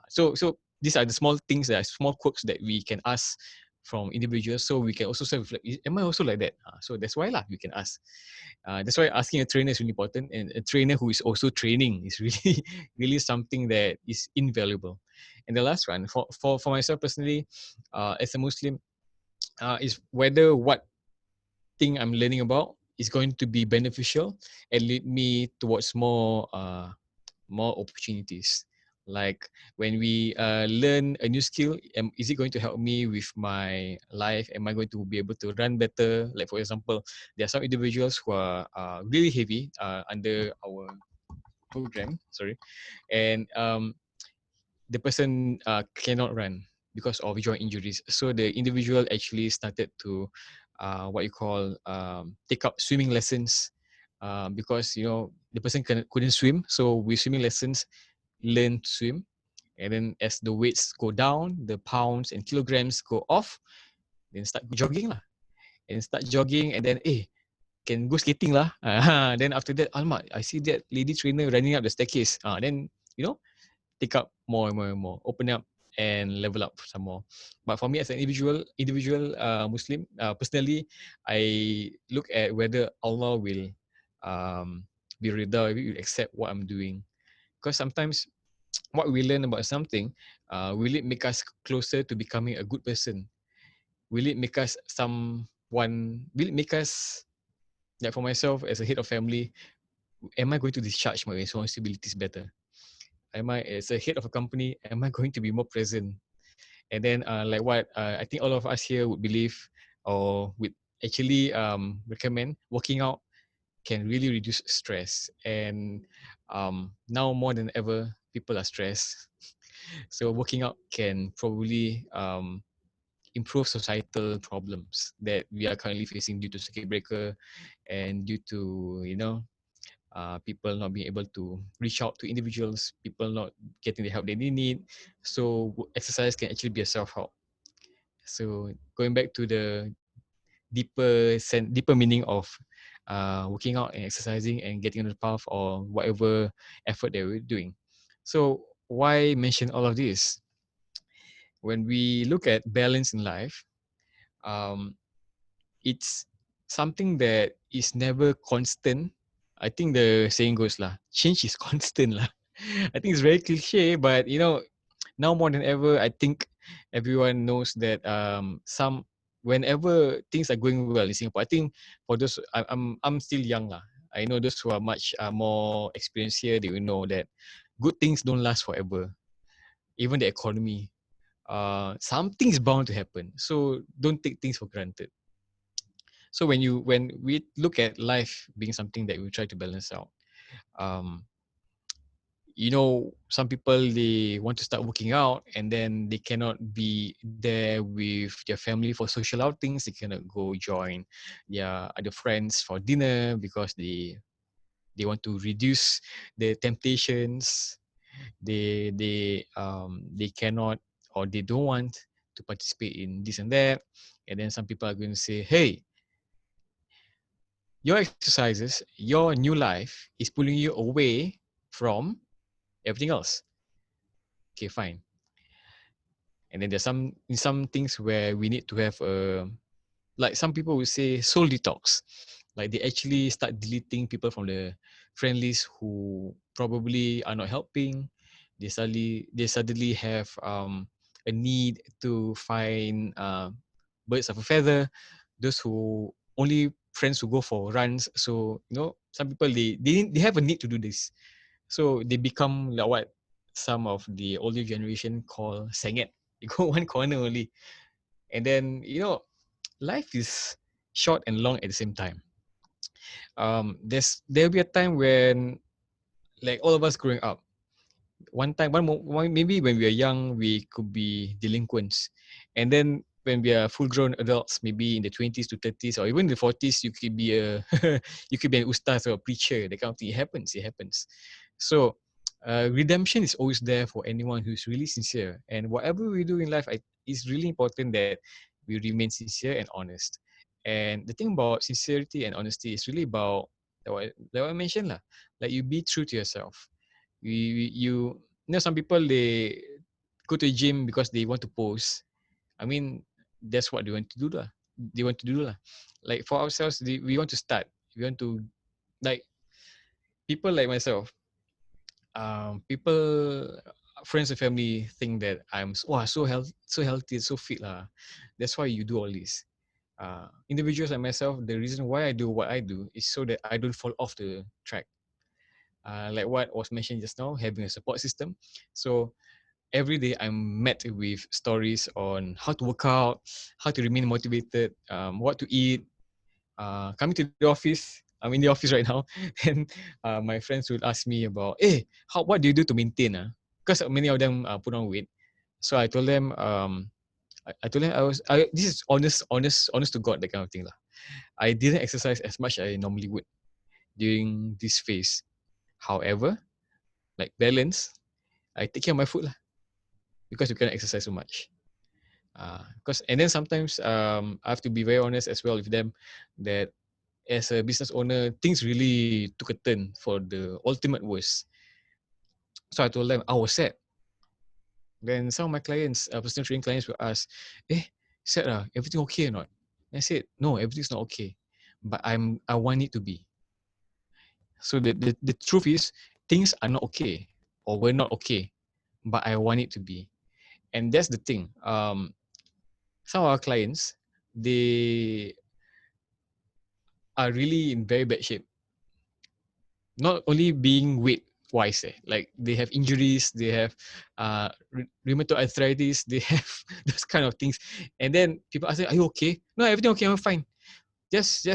So these are the small things, that are small quirks that we can ask from individuals, so we can also self-reflect. Am I also like that? So that's why lah, we can ask. That's why asking a trainer is really important, and a trainer who is also training is really really something that is invaluable. And the last one, for myself personally, as a Muslim, is whether what thing I'm learning about is going to be beneficial and lead me towards more opportunities. Like when we learn a new skill, is it going to help me with my life? Am I going to be able to run better? Like for example, there are some individuals who are really heavy under our program, sorry, and the person cannot run because of joint injuries. So the individual actually started to what you call take up swimming lessons because the person couldn't swim. So with swimming lessons, learn to swim, and then as the weights go down, the pounds and kilograms go off, then start jogging lah, and start jogging, and then can go skating lah. Then after that, alamak, I see that lady trainer running up the staircase. Then take up more and more and more, open up and level up some more. But for me as an individual Muslim, personally, I look at whether Allah will be rida, will accept what I'm doing. Because sometimes what we learn about something, will it make us closer to becoming a good person? Will it make us like for myself as a head of family, am I going to discharge my responsibilities better? Am I, as a head of a company, am I going to be more present? And then like what I think all of us here would believe or would actually recommend, working out can really reduce stress. And now more than ever, people are stressed. So working out can probably improve societal problems that we are currently facing due to circuit breaker and due to people not being able to reach out to individuals, people not getting the help they need. So exercise can actually be a self-help. So going back to the deeper meaning of working out and exercising and getting on the path or whatever effort that we're doing. So why mention all of this? When we look at balance in life, um, it's something that is never constant. I think the saying goes lah, change is constant lah. I think it's very cliche, but now more than ever, I think everyone knows that whenever things are going well in Singapore, I think for those I'm still young lah. I know those who are much more experienced here, they will know that good things don't last forever. Even the economy, something is bound to happen. So don't take things for granted. So when we look at life being something that we try to balance out, um, some people, they want to start working out and then they cannot be there with their family for social outings. They cannot go join their other friends for dinner because they want to reduce the temptations. They cannot, or they don't want to participate in this and that. And then some people are going to say, hey, your exercises, your new life is pulling you away from everything else. Okay, fine. And then there's some things where we need to have a, like some people would say, soul detox. Like they actually start deleting people from the friend list who probably are not helping. They suddenly have a need to find birds of a feather. Those who only friends who go for runs. So some people, they have a need to do this. So they become like what some of the older generation call senget. You go one corner only. And then, life is short and long at the same time. There'll be a time when, like all of us growing up, maybe when we are young, we could be delinquents. And then when we are full grown adults, maybe in the 20s to 30s or even the 40s, you could be you could be an ustaz or a preacher. That kind of thing. It happens. So redemption is always there for anyone who's really sincere. And whatever we do in life, it's really important that we remain sincere and honest. And the thing about sincerity and honesty is really about, like what I mentioned lah, like you be true to yourself. Some people, they go to the gym because they want to pose. I mean, that's what they want to do lah. They want to do lah. Like for ourselves, we want to start. We want to, like, people like myself. People, friends and family think that I'm so healthy, so fit lah. That's why you do all this. Individuals like myself, the reason why I do what I do is so that I don't fall off the track. Like what was mentioned just now, having a support system. So every day I'm met with stories on how to work out, how to remain motivated, what to eat. Coming to the office, I'm in the office right now, and my friends would ask me about, hey, what do you do to maintain? Because many of them put on weight. So I told them, this is honest to God, that kind of thing lah. I didn't exercise as much as I normally would during this phase. However, like balance, I take care of my food lah, because you cannot exercise so much. And then sometimes I have to be very honest as well with them that as a business owner, things really took a turn for the ultimate worst. So I told them I was sad. Then some of my clients, personal training clients, will ask, sad everything okay or not? And I said, no, everything's not okay, but I want it to be. So the truth is, things are not okay, or we're not okay, but I want it to be. And that's the thing. Some of our clients, they are really in very bad shape. Not only being weight wise, like they have injuries, they have rheumatoid arthritis, they have those kind of things. And then people ask, are you okay? No, everything okay, I'm fine. Just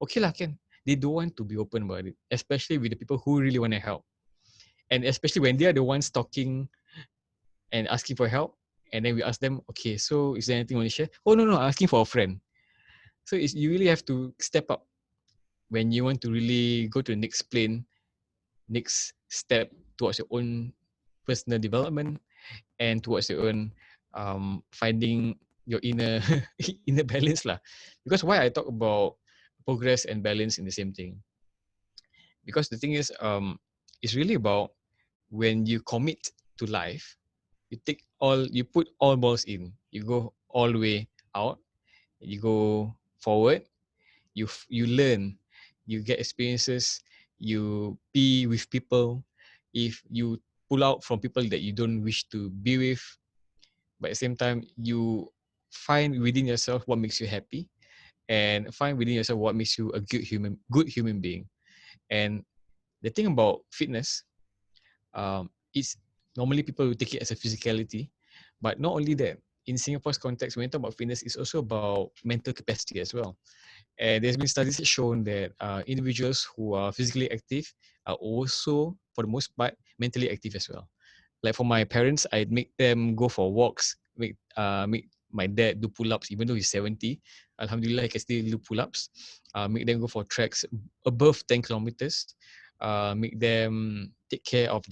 okay lah, can. They don't want to be open about it, especially with the people who really want to help. And especially when they are the ones talking and asking for help. And then we ask them, okay, so is there anything you want to share? Oh, no, I'm asking for a friend. So you really have to step up when you want to really go to the next step towards your own personal development and towards your own finding your inner inner balance lah. Because why I talk about progress and balance in the same thing? Because the thing is, it's really about when you commit to life, you put all balls in, you go all the way out, you go forward, you learn, you get experiences, you be with people. If you pull out from people that you don't wish to be with, but at the same time you find within yourself what makes you happy, and find within yourself what makes you a good human being. And the thing about fitness, it's normally people will take it as a physicality, but not only that. In Singapore's context, when we talk about fitness, it's also about mental capacity as well. And there's been studies that shown that individuals who are physically active are also, for the most part, mentally active as well. Like for my parents, I'd make them go for walks, make my dad do pull-ups even though he's 70. Alhamdulillah, he can still do pull-ups. Make them go for treks above 10 kilometers. Make them take care of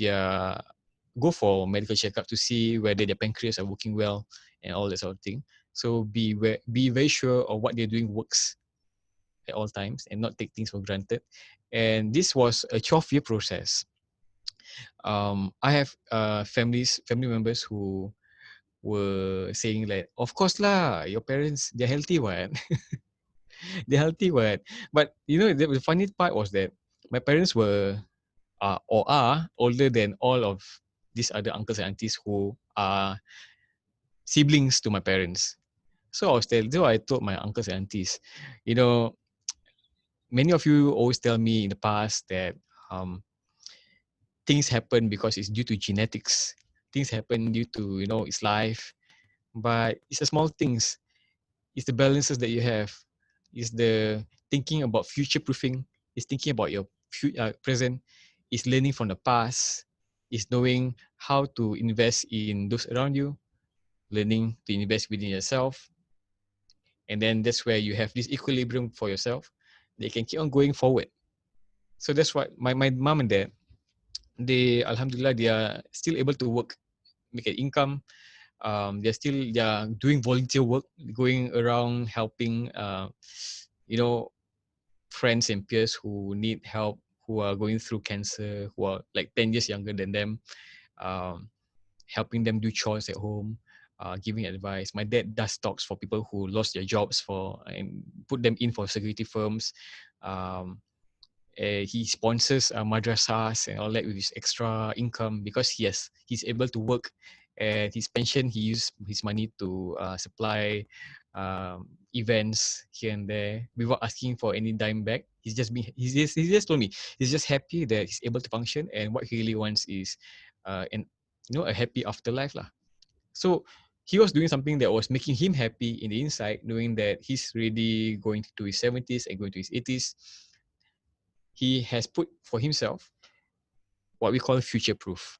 go for medical checkup to see whether their pancreas are working well and all that sort of thing. So be very sure of what they're doing works at all times and not take things for granted. And this was a 12-year process. I have family members who were saying like, of course lah, your parents, they're healthy what? They're healthy what? But you know, the funny part was that my parents were or are older than all of these other uncles and aunties who are siblings to my parents. So I told my uncles and aunties, you know, many of you always tell me in the past that things happen because it's due to genetics. Things happen due to, you know, it's life. But it's the small things. It's the balances that you have. It's the thinking about future proofing. It's thinking about your present. It's learning from the past. It's knowing how to invest in those around you. Learning to invest within yourself. And then that's where you have this equilibrium for yourself. They can keep on going forward. So that's what my mom and dad, they, alhamdulillah, they are still able to work, make an income. They are doing volunteer work, going around helping, you know, friends and peers who need help, who are going through cancer, who are like 10 years younger than them, um, helping them do chores at home, giving advice. My dad does talks for people who lost their jobs and put them in for security firms. Um, he sponsors madrasas and all that with his extra income because he's able to work. And his pension, he used his money to supply events here and there without asking for any dime back. He just told me he's just happy that he's able to function, and what he really wants is a happy afterlife lah. So he was doing something that was making him happy in the inside, knowing that he's really going to his 70s and going to his 80s. He has put for himself what we call future proof.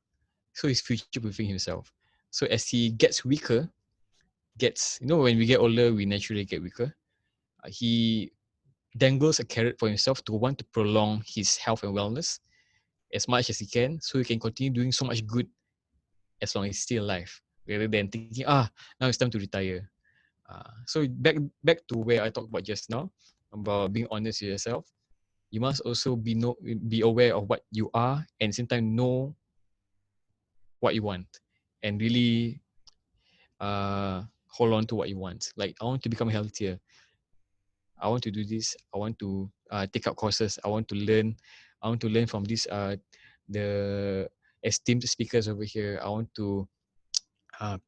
So he's future proofing himself. So as he gets weaker, when we get older, we naturally get weaker. He dangles a carrot for himself to want to prolong his health and wellness as much as he can, so he can continue doing so much good as long as he's still alive, rather than thinking, now it's time to retire. So back to where I talked about just now, about being honest with yourself. You must also be aware of what you are, and at the same time know what you want, and really hold on to what you want. Like, I want to become healthier. I want to do this. I want to take up courses. I want to learn. I want to learn from the esteemed speakers over here. I want to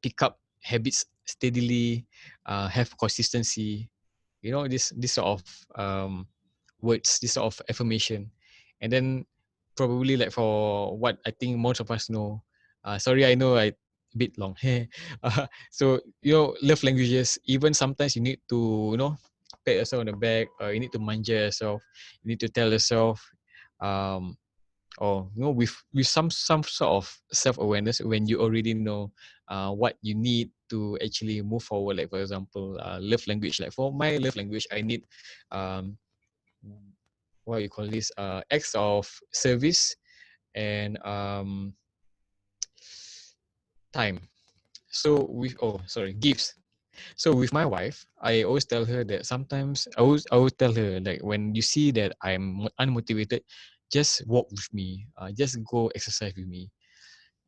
pick up habits steadily, have consistency. This sort of words, this sort of affirmation. And then probably, like, for what I think most of us know, sorry, I know I a bit long. So, love languages, even sometimes you need to, pat yourself on the back, or you need to manja yourself. You need to tell yourself, or with some sort of self-awareness, when you already know what you need to actually move forward. Like, for example, love language. Like, for my love language, I need um what you call this, acts of service, and time. So gifts. So with my wife, I always tell her that sometimes I always tell her, like, when you see that I'm unmotivated, just walk with me, just go exercise with me,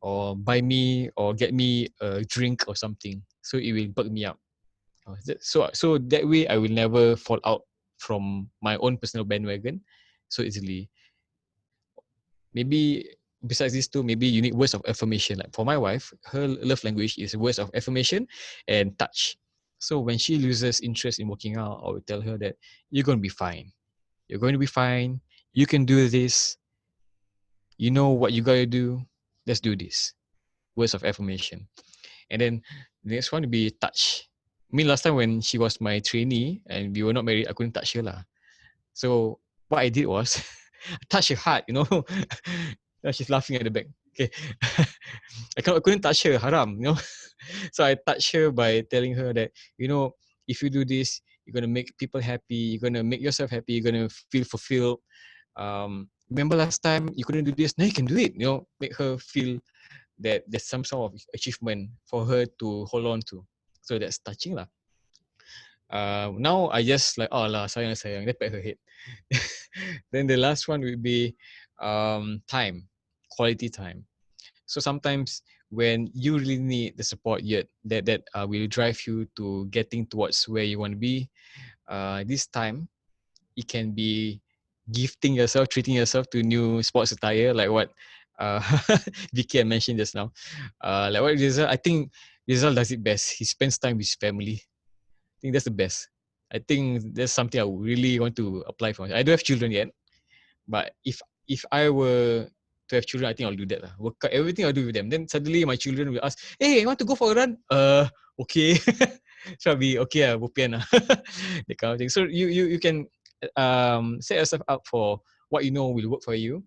or buy me or get me a drink or something, so it will perk me up. So that way I will never fall out from my own personal bandwagon so easily. Maybe besides these two, maybe you need words of affirmation. Like, for my wife, her love language is words of affirmation and touch. So when she loses interest in working out, I will tell her that you're going to be fine. You're going to be fine. You can do this. You know what you got to do. Let's do this. Words of affirmation. And then the next one would be touch. I mean, last time when she was my trainee and we were not married, I couldn't touch her lah. So what I did was I touched her heart, you know. Now she's laughing at the back. Okay. I couldn't touch her, haram, you know. So I touched her by telling her that, you know, if you do this, you're gonna make people happy, you're gonna make yourself happy, you're gonna feel fulfilled. Remember last time you couldn't do this, now you can do it, you know, make her feel that there's some sort of achievement for her to hold on to. So that's touching lah. Now I just like, oh lah, sayang sayang, then pat her head. Then the last one will be time, quality time. So sometimes when you really need the support yet that will drive you to getting towards where you want to be, this time it can be gifting yourself, treating yourself to new sports attire, like what uh, Vicky had mentioned just now. Like what Rizal, I think Rizal does it best. He spends time with his family. I think that's the best. I think that's something I would really want to apply for. I don't have children yet, but if I were to have children, I think I'll do that lah. Work out everything I'll do with them. Then suddenly my children will ask, "Hey, you want to go for a run?" Okay. So I'll be okay, bopian lah. That kind of thing. So you can set yourself up for what you know will work for you.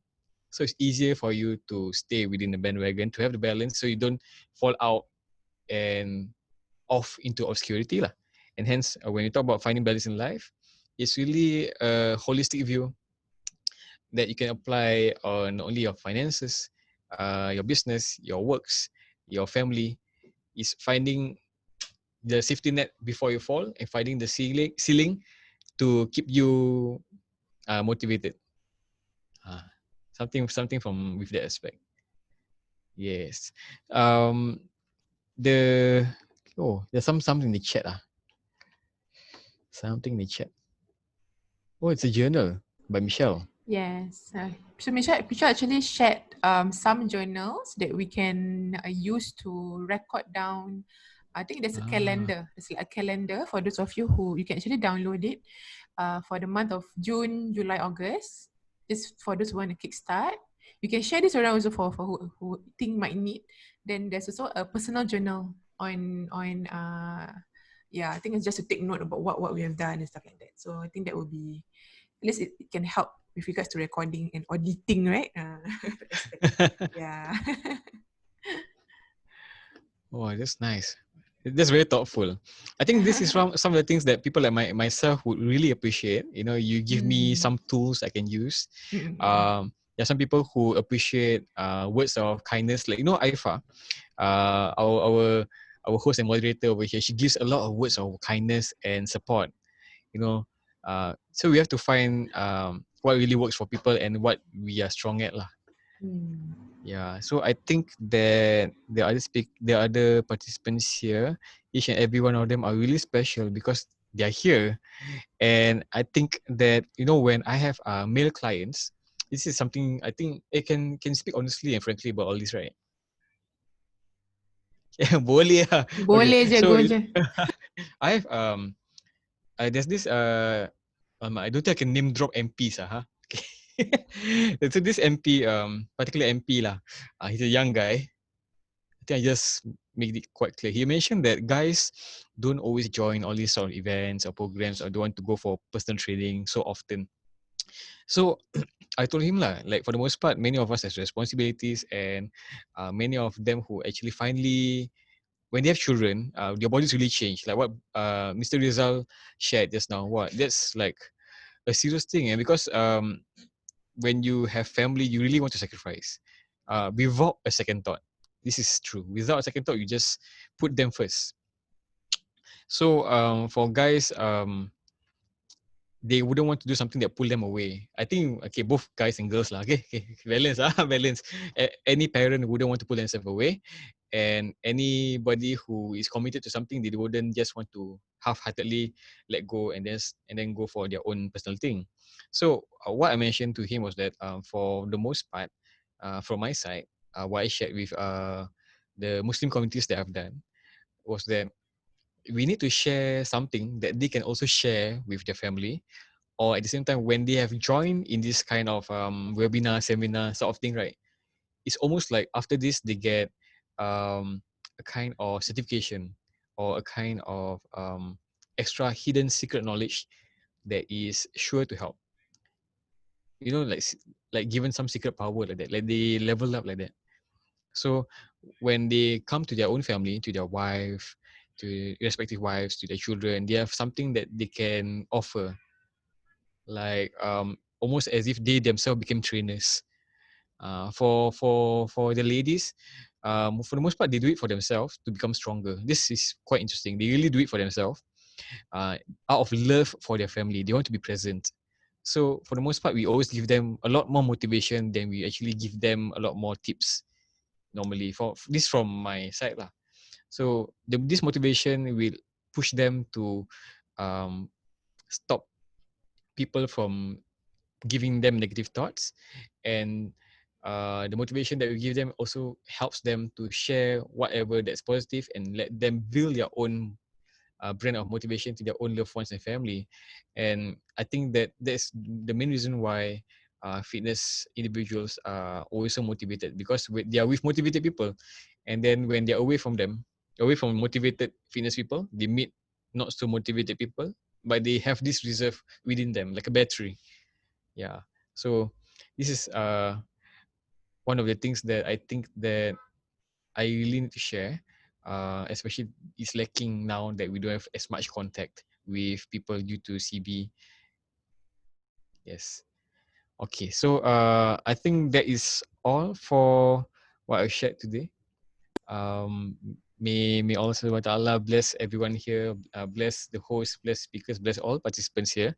So it's easier for you to stay within the bandwagon, to have the balance, so you don't fall out and off into obscurity lah. And hence, when you talk about finding balance in life, it's really a holistic view that you can apply on not only your finances, your business, your works, your family. Is finding the safety net before you fall and finding the ceiling to keep you motivated. Something from with that aspect. Yes. The there's something in the chat. Something in the chat. Oh, it's a journal by Michelle. Yes. So Michelle actually shared some journals that we can use to record down. I think there's a calendar. It's like a calendar for those of you who you can actually download it for the month of June, July, August. Just for those who want to kickstart. You can share this around also for who think might need. Then there's also a personal journal on I think it's just to take note about what we have done and stuff like that. So I think that will be, at least it can help with regards to recording and auditing, right? Yeah. Oh, that's nice. That's very thoughtful. I think this is some of the things that people like myself would really appreciate. You know, you give me some tools I can use. There are some people who appreciate words of kindness, like, you know, Aifa, our host and moderator over here. She gives a lot of words of kindness and support. You know, so we have to find what really works for people and what we are strong at lah. Yeah, so I think that the other participants here, each and every one of them are really special because they are here. And I think that, you know, when I have male clients, this is something I think I can speak honestly and frankly about all this, right? Yeah, boleh lah. Boleh je, So go je. I have there's this I don't think I can name drop MPs Okay. So this MP, particular MP lah, he's a young guy. I think I just made it quite clear. He mentioned that guys don't always join all these sort of events or programs or don't want to go for personal training so often. So I told him lah, like for the most part, many of us has responsibilities and many of them who actually finally, when they have children, their bodies really change. Like what Mr. Rizal shared just now. What that's like a serious thing, and because when you have family, you really want to sacrifice without a second thought. This is true. Without a second thought, you just put them first. So for guys, they wouldn't want to do something that pull them away. I think, okay, both guys and girls lah. Okay, balance balance. Any parent wouldn't want to pull themselves away, and anybody who is committed to something, they wouldn't just want to half-heartedly let go and then go for their own personal thing. So what I mentioned to him was that for the most part, from my side, what I shared with the Muslim communities that I've done was that we need to share something that they can also share with their family, or at the same time when they have joined in this kind of webinar, seminar sort of thing, right? It's almost like after this they get a kind of certification or a kind of extra hidden secret knowledge that is sure to help. You know, like given some secret power like that, like they level up like that. So when they come to their own family, to their wife, to respective wives, to their children, they have something that they can offer, like almost as if they themselves became trainers. For the ladies, for the most part, they do it for themselves to become stronger. This is quite interesting. They really do it for themselves, uh, out of love for their family. They want to be present. So for the most part, we always give them a lot more motivation than we actually give them a lot more tips. Normally, for this from my side lah. So this motivation will push them to um, stop people from giving them negative thoughts, and the motivation that we give them also helps them to share whatever that's positive and let them build their own brand of motivation to their own loved ones and family. And I think that that's the main reason why fitness individuals are always so motivated, because they are with motivated people, and then when they're away from them, away from motivated fitness people, they meet not so motivated people, but they have this reserve within them like a battery. Yeah. So this is one of the things that I think that I really need to share, especially it's lacking now that we don't have as much contact with people due to CB. Yes. Okay. So I think that is all for what I shared today. May Allah Subhanahu wa Taala bless everyone here, bless the host, bless speakers, bless all participants here.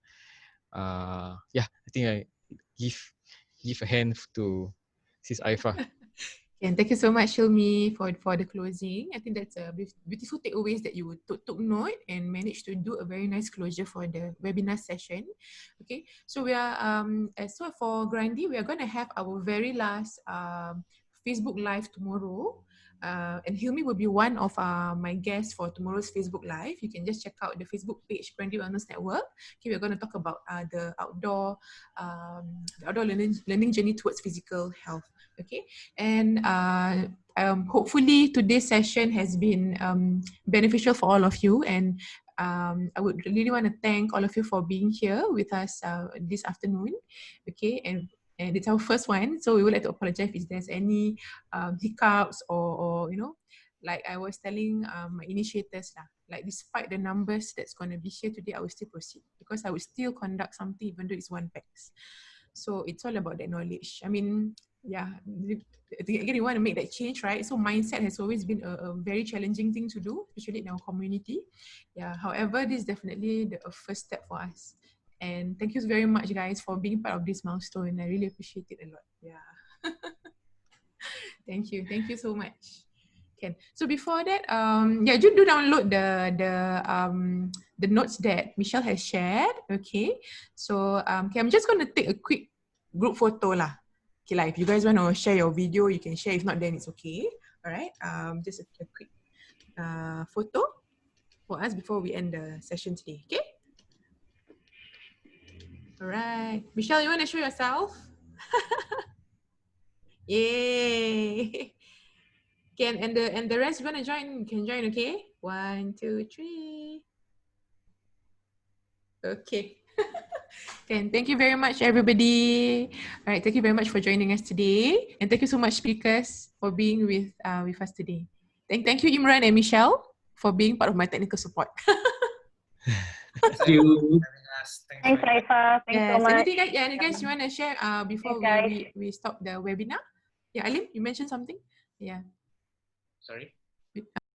Yeah, I think I give a hand to Sis Aifa. And thank you so much, Hilmi, for the closing. I think that's a beautiful takeaways that you took note and managed to do a very nice closure for the webinar session. Okay, so we are so for Grundy, we are going to have our very last Facebook Live tomorrow. And Hilmi will be one of my guests for tomorrow's Facebook Live. You can just check out the Facebook page, Grundy Wellness Network. Okay, we're going to talk about the outdoor learning journey towards physical health. Okay, and hopefully today's session has been beneficial for all of you, and I would really want to thank all of you for being here with us this afternoon. Okay, and it's our first one, so we would like to apologize if there's any hiccups or you know, like I was telling my initiators like despite the numbers that's going to be here today, I will still proceed because I will still conduct something even though it's one PAX. So it's all about that knowledge. I mean, yeah, again, you want to make that change, right? So mindset has always been a very challenging thing to do, especially in our community. Yeah, however, this is definitely the first step for us. And thank you very much, guys, for being part of this milestone. I really appreciate it a lot. Yeah. Thank you so much. Okay. So before that, yeah, do download the notes that Michelle has shared. Okay. So okay, I'm just gonna take a quick group photo lah. Okay, like if you guys want to share your video, you can share. If not, then it's okay. All right. Just a quick photo for us before we end the session today. Okay. All right. Michelle, you want to show yourself? Yay. Okay, and the rest you want to join, you can join, okay? 1, 2, 3. Okay. Okay, thank you very much, everybody. All right, thank you very much for joining us today. And thank you so much, speakers, for being with us today. Thank you, E.M.B.R.A.C.E and Michelle, for being part of my technical support. Thanks, Aifa, for having us. Thanks, Aifa. Thanks so much. Anything guys you want to share before we stop the webinar? Yeah, Alim, you mentioned something? Yeah. Sorry?